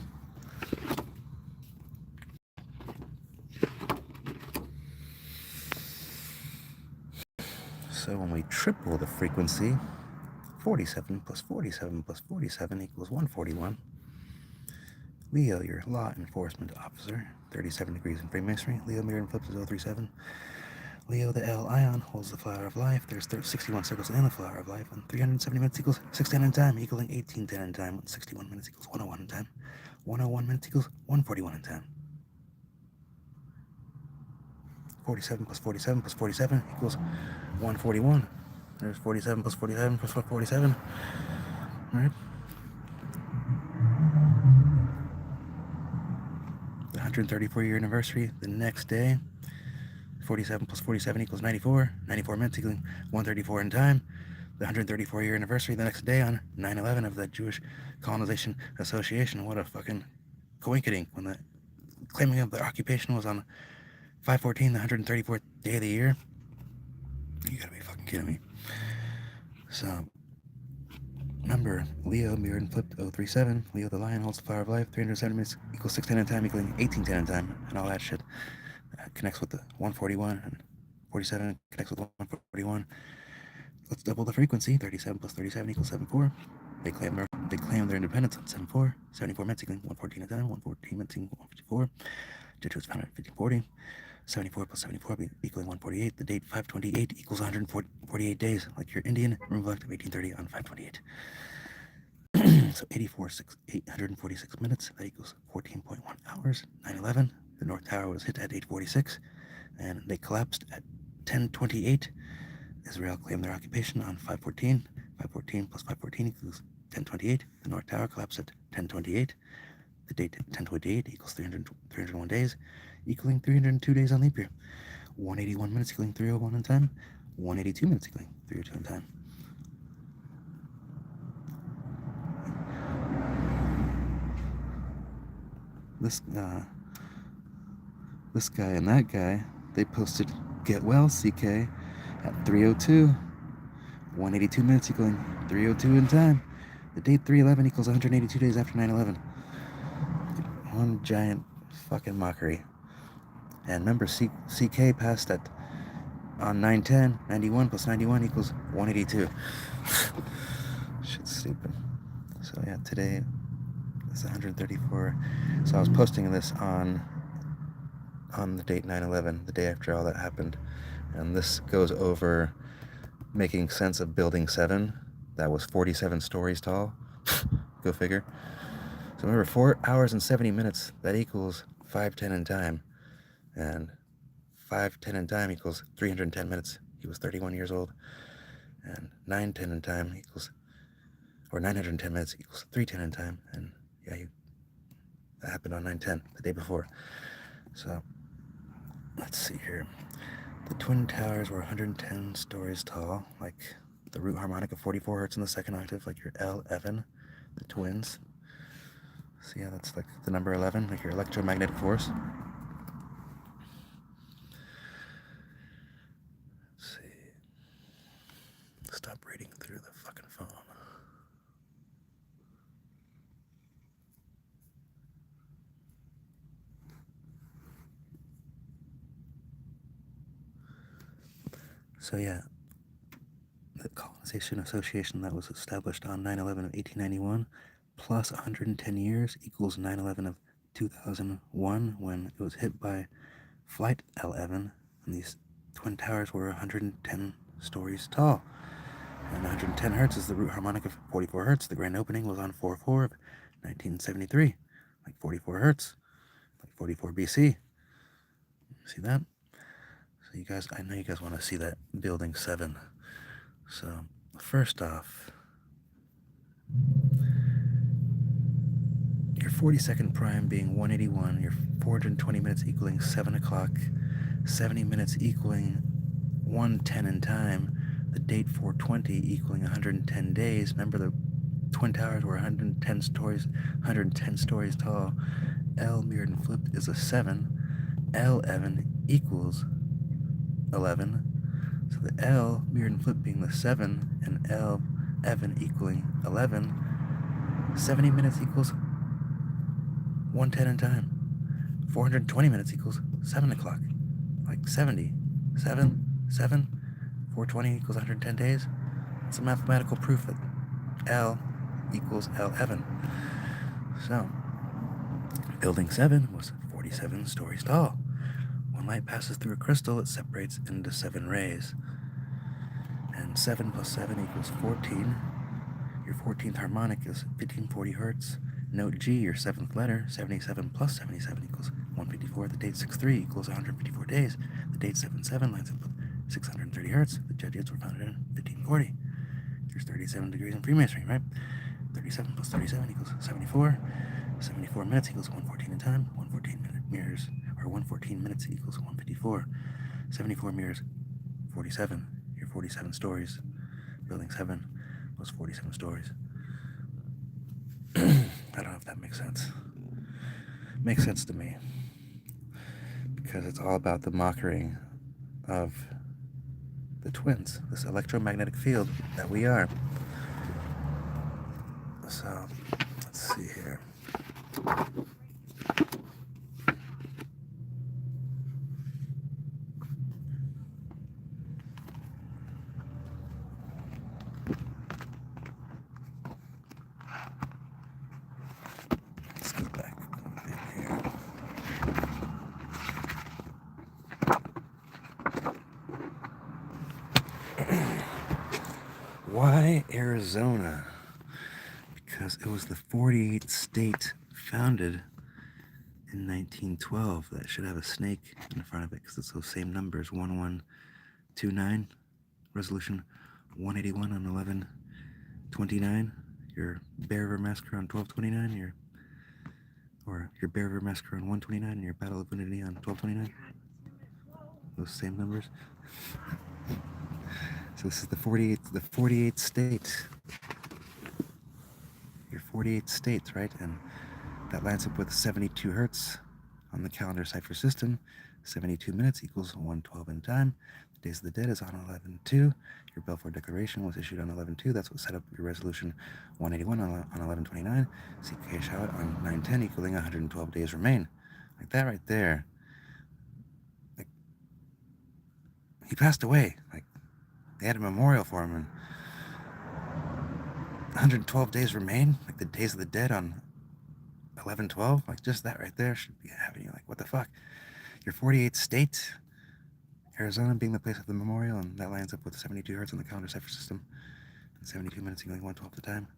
So when we triple the frequency, 47 plus 47 plus 47 equals 141. Leo, your law enforcement officer, 37 degrees in Freemasonry. Leo mirror and flips is 037. Leo, the L ion, holds the flower of life. There's 61 circles in the flower of life. And 370 minutes equals 610 in time, equaling 1810 in time. 61 minutes equals 101 in time. 101 minutes equals 141 in time. 47 plus 47 plus 47 equals 141. There's 47 plus 47 plus 47. All right. The 134-year anniversary, the next day, 47 plus 47 equals 94. 94 minutes equaling 134 in time. The 134-year anniversary, the next day on 9/11 of the Jewish Colonization Association. What a fucking coinkydink when the claiming of the occupation was on 5/14, the 134th day of the year. You gotta be fucking kidding me. So, number, Leo, mirrored and flipped, 037. Leo, the lion, holds the flower of life. 370 minutes equals 610 in time, equaling 1810 in time, and all that shit. Connects with the 141, and 47 connects with 141. Let's double the frequency. 37 plus 37 equals 74. They claim their independence on 74. 74 minutes equaling 114 in time. 114 minutes equaling 154. Judge was founded in 1540. 74 plus 74 equaling 148. The date 528 equals 148 days, like your Indian removal act of 1830 on 528. So 846 minutes, that equals 14.1 hours. 9/11, the North Tower was hit at 8:46, and they collapsed at 10:28. Israel claimed their occupation on 5/14. 5/14 plus 5/14 equals 10:28. The North Tower collapsed at 10:28. The date 10:28 equals 301 days, equaling 302 days on leap year. 181 minutes equaling 301 in time. 182 minutes equaling 302 in time. This guy and that guy, they posted get well CK at 302. 182 minutes equaling 302 in time. The date 3/11 equals 182 days after 9/11. One giant fucking mockery. And remember, CK passed at on 9/10. 91 plus 91 equals 182. Shit's stupid. So yeah, today is 134. So I was posting this on the date 9/11, the day after all that happened. And this goes over making sense of Building 7. That was 47 stories tall. Go figure. So remember, 4 hours and 70 minutes, that equals 510 in time. And 510 in time equals 310 minutes. He was 31 years old. And 910 in time equals, or 910 minutes equals 310 in time. And yeah, that happened on 9/10, the day before. So, let's see here. The Twin Towers were 110 stories tall, like the root harmonic of 44 hertz in the second octave, like your L11, the twins. So yeah, that's like the number 11, like your electromagnetic force. Let's see. Stop reading through the fucking phone. So yeah, the Colonization Association that was established on 9/11 of 1891 plus 110 years equals 9/11 of 2001 when it was hit by Flight 11, and these Twin Towers were 110 stories tall. And 110 hertz is the root harmonic of 44 hertz. The grand opening was on 4/4 of 1973, like 44 hertz, like 44 BC. See that? So you guys, I know you guys want to see that Building 7. So first off, your 40-second prime being 181, your 420 minutes equaling 7 o'clock, 70 minutes equaling 110 in time, the date 420 equaling 110 days. Remember, the Twin Towers were 110 stories tall, L mirrored and flipped is a 7. L even equals 11. So the L mirrored and flipped being the 7 and L even equaling 11, 70 minutes equals 110 in time. 420 minutes equals 7 o'clock. Like 70. 7, 7, 420 equals 110 days. It's a mathematical proof that L equals L even. So, building 7 was 47 stories tall. When light passes through a crystal, it separates into 7 rays. And 7 plus 7 equals 14. Your 14th harmonic is 1540 hertz. Note G, your 7th letter, 77 plus 77 equals 154. The date 6-3 equals 154 days. The date 7-7 lines up with 630 hertz. The Jesuits were founded in 1540. There's 37 degrees in Freemasonry, right? 37 plus 37 equals 74. 74 minutes equals 114 in time. 114 minutes equals 154. 74 mirrors 47. Your 47 stories. Building 7 was 47 stories. I don't know if that makes sense. Makes sense to me. Because it's all about the mockery of the twins, this electromagnetic field that we are. So, let's see here. Let's go back in here. Why Arizona? Because it was the 48th state founded in 1912 that should have a snake in front of it because it's those same numbers, 1129, resolution 181 on 1129, your Bear River Massacre on 1229, your Bear River Massacre on 129, and your Battle of Unity on 1229. Those same numbers. So this is the 48th state. Your 48 states, right? And that lines up with 72 hertz on the calendar cipher system. 72 minutes equals 112 in time. The days of the dead is on 11/2. Your Balfour Declaration was issued on 11/2. That's what set up your resolution 181 on 11/29. CK Shawat on 9/10 equaling 112 days remain. Like that right there. Like, he passed away. Like, they had a memorial for him, and 112 days remain, like the days of the dead on 11/12, like just that right there should be having you like, what the fuck? Your 48th state, Arizona being the place of the memorial, and that lines up with 72 hertz on the calendar cipher system, and 72 minutes equaling 112 the time,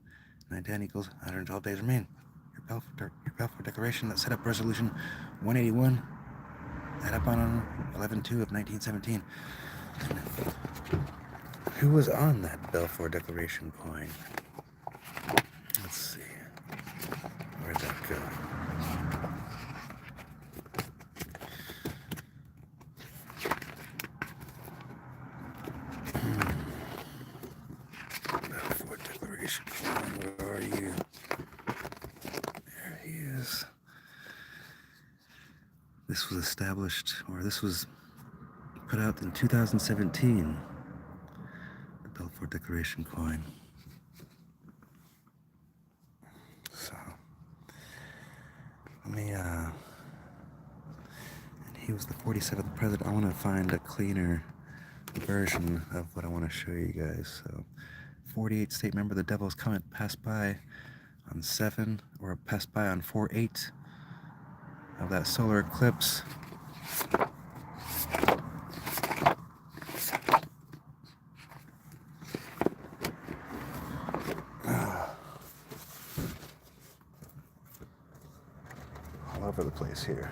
910 equals 112 days remain. Your Balfour Declaration that set up resolution 181, that up on 11/2 of 1917. Who was on that Balfour Declaration coin? Let's see. Where'd that go? Balfour Declaration coin, where are you? There he is. This was established, or this was put out in 2017. The Balfour Declaration coin. And he was the 47th president. I want to find a cleaner version of what I want to show you guys. So, 48 state member, the Devil's Comet passed by on 7, or passed by on 4/8 of that solar eclipse. All over the place here.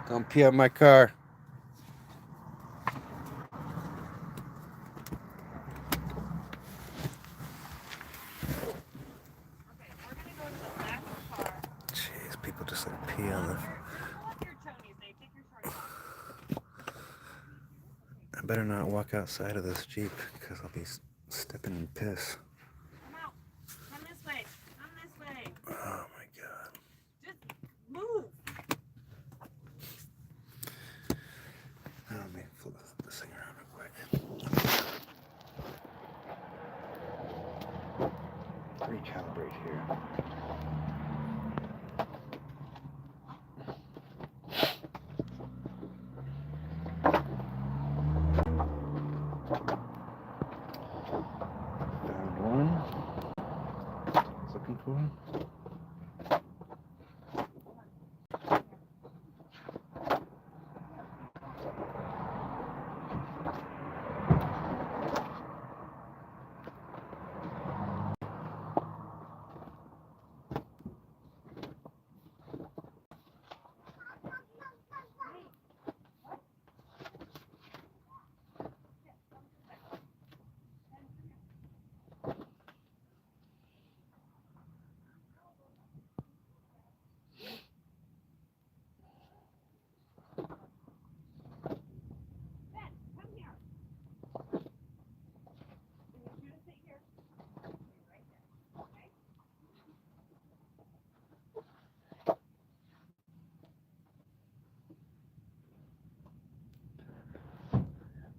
Don't pee on my car. Jeez, people just like pee on the... I better not walk outside of this Jeep because I'll be stepping in piss. Come out. Come this way. Come this way. Oh my god. Just move. Let me flip this thing around real quick. Recalibrate here. Found one. I was looking for.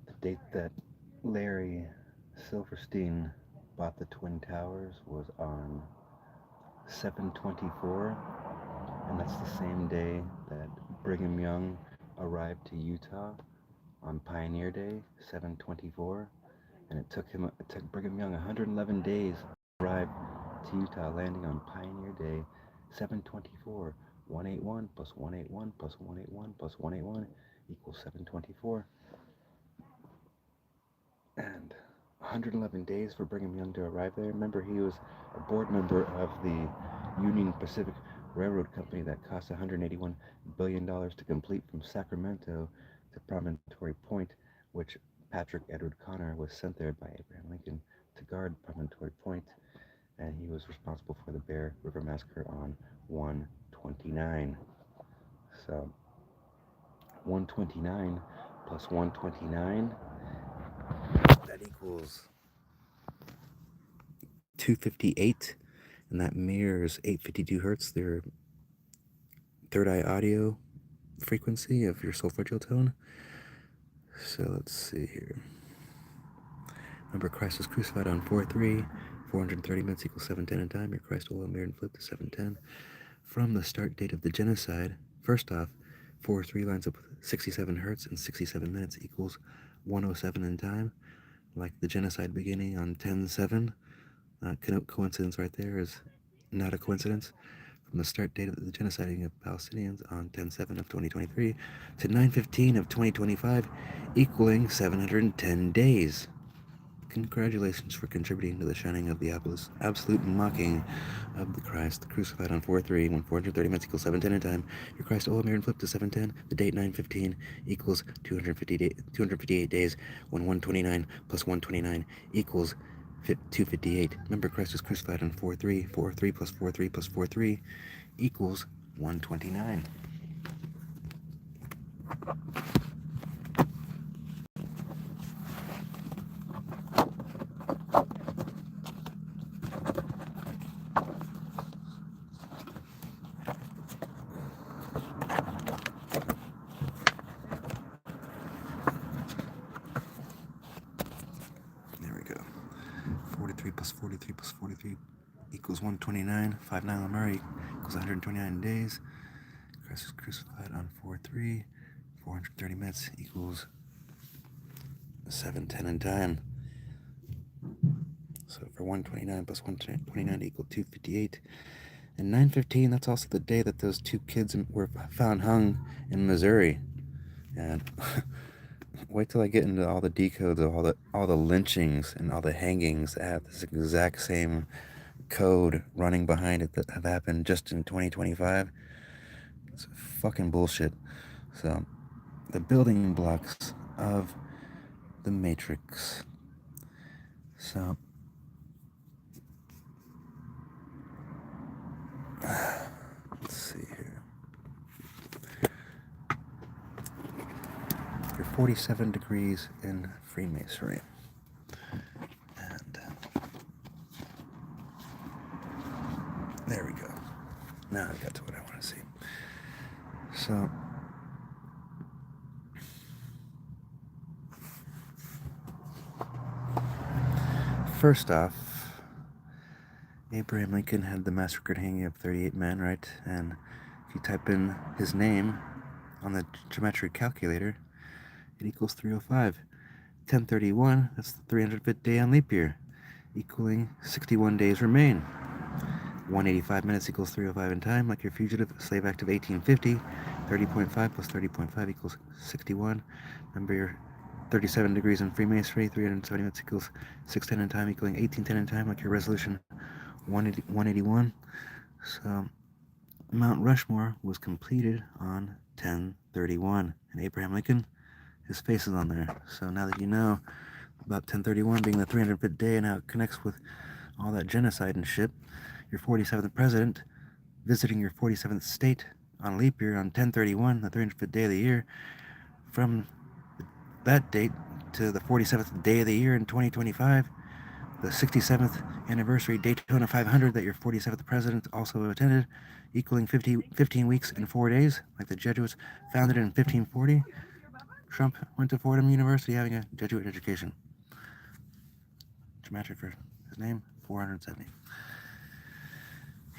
The date that Larry Silverstein bought the Twin Towers was on 7/24, and that's the same day that Brigham Young arrived to Utah on Pioneer Day, 7/24, and it took Brigham Young 111 days to arrive to Utah, landing on Pioneer Day, 7/24. 181 plus 181 plus 181 plus 181 equals 7/24. And 111 days for Brigham Young to arrive there. Remember, he was a board member of the Union Pacific Railroad Company that cost $181 billion to complete from Sacramento to Promontory Point, which Patrick Edward Connor was sent there by Abraham Lincoln to guard Promontory Point, and he was responsible for the Bear River Massacre on 129. So 129 plus 129, that equals 258, and that mirrors 852 hertz, their third eye audio frequency of your solfeggio tone. So let's see here. Remember, Christ was crucified on 4/3, 430 minutes equals 7:10 in time. Your Christ oil mirrored and flipped to 7:10. From the start date of the genocide, first off, 4/3 lines up with 67 hertz and 67 minutes equals 107 in time. Like the genocide beginning on 10/7. Coincidence right there is not a coincidence. From the start date of the genociding of Palestinians on 10/7 of 2023 to 9/15 of 2025, equaling 710 days. Congratulations for contributing to the shining of the absolute mocking of the Christ, crucified on 4/3, when 430 minutes equals 7:10 in time. Your Christ oil mirror and flipped to 7:10. The date 9/15 equals 258 days, when 129 plus 129 equals 258. Remember, Christ was crucified on 4/3. 4/3 plus 4/3 plus 4/3 equals 129. There we go. 43 plus 43 plus 43 equals 129. 5/9 Murray equals 129 days. Christ was crucified on 4/3. 430 minutes equals 7:10 in time. So for 129 plus 129 equal 258. And 9/15, that's also the day that those two kids were found hung in Missouri. And wait till I get into all the decodes of all the lynchings and all the hangings that have this exact same code running behind it that have happened just in 2025. It's fucking bullshit. So, the building blocks of the matrix. So, let's see here. You're 47 degrees in Freemasonry. And there we go. Now I got to what I want to see. So, first off, Abraham Lincoln had the mass record hanging of 38 men, right? And if you type in his name on the geometric calculator, it equals 305. 1031, that's the 305th day on leap year, equaling 61 days remain. 185 minutes equals 305 in time, like your fugitive slave act of 1850. 30.5 plus 30.5 equals 61. Remember your 37 degrees in Freemasonry, 370 minutes equals 610 in time, equaling 1810 in time, like your resolution 181. So Mount Rushmore was completed on 1031, and Abraham Lincoln, his face is on there. So now that you know about 1031 being the 305th day and how it connects with all that genocide and shit, your 47th president visiting your 47th state on leap year on 1031, the 305th day of the year, from that date to the 47th day of the year in 2025, the 67th anniversary Daytona 500 that your 47th president also attended, equaling 15 weeks and 4 days, like the Jesuits founded in 1540. Trump went to Fordham University having a Jesuit education. Geometric for his name, 470.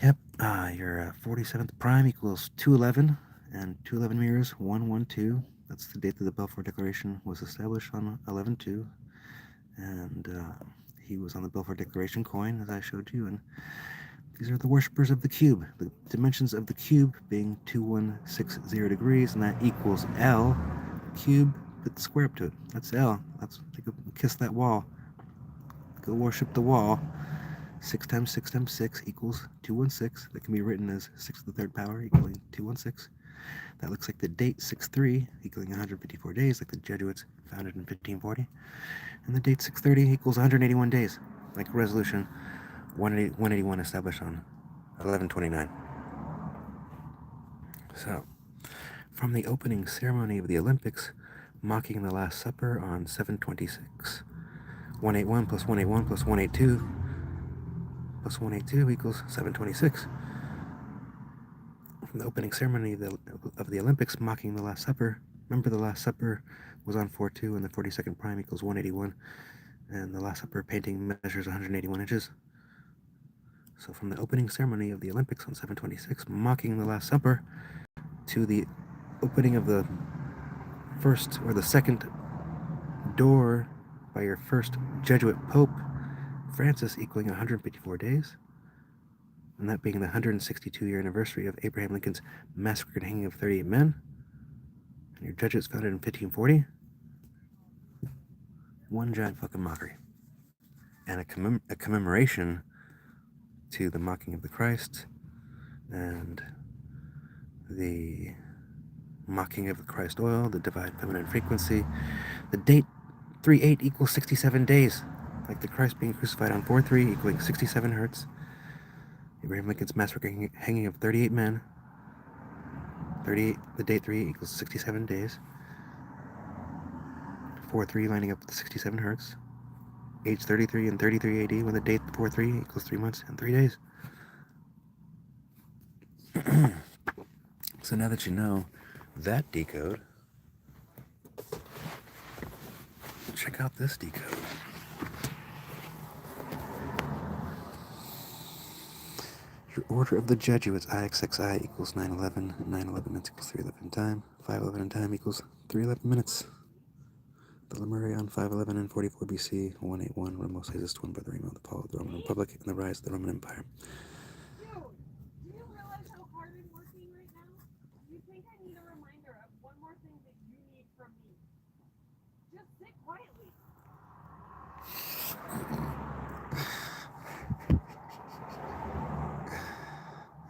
Yep, your 47th prime equals 211, and 211 mirrors 112. That's the date that the Balfour Declaration was established on 11/2, and he was on the Balfour Declaration coin, as I showed you, and these are the worshippers of the cube. The dimensions of the cube being 2160 degrees, and that equals L. Cube, put the square up to it. That's L. That's take a kiss that wall. Go worship the wall. 6 times 6 times 6 equals 216. That can be written as 6 to the third power equaling 216. That looks like the date 6/3 equaling 154 days, like the Jesuits founded in 1540. And the date 6/30 equals 181 days, like resolution 181 established on 11/29. So, from the opening ceremony of the Olympics, mocking the Last Supper on 7/26. 181 plus 181 plus 182 plus 182 equals 7/26. From the opening ceremony of the Olympics, mocking the Last Supper, remember the Last Supper was on 4/2 and the 42nd prime equals 181, and the Last Supper painting measures 181 inches. So from the opening ceremony of the Olympics on 7/26, mocking the Last Supper, to the opening of the first or the second door by your first Jesuit Pope Francis, equaling 154 days, and that being the 162-year anniversary of Abraham Lincoln's massacred hanging of 38 men, and your Jesuits founded in 1540. One giant fucking mockery. And a commemoration to the mocking of the Christ and the mocking of the Christ oil, the divine feminine frequency. The date 3/8 equals 67 days, like the Christ being crucified on 4/3 equaling 67 hertz. Abraham Lincoln's massacre hanging of 38 men. 38, the date 3 equals 67 days. 4/3 lining up with 67 hertz. Age 33 and 33 AD, when the date 4/3 equals 3 months and 3 days. So now that you know that decode, check out this decode. Your order of the Jesuits, IXXI equals 911, 911 minutes equals 311 in time, 511 in time equals 311 minutes. The Lemurian 511 and 44 BC, 181, Ramoses' twin brother Remo, the fall of the Roman Republic, and the rise of the Roman Empire. Dude, do you realize how hard I'm working right now? Do you think I need a reminder of one more thing that you need from me? Just sit quietly.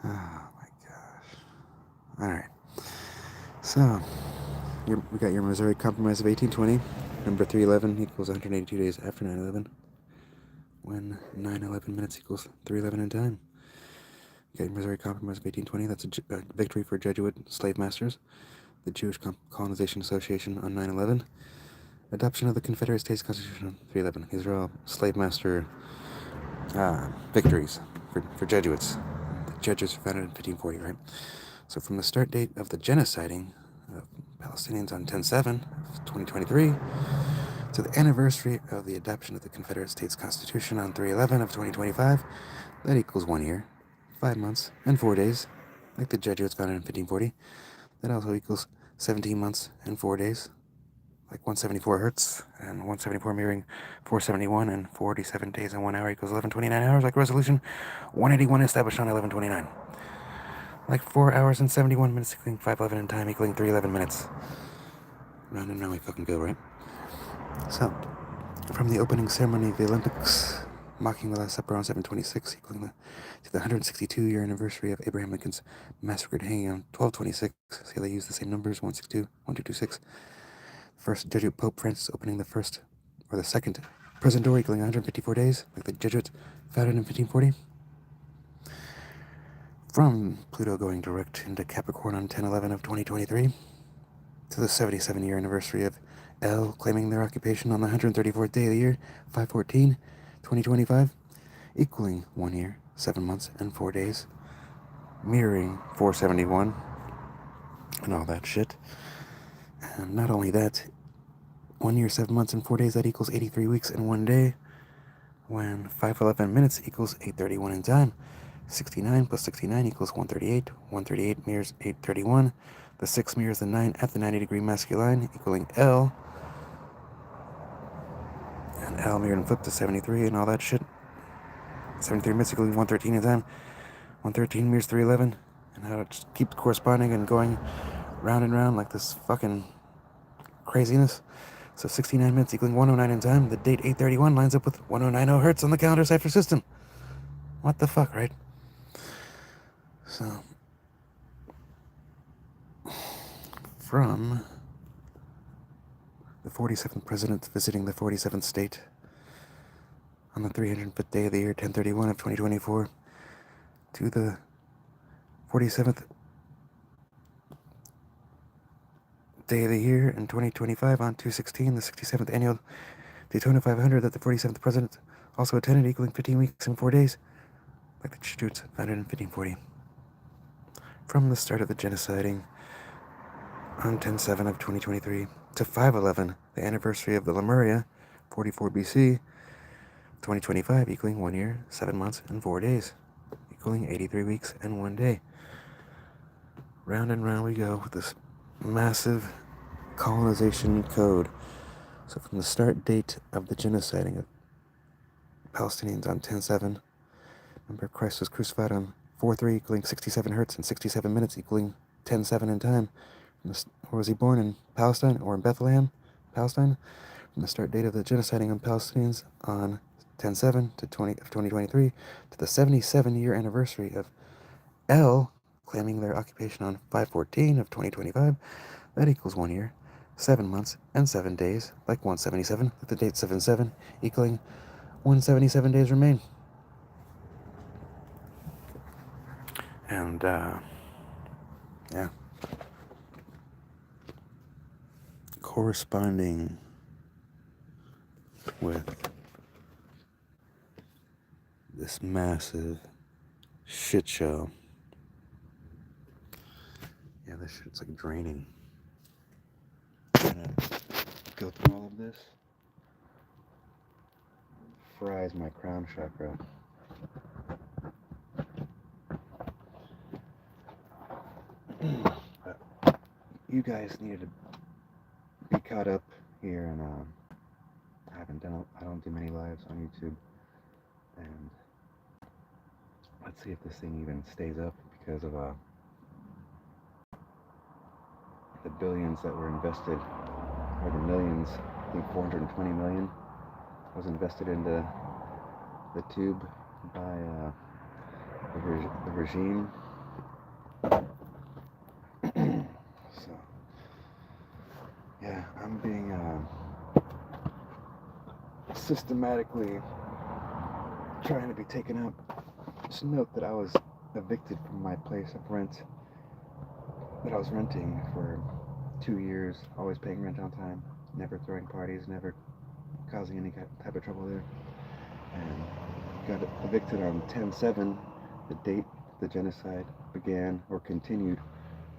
Oh my gosh. Alright. So, We got your Missouri Compromise of 1820. Number 311 equals 182 days after 9/11. When 9/11 minutes equals 311 in time. You got your Missouri Compromise of 1820. That's a victory for Jesuit slave masters. The Jewish Colonization Association on 9/11. Adoption of the Confederate States Constitution on 3/11. These are all slave master victories for Jesuits. The Jesuits were founded in 1540, right? So from the start date of the genociding of Palestinians on 10/7 of 2023 to the anniversary of the adoption of the Confederate States Constitution on 3/11 of 2025, that equals 1 year, 5 months, and 4 days, like the Jesuits founded in 1540. That also equals 17 months and 4 days, like 174 hertz, and 174 mirroring 471, and 47 days and 1 hour equals 1129 hours, like resolution 181 established on 1129. Like 4 hours and 71 minutes equaling 511 in time equaling 311 minutes. Round and round we fucking go, right? So, from the opening ceremony of the Olympics, mocking the Last Supper on 7/26, equaling to the 162-year anniversary of Abraham Lincoln's massacred hanging on 12/26. See how they use the same numbers, 162, 1226. First Jesuit Pope Francis opening the first, or the second, prison door equaling 154 days, like the Jesuits founded in 1540. From Pluto going direct into Capricorn on 10/11 of 2023, to the 77-year anniversary of El claiming their occupation on the 134th day of the year, 5/14/2025, equaling 1 year, 7 months, and 4 days, mirroring 471, and all that shit. And not only that, 1 year, 7 months, and 4 days, that equals 83 weeks and 1 day, when 511 minutes equals 831 in time. 69 plus 69 equals 138. 138 mirrors 831. The 6 mirrors the 9 at the 90-degree masculine, equaling L. And L mirrored and flipped to 73 and all that shit. 73 minutes equaling 113 in time. 113 mirrors 311. And how it just keeps corresponding and going round and round like this fucking craziness. So 69 minutes equaling 109 in time. The date 831 lines up with 1090 hertz on the calendar cipher system. What the fuck, right? So, from the 47th president visiting the 47th state on the 305th day of the year, 1031 of 2024, to the 47th day of the year in 2025 on 2/16, the 67th annual Daytona 500 that the 47th president also attended, equaling 15 weeks and 4 days, like the Jesuits founded in 1540. From the start of the genociding on 10/7 of 2023 to 5/11, the anniversary of the Lemuria, 44 BC, 2025, equaling 1 year, 7 months, and 4 days, equaling 83 weeks and 1 day. Round and round we go with this massive colonization code. So from the start date of the genociding of Palestinians on 10/7, remember Christ was crucified on 4/3 equaling 67 hertz and 67 minutes equaling 10/7 in time. Or was he born in Palestine or in Bethlehem, Palestine? From the start date of the genociding of Palestinians on 10/7 of 2023 to the 77-year anniversary of El claiming their occupation on 5/14 of 2025, that equals 1 year, 7 months, and 7 days, like 177, with the date 7/7 equaling 177 days remain. And, yeah. Corresponding with this massive shit show. Yeah, this shit's like draining. I'm gonna go through all of this. Fries my crown chakra. But you guys needed to be caught up here, and I don't do many lives on YouTube, and let's see if this thing even stays up because of the billions that were invested, or the millions. I think 420 million was invested into the tube by the regime. So I'm being systematically trying to be taken up. Just note that I was evicted from my place of rent that I was renting for 2 years, always paying rent on time, never throwing parties, never causing any type of trouble there, and got evicted on 10/7, the date the genocide began or continued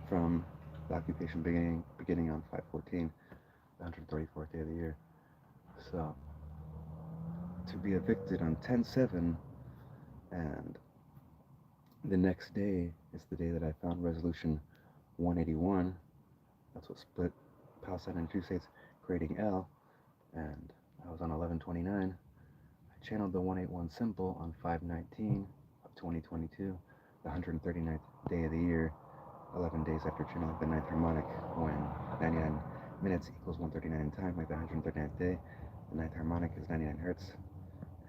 from the occupation beginning on 5/14, the 134th day of the year. So to be evicted on 10/7, and the next day is the day that I found Resolution 181. That's what split Palestine into two states, creating L. And I was on 11/29. I channeled the 181 symbol on 5/19 of 2022, the 139th day of the year, 11 days after channeling the ninth harmonic, when 99 minutes equals 139 in time, like the 139th day. The ninth harmonic is 99 hertz,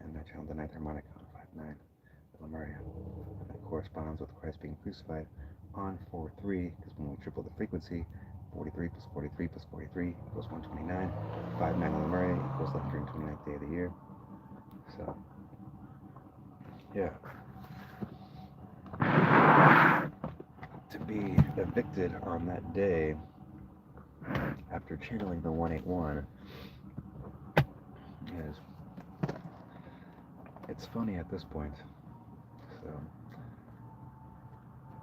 and I channeled the ninth harmonic on 5/9 of Lemuria. And that corresponds with Christ being crucified on 4/3, because when we triple the frequency, 43 plus 43 plus 43 equals 129. 5/9 of Lemuria equals the 129th day of the year. So, yeah. To be evicted on that day after channeling the 181 is, it's funny at this point. So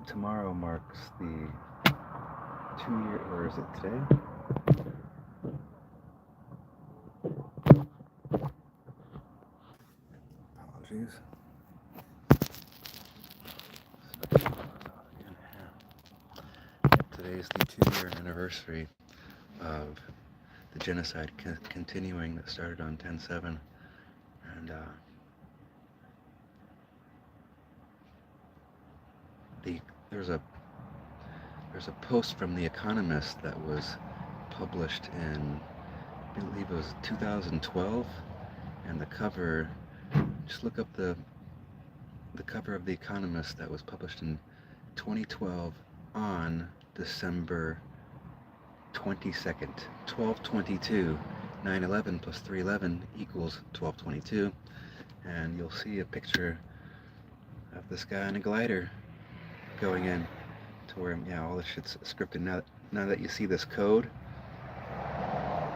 tomorrow marks the 2 year, or is it today? Apologies. Today is the 2 year anniversary of the genocide continuing that started on 10/7, and there's a post from The Economist that was published in, I believe it was 2012, and the cover, just look up the cover of The Economist that was published in 2012 on December 22nd, 12/22. 9/11 plus 3/11 equals 12/22, and you'll see a picture of this guy on a glider going in to where, yeah, all this shit's scripted. Now that you see this code,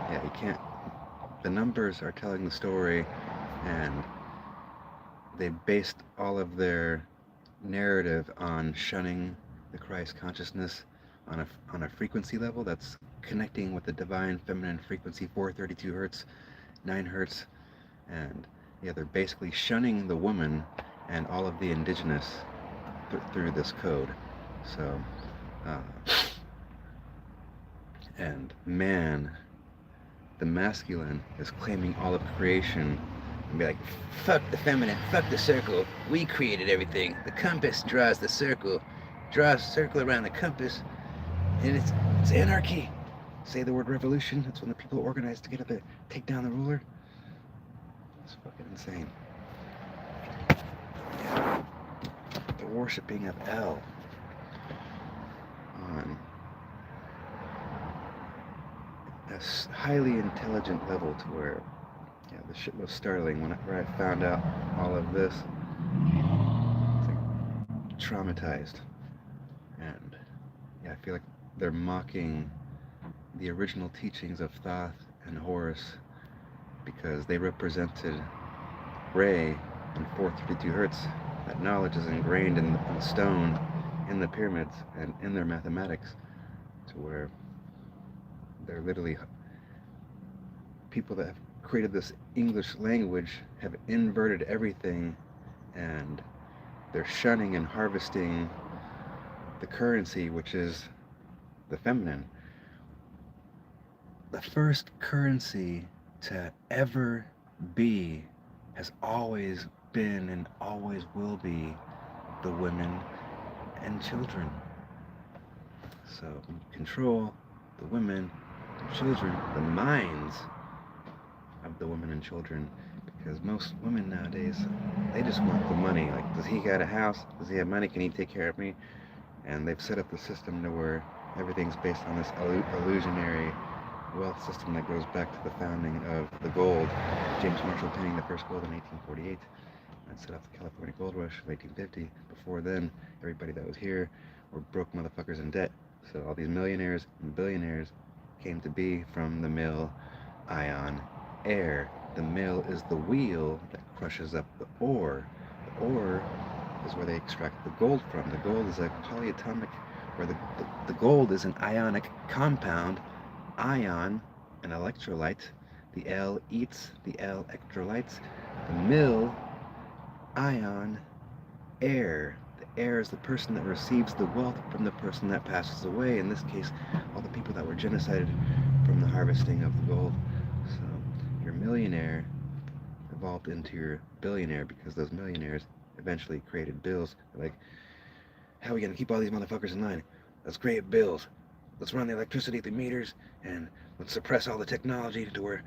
yeah, you can't, the numbers are telling the story, and they based all of their narrative on shunning the Christ consciousness on a frequency level that's connecting with the divine feminine frequency, 432 hertz, 9 hertz, and yeah, they're basically shunning the woman and all of the indigenous through this code. So, and man, the masculine is claiming all of creation and be like, fuck the feminine, fuck the circle, we created everything, the compass draws the circle, draws a circle around the compass, and it's anarchy. Say the word revolution, that's when the people organize together to take down the ruler. It's fucking insane. Yeah. The worshipping of L on a highly intelligent level, to where, yeah, the shit was startling whenever I found out all of this. It's like traumatized. And yeah, I feel like they're mocking the original teachings of Thoth and Horus, because they represented Re in 432 hertz. That knowledge is ingrained in the stone, in the pyramids, and in their mathematics, to where they're literally, people that have created this English language have inverted everything, and they're shunning and harvesting the currency, which is the feminine. The first currency to ever be has always been and always will be the women and children. So control the women and children, the minds of the women and children, because most women nowadays, they just want the money. Like, does he got a house? Does he have money? Can he take care of me? And they've set up the system to where everything's based on this illusionary wealth system that goes back to the founding of the gold. James Marshall obtaining the first gold in 1848. That set off the California Gold Rush of 1850. Before then, everybody that was here were broke motherfuckers in debt. So all these millionaires and billionaires came to be from the mill ion air. The mill is the wheel that crushes up the ore. The ore is where they extract the gold from. The gold is a polyatomic, where the gold is an ionic compound. Ion, an electrolyte. The L eats the L electrolytes. The mill ion air. The air is the person that receives the wealth from the person that passes away. In this case, all the people that were genocided from the harvesting of the gold. So your millionaire evolved into your billionaire because those millionaires eventually created bills. They're like, how are we going to keep all these motherfuckers in line? Let's create bills. Let's run the electricity through meters, and let's suppress all the technology to where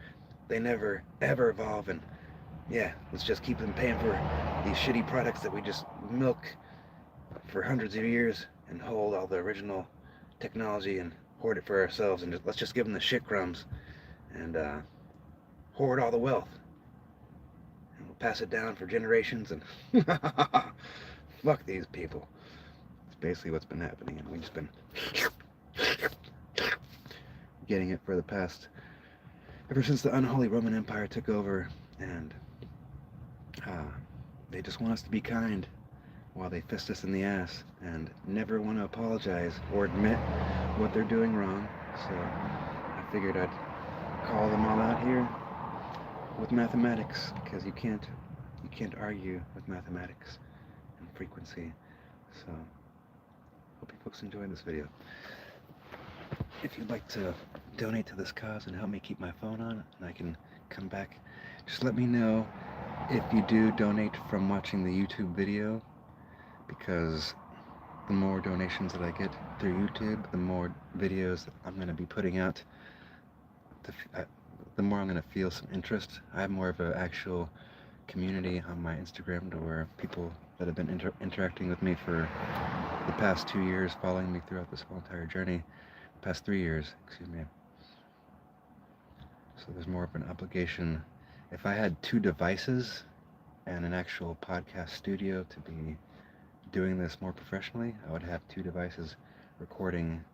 they never, ever evolve. And yeah, let's just keep them paying for these shitty products that we just milk for hundreds of years and hold all the original technology and hoard it for ourselves. And let's just give them the shit crumbs and hoard all the wealth. And we'll pass it down for generations. And fuck these people. It's basically what's been happening. And we've just been getting it for the past, ever since the unholy Roman Empire took over. And they just want us to be kind while they fist us in the ass and never want to apologize or admit what they're doing wrong. So I figured I'd call them all out here with mathematics, because you can't argue with mathematics and frequency. So hope you folks enjoyed this video. If you'd like to donate to this cause and help me keep my phone on and I can come back, just let me know if you do donate from watching the YouTube video, because the more donations that I get through YouTube, the more videos I'm going to be putting out, the more I'm going to feel some interest. I have more of an actual community on my Instagram, to where people that have been interacting with me for the past 2 years, following me throughout this whole entire journey, past 3 years, excuse me. So there's more of an obligation. If I had 2 devices and an actual podcast studio to be doing this more professionally, I would have 2 devices recording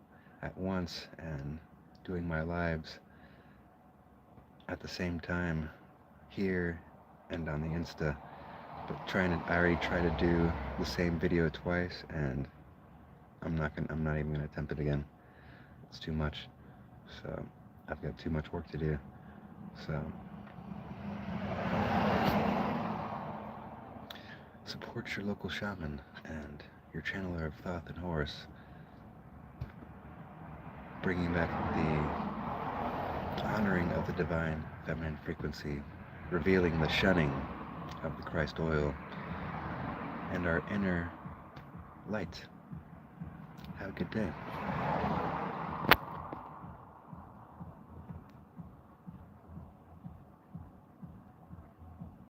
at once and doing my lives at the same time here and on the Insta. But I already tried to do the same video twice, and I'm not even gonna attempt it again. It's too much. So I've got too much work to do. So support your local shaman and your channeler of Thoth and Horus, bringing back the honoring of the divine feminine frequency, revealing the shunning of the Christ oil and our inner light. Have a good day.